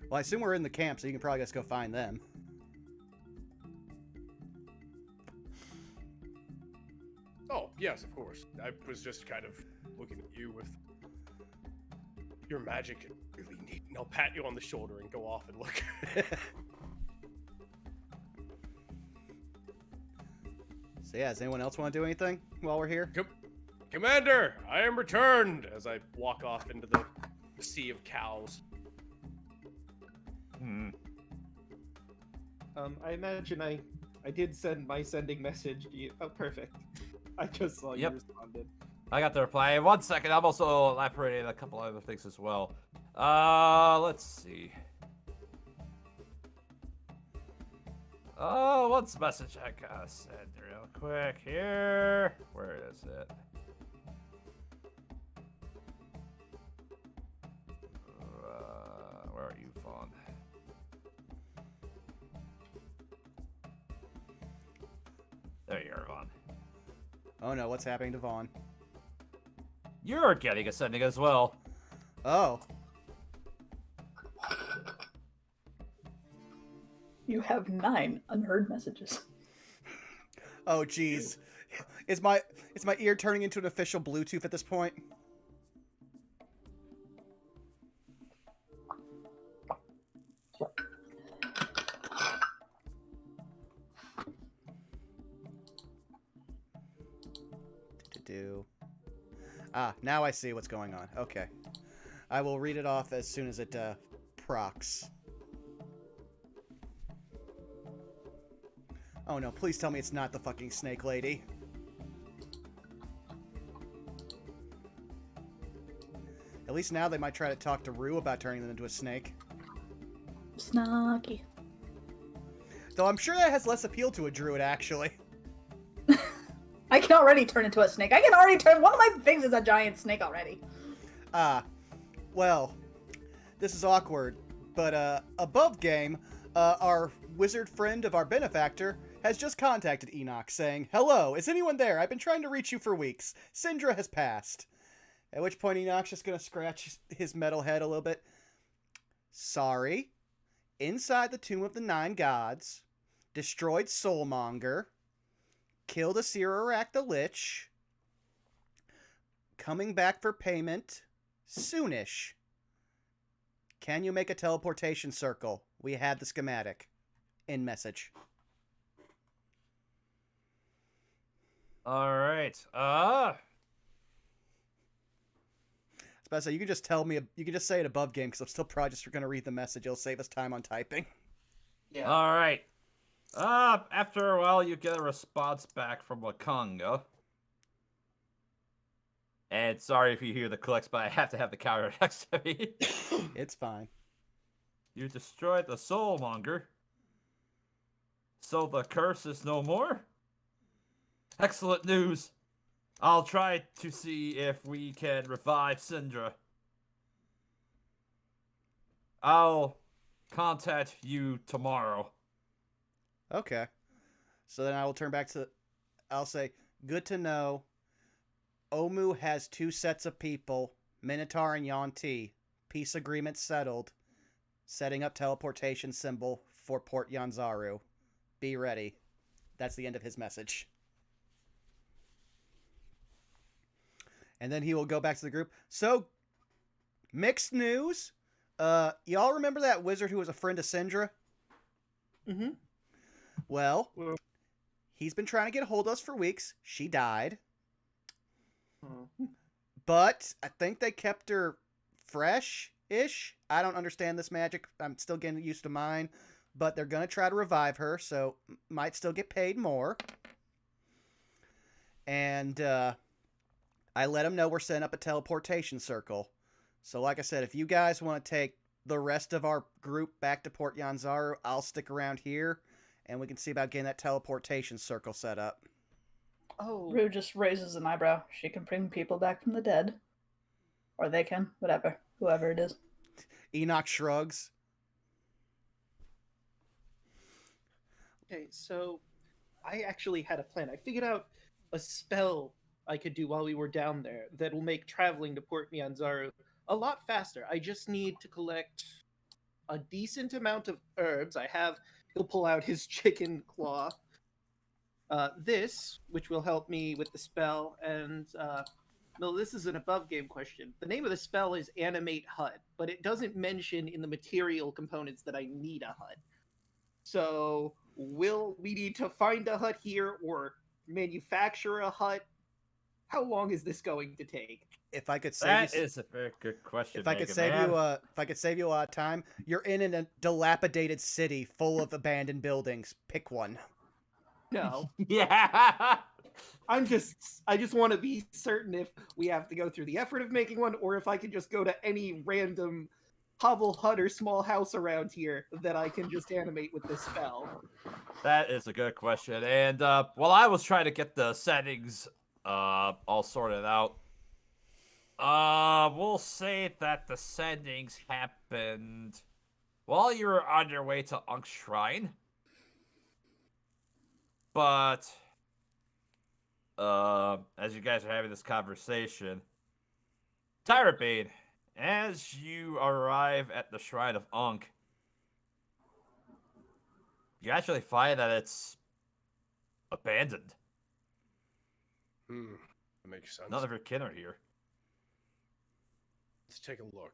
Well, I assume we're in the camp, so you can probably just go find them. Oh, yes, of course. I was just kind of looking at you with your magic and really neat, and I'll pat you on the shoulder and go off and look. So yeah, does anyone else want to do anything while we're here? Commander, I am returned! As I walk off into the sea of cows. I imagine I did send my sending message to you. Oh, perfect. I just saw you responded. I got the reply. 1 second. I'm also elaborating a couple other things as well. Let's see. Oh, what's the message I gotta send real quick here? Where is it? Where are you, Fawn? There you are, Vaughn. Oh no, what's happening to Vaughn? You're getting a sending as well. Oh. You have 9 unheard messages. Oh, geez. Is my ear turning into an official Bluetooth at this point? Now I see what's going on. Okay. I will read it off as soon as it procs. Oh no, please tell me it's not the fucking snake lady. At least now they might try to talk to Rue about turning them into a snake. Snarky. Though I'm sure that has less appeal to a druid, actually. I can already turn into a snake. I can already turn... One of my things is a giant snake already. Well, this is awkward, but above game, our wizard friend of our benefactor has just contacted Enoch saying, "Hello, is anyone there? I've been trying to reach you for weeks. Syndra has passed." At which point Enoch's just gonna scratch his metal head a little bit. "Sorry. Inside the Tomb of the Nine Gods, destroyed Soulmonger, killed Asirak the Lich, coming back for payment soonish. Can you make a teleportation circle? We have the schematic." In message. All right. So you can just tell me, you can just say it above game, because I'm still probably just going to read the message. It'll save us time on typing. Yeah. All right. After a while, you get a response back from Wakanga. And sorry if you hear the clicks, but I have to have the counter next to me. It's fine. You destroyed the Soulmonger. So the curse is no more? Excellent news. I'll try to see if we can revive Syndra. I'll contact you tomorrow. Okay. So then I will turn back to... I'll say, "Good to know. Omu has 2 sets of people, Minotaur and Yanti. Peace agreement settled. Setting up teleportation symbol for Port Yanzaru. Be ready." That's the end of his message. And then he will go back to the group. "So, mixed news. Y'all remember that wizard who was a friend of Syndra? Mm-hmm. Well, he's been trying to get a hold of us for weeks. She died. But I think they kept her fresh-ish. I don't understand this magic. I'm still getting used to mine. But they're going to try to revive her, so might still get paid more. And I let them know we're setting up a teleportation circle. So like I said, if you guys want to take the rest of our group back to Port Yanzaru, I'll stick around here, and we can see about getting that teleportation circle set up. Oh, Rue just raises an eyebrow. She can bring people back from the dead. Or they can. Whatever. Whoever it is. Enoch shrugs. okay. So, I actually had a plan. I figured out a spell I could do while we were down there that will make traveling to Port Nyanzaru a lot faster. I just need to collect a decent amount of herbs. He'll pull out his chicken claw. This, which will help me with the spell, and no, this is an above game question. The name of the spell is Animate Hut, but it doesn't mention in the material components that I need a hut. So, will we need to find a hut here or manufacture a hut? How long is this going to take? If I could save That you, is a very good question. if I could save you, if I could save you a lot of time, you're in a dilapidated city full of abandoned buildings. Pick one. No. Yeah. I just want to be certain if we have to go through the effort of making one, or if I can just go to any random hovel hut or small house around here that I can just animate with this spell. That is a good question. And while I was trying to get the settings all sorted out, we'll say that the settings happened while you were on your way to Unk's Shrine. But as you guys are having this conversation, Tyrant Bane, as you arrive at the Shrine of Unk, you actually find that it's abandoned. That makes sense. None of your kin are here. Let's take a look.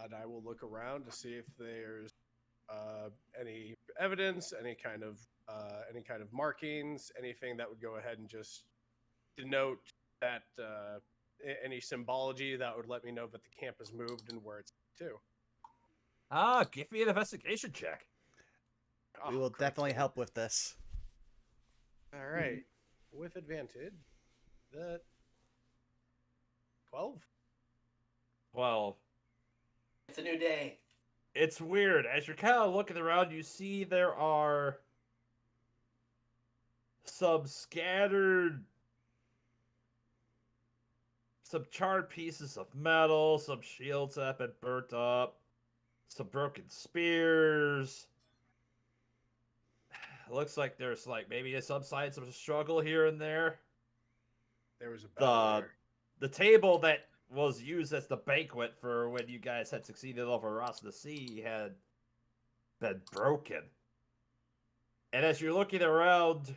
And I will look around to see if there's any evidence, any kind of markings, anything that would go ahead and just denote that any symbology that would let me know that the camp has moved and where it's to. Give me an investigation check. We will definitely help with this. All right, with advantage. That 12. 12. It's a new day. It's weird. As you're kind of looking around, you see there are some scattered, some charred pieces of metal, some shields that have been burnt up, some broken spears. Looks like there's maybe some signs of a struggle here and there. There was a battle there. The table that was used as the banquet for when you guys had succeeded over Ross the Sea had been broken. And as you're looking around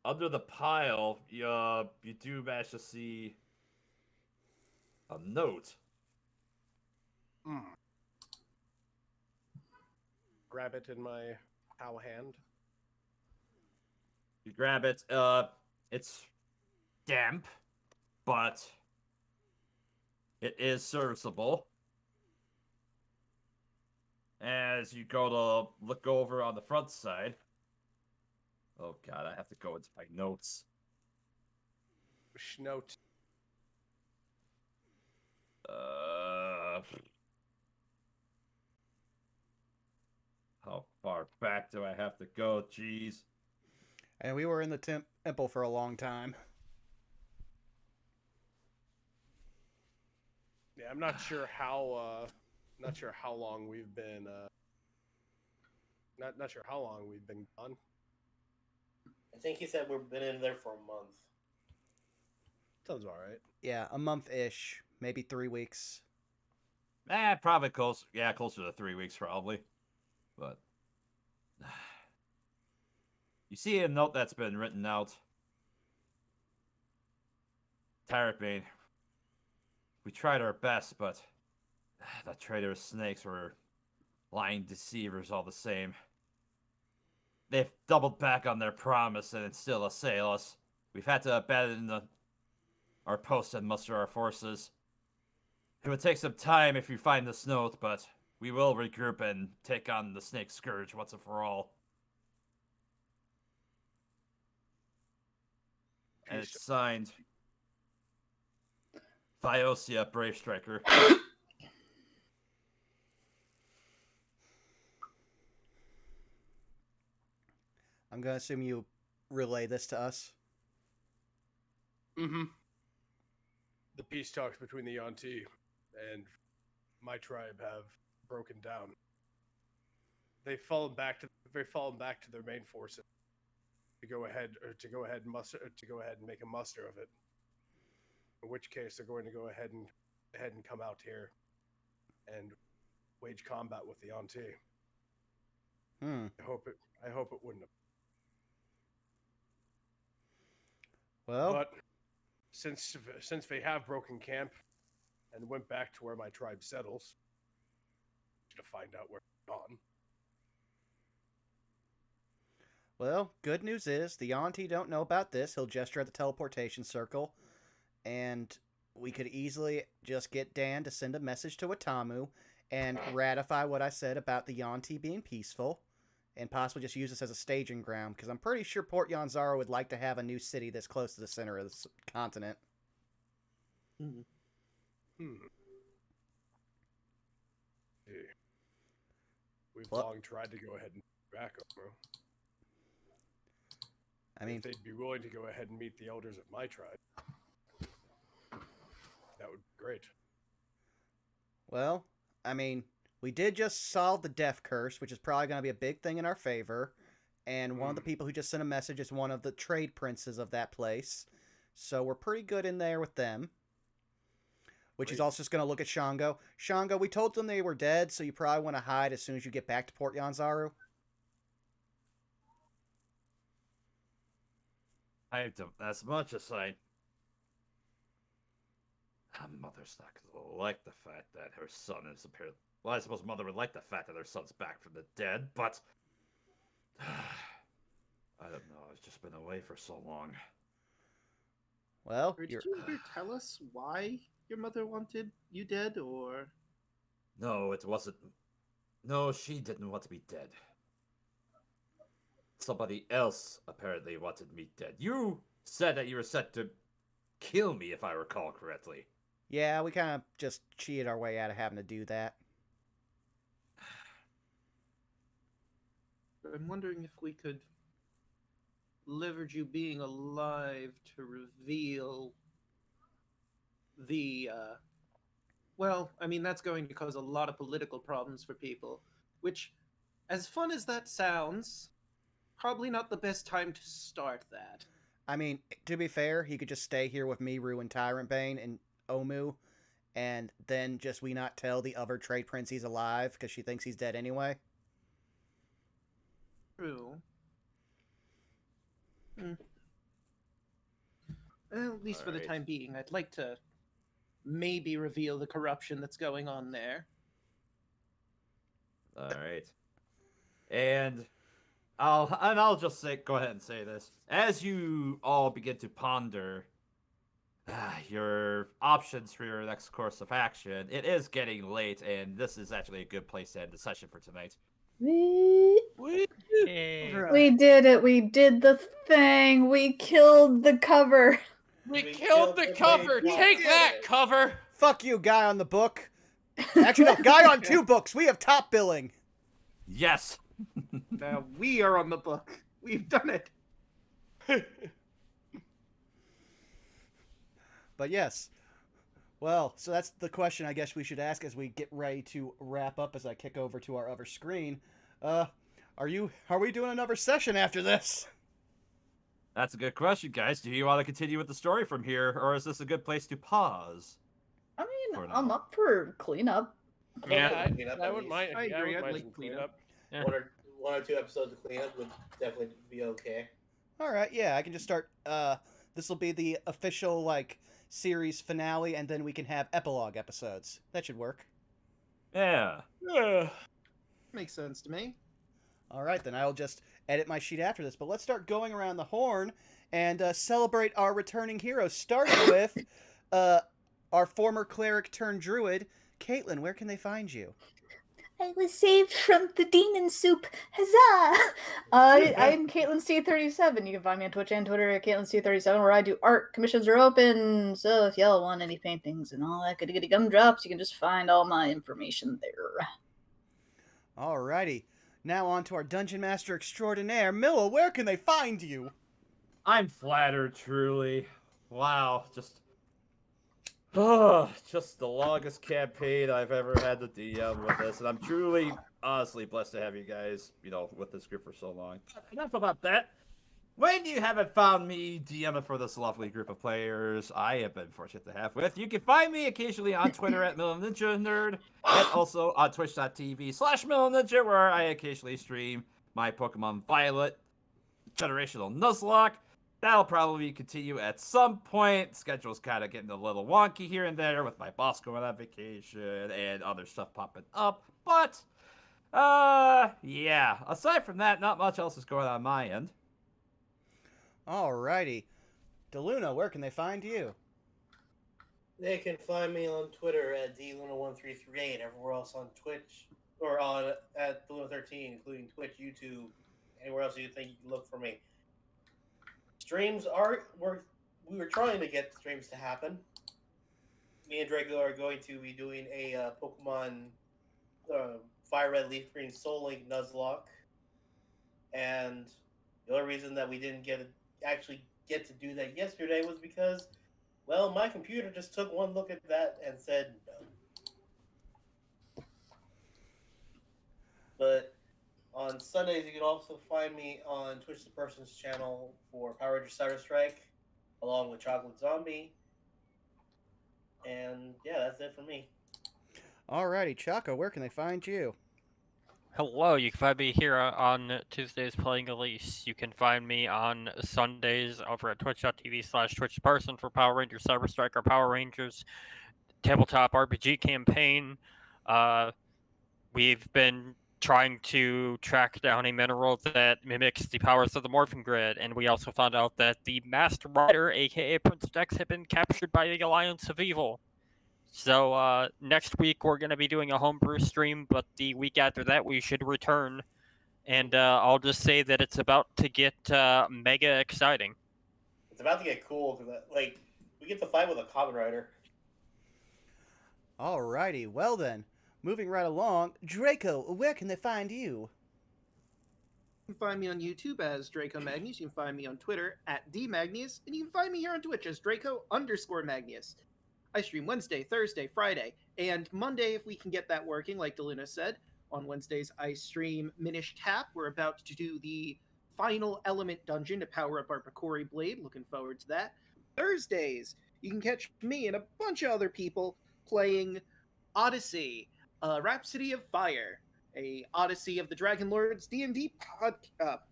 under the pile, you do manage to see a note. Grab it in my cow hand. You grab it. It's damp, but it is serviceable. As you go to look over on the front side. Oh god, I have to go into my notes. Schnote. How far back do I have to go? Jeez. And we were in the temple for a long time. Yeah, I'm not sure how long we've been not sure how long we've been gone. I think he said we've been in there for a month. Sounds all right. Yeah, a month-ish. Maybe 3 weeks. Probably close. Yeah, closer to 3 weeks, probably. But you see a note that's been written out. Tarapane, we tried our best, but the traitorous snakes were lying deceivers all the same. They've doubled back on their promise and still assail us. We've had to abandon our post and muster our forces. It would take some time if you find this note, but we will regroup and take on the Snake Scourge once and for all. And it's signed Viosia Brave Striker. I'm going to assume you relay this to us. Mm-hmm. The peace talks between the Yanti and my tribe have broken down. They've fallen back to their main forces to go ahead and make a muster of it. In which case, they're going to go ahead and come out here and wage combat with the Yanti. I hope it wouldn't have. Well, But since they have broken camp and went back to where my tribe settles to find out where they're gone. well, good news is the Auntie don't know about this. He'll gesture at the teleportation circle, and we could easily just get Dan to send a message to Watamu and ratify what I said about the Yanti being peaceful, and possibly just use this as a staging ground, because I'm pretty sure Port Yanzaro would like to have a new city this close to the center of the continent. We've long tried to go ahead and back over. I mean, if they'd be willing to go ahead and meet the elders of my tribe, that would be great. well, I mean, we did just solve the death curse, which is probably going to be a big thing in our favor. And one of the people who just sent a message is one of the trade princes of that place. So we're pretty good in there with them. Which is also just going to look at Shango. Shango, we told them they were dead, so you probably want to hide as soon as you get back to Port Yanzaru. I don't, as much as I... Mother's not gonna like the fact that her son is apparently... Well, I suppose Mother would like the fact that her son's back from the dead, but... I don't know, I've just been away for so long. Well, Or you're... did you ever tell us why your mother wanted you dead, or... No, it wasn't... No, she didn't want to be dead. Somebody else apparently wanted me dead. You said that you were set to kill me, if I recall correctly. Yeah, we kind of just cheated our way out of having to do that. I'm wondering if we could leverage you being alive to reveal the, well, I mean, that's going to cause a lot of political problems for people, which, as fun as that sounds, probably not the best time to start that. I mean, to be fair, he could just stay here with me, Rue, and Tyrant Bane, and Omu, and then just we not tell the other trade prince he's alive because she thinks he's dead anyway. True. Well, at least for the Alright. time being, I'd like to maybe reveal the corruption that's going on there. Alright. And I'll just go ahead and say this. As you all begin to ponder your options for your next course of action, it is getting late, and this is actually a good place to end the session for tonight. We did it. We did the thing. We killed the cover. We We killed killed the the cover. main Take boss. that, cover. Fuck you, guy on the book. Actually, no, guy on 2 books. We have top billing. Yes! Now we are on the book. We've done it. But yes. Well, so that's the question I guess we should ask as we get ready to wrap up as I kick over to our other screen. Are we doing another session after this? That's a good question, guys. Do you want to continue with the story from here, or is this a good place to pause? I mean, For I'm now. up for cleanup. Yeah, Clean up I at wouldn't least. mind. I yeah, agree, wouldn't I'd mind like some cleanup. One or two episodes of cleanup would definitely be okay. All right, yeah, I can just start. This will be the official like series finale, and then we can have epilogue episodes. That should work. Yeah. Makes sense to me. All right, then I'll just edit my sheet after this. But let's start going around the horn and celebrate our returning heroes, starting with our former cleric turned druid, Caitlin. Where can they find you? I was saved from the demon soup. Huzzah! I'm Caitlin C37. You can find me on Twitch and Twitter at Caitlin C37, where I do art. Commissions are open, so if y'all want any paintings and all that goody gumdrops, you can just find all my information there. Alrighty. Now on to our Dungeon Master Extraordinaire. Milla, where can they find you? I'm flattered, truly. Wow, just the longest campaign I've ever had to DM with this, and I'm truly, honestly blessed to have you guys, with this group for so long. But enough about that. When you haven't found me DMing for this lovely group of players I have been fortunate to have with, you can find me occasionally on Twitter at MillenNinjaNerd, and also on twitch.tv/MillenNinja, where I occasionally stream my Pokemon Violet Generational Nuzlocke. That'll probably continue at some point. Schedule's kind of getting a little wonky here and there with my boss going on vacation and other stuff popping up. But, yeah. Aside from that, not much else is going on my end. Alrighty. DeLuna, where can they find you? They can find me on Twitter at DLuna1338, everywhere else on Twitch, or on at DeLuna13, including Twitch, YouTube, anywhere else you think you can look for me. Streams we were trying to get streams to happen. Me and Draco are going to be doing a Pokemon Fire Red Leaf Green Soul Link Nuzlocke, and the only reason that we didn't actually get to do that yesterday was because, well, my computer just took one look at that and said no. But on Sundays, you can also find me on Twitch the Person's channel for Power Ranger Cyber Strike, along with Chocolate Zombie. And yeah, that's it for me. Alrighty, Chaco, where can they find you? Hello, you can find me here on Tuesdays playing Elise. You can find me on Sundays over at twitch.tv/twitchperson for Power Rangers Cyber Striker Power Rangers tabletop RPG campaign. We've been trying to track down a mineral that mimics the powers of the Morphin Grid, and we also found out that the Masked Rider, aka Prince Dex, had been captured by the Alliance of Evil. So next week we're going to be doing a homebrew stream, but the week after that we should return. And I'll just say that it's about to get mega exciting. It's about to get cool because, like, we get to fight with a Kamen Rider. Alrighty, well then, moving right along, Draco, where can they find you? You can find me on YouTube as Draco Magnius. You can find me on Twitter at DMagnius. And you can find me here on Twitch as Draco_Magnius. I stream Wednesday, Thursday, Friday, and Monday if we can get that working, like DeLuna said. On Wednesdays, I stream Minish Cap. We're about to do the final element dungeon to power up our Picori Blade. Looking forward to that. Thursdays, you can catch me and a bunch of other people playing Odyssey, Rhapsody of Fire, a Odyssey of the Dragon Lords D&D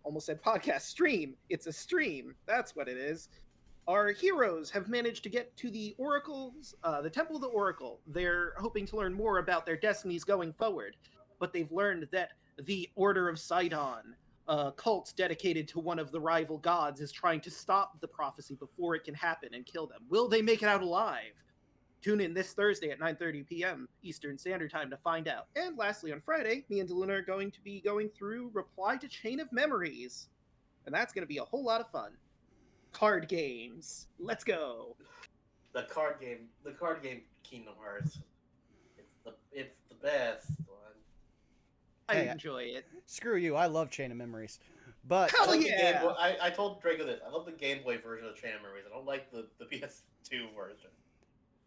almost said podcast stream. It's a stream. That's what it is. Our heroes have managed to get to the Oracles, the Temple of the Oracle. They're hoping to learn more about their destinies going forward, but they've learned that the Order of Sidon, a cult dedicated to one of the rival gods, is trying to stop the prophecy before it can happen and kill them. Will they make it out alive? Tune in this Thursday at 9:30 p.m. Eastern Standard Time to find out. And lastly, on Friday, me and DeLuna are going to be going through Reply to Chain of Memories, and that's going to be a whole lot of fun. Card games. Let's go. The card game Kingdom Hearts. It's the best one. I Hey, enjoy it. Screw you, I love Chain of Memories. But Hell I love yeah! the Game Boy, I told Draco this. I love the Game Boy version of Chain of Memories. I don't like the PS2 version.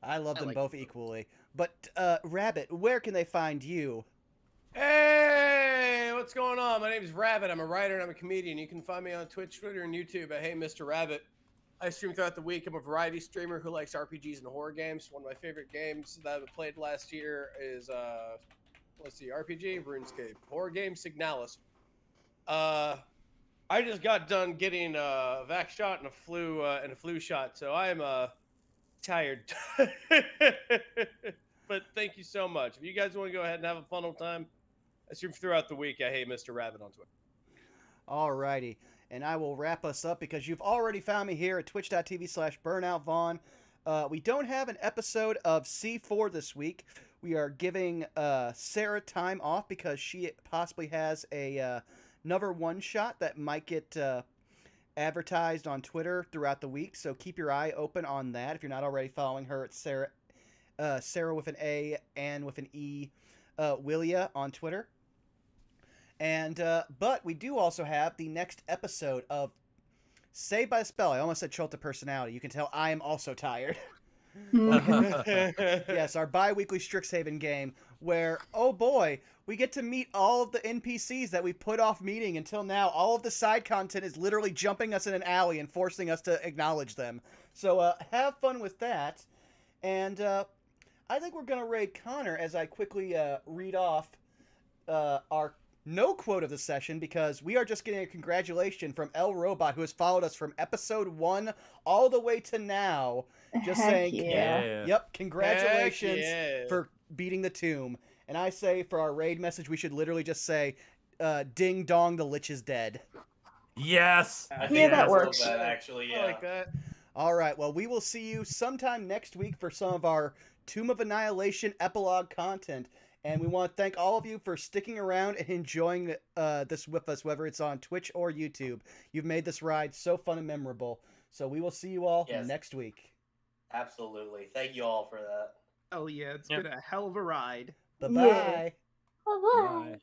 I love them like both them both. equally. But, Rabbit, where can they find you? Hey, what's going on? My name is Rabbit. I'm a writer and I'm a comedian. You can find me on Twitch, Twitter, and YouTube at Hey Mr. Rabbit. I stream throughout the week. I'm a variety streamer who likes RPGs and horror games. One of my favorite games that I played last year is let's see, RPG, RuneScape, horror game, Signalis. I just got done getting a vax shot and a flu shot, so I am tired. But thank you so much. If you guys want to go ahead and have a fun old time, I stream throughout the week. I hate Mr. Rabbit on Twitter. Alrighty, and I will wrap us up because you've already found me here at twitch.tv/BurnoutVaughn. We don't have an episode of C4 this week. We are giving Sarah time off because she possibly has another one-shot that might get advertised on Twitter throughout the week, so keep your eye open on that if you're not already following her at Sarah with an A and with an E, Willia on Twitter. And but we do also have the next episode of Saved by the Spell. I almost said Chult personality. You can tell I am also tired. Yes, our bi-weekly Strixhaven game where, oh boy, we get to meet all of the NPCs that we put off meeting until now. All of the side content is literally jumping us in an alley and forcing us to acknowledge them. So have fun with that. And I think we're going to raid Connor as I quickly read off our no quote of the session, because we are just getting a congratulation from El Robot, who has followed us from episode 1 all the way to now. Just Heck saying, yeah. yep, congratulations yeah. for beating the tomb. And I say for our raid message, we should literally just say, ding dong, the Lich is dead. Yes. I Yeah, think that that's works. a little bad, actually. I Yeah. like that. All right, well, we will see you sometime next week for some of our Tomb of Annihilation epilogue content. And we want to thank all of you for sticking around and enjoying this with us, whether it's on Twitch or YouTube. You've made this ride so fun and memorable. So we will see you all next week. Absolutely. Thank you all for that. Oh yeah, it's Yep. been a hell of a ride. Bye-bye. Bye-bye. Bye.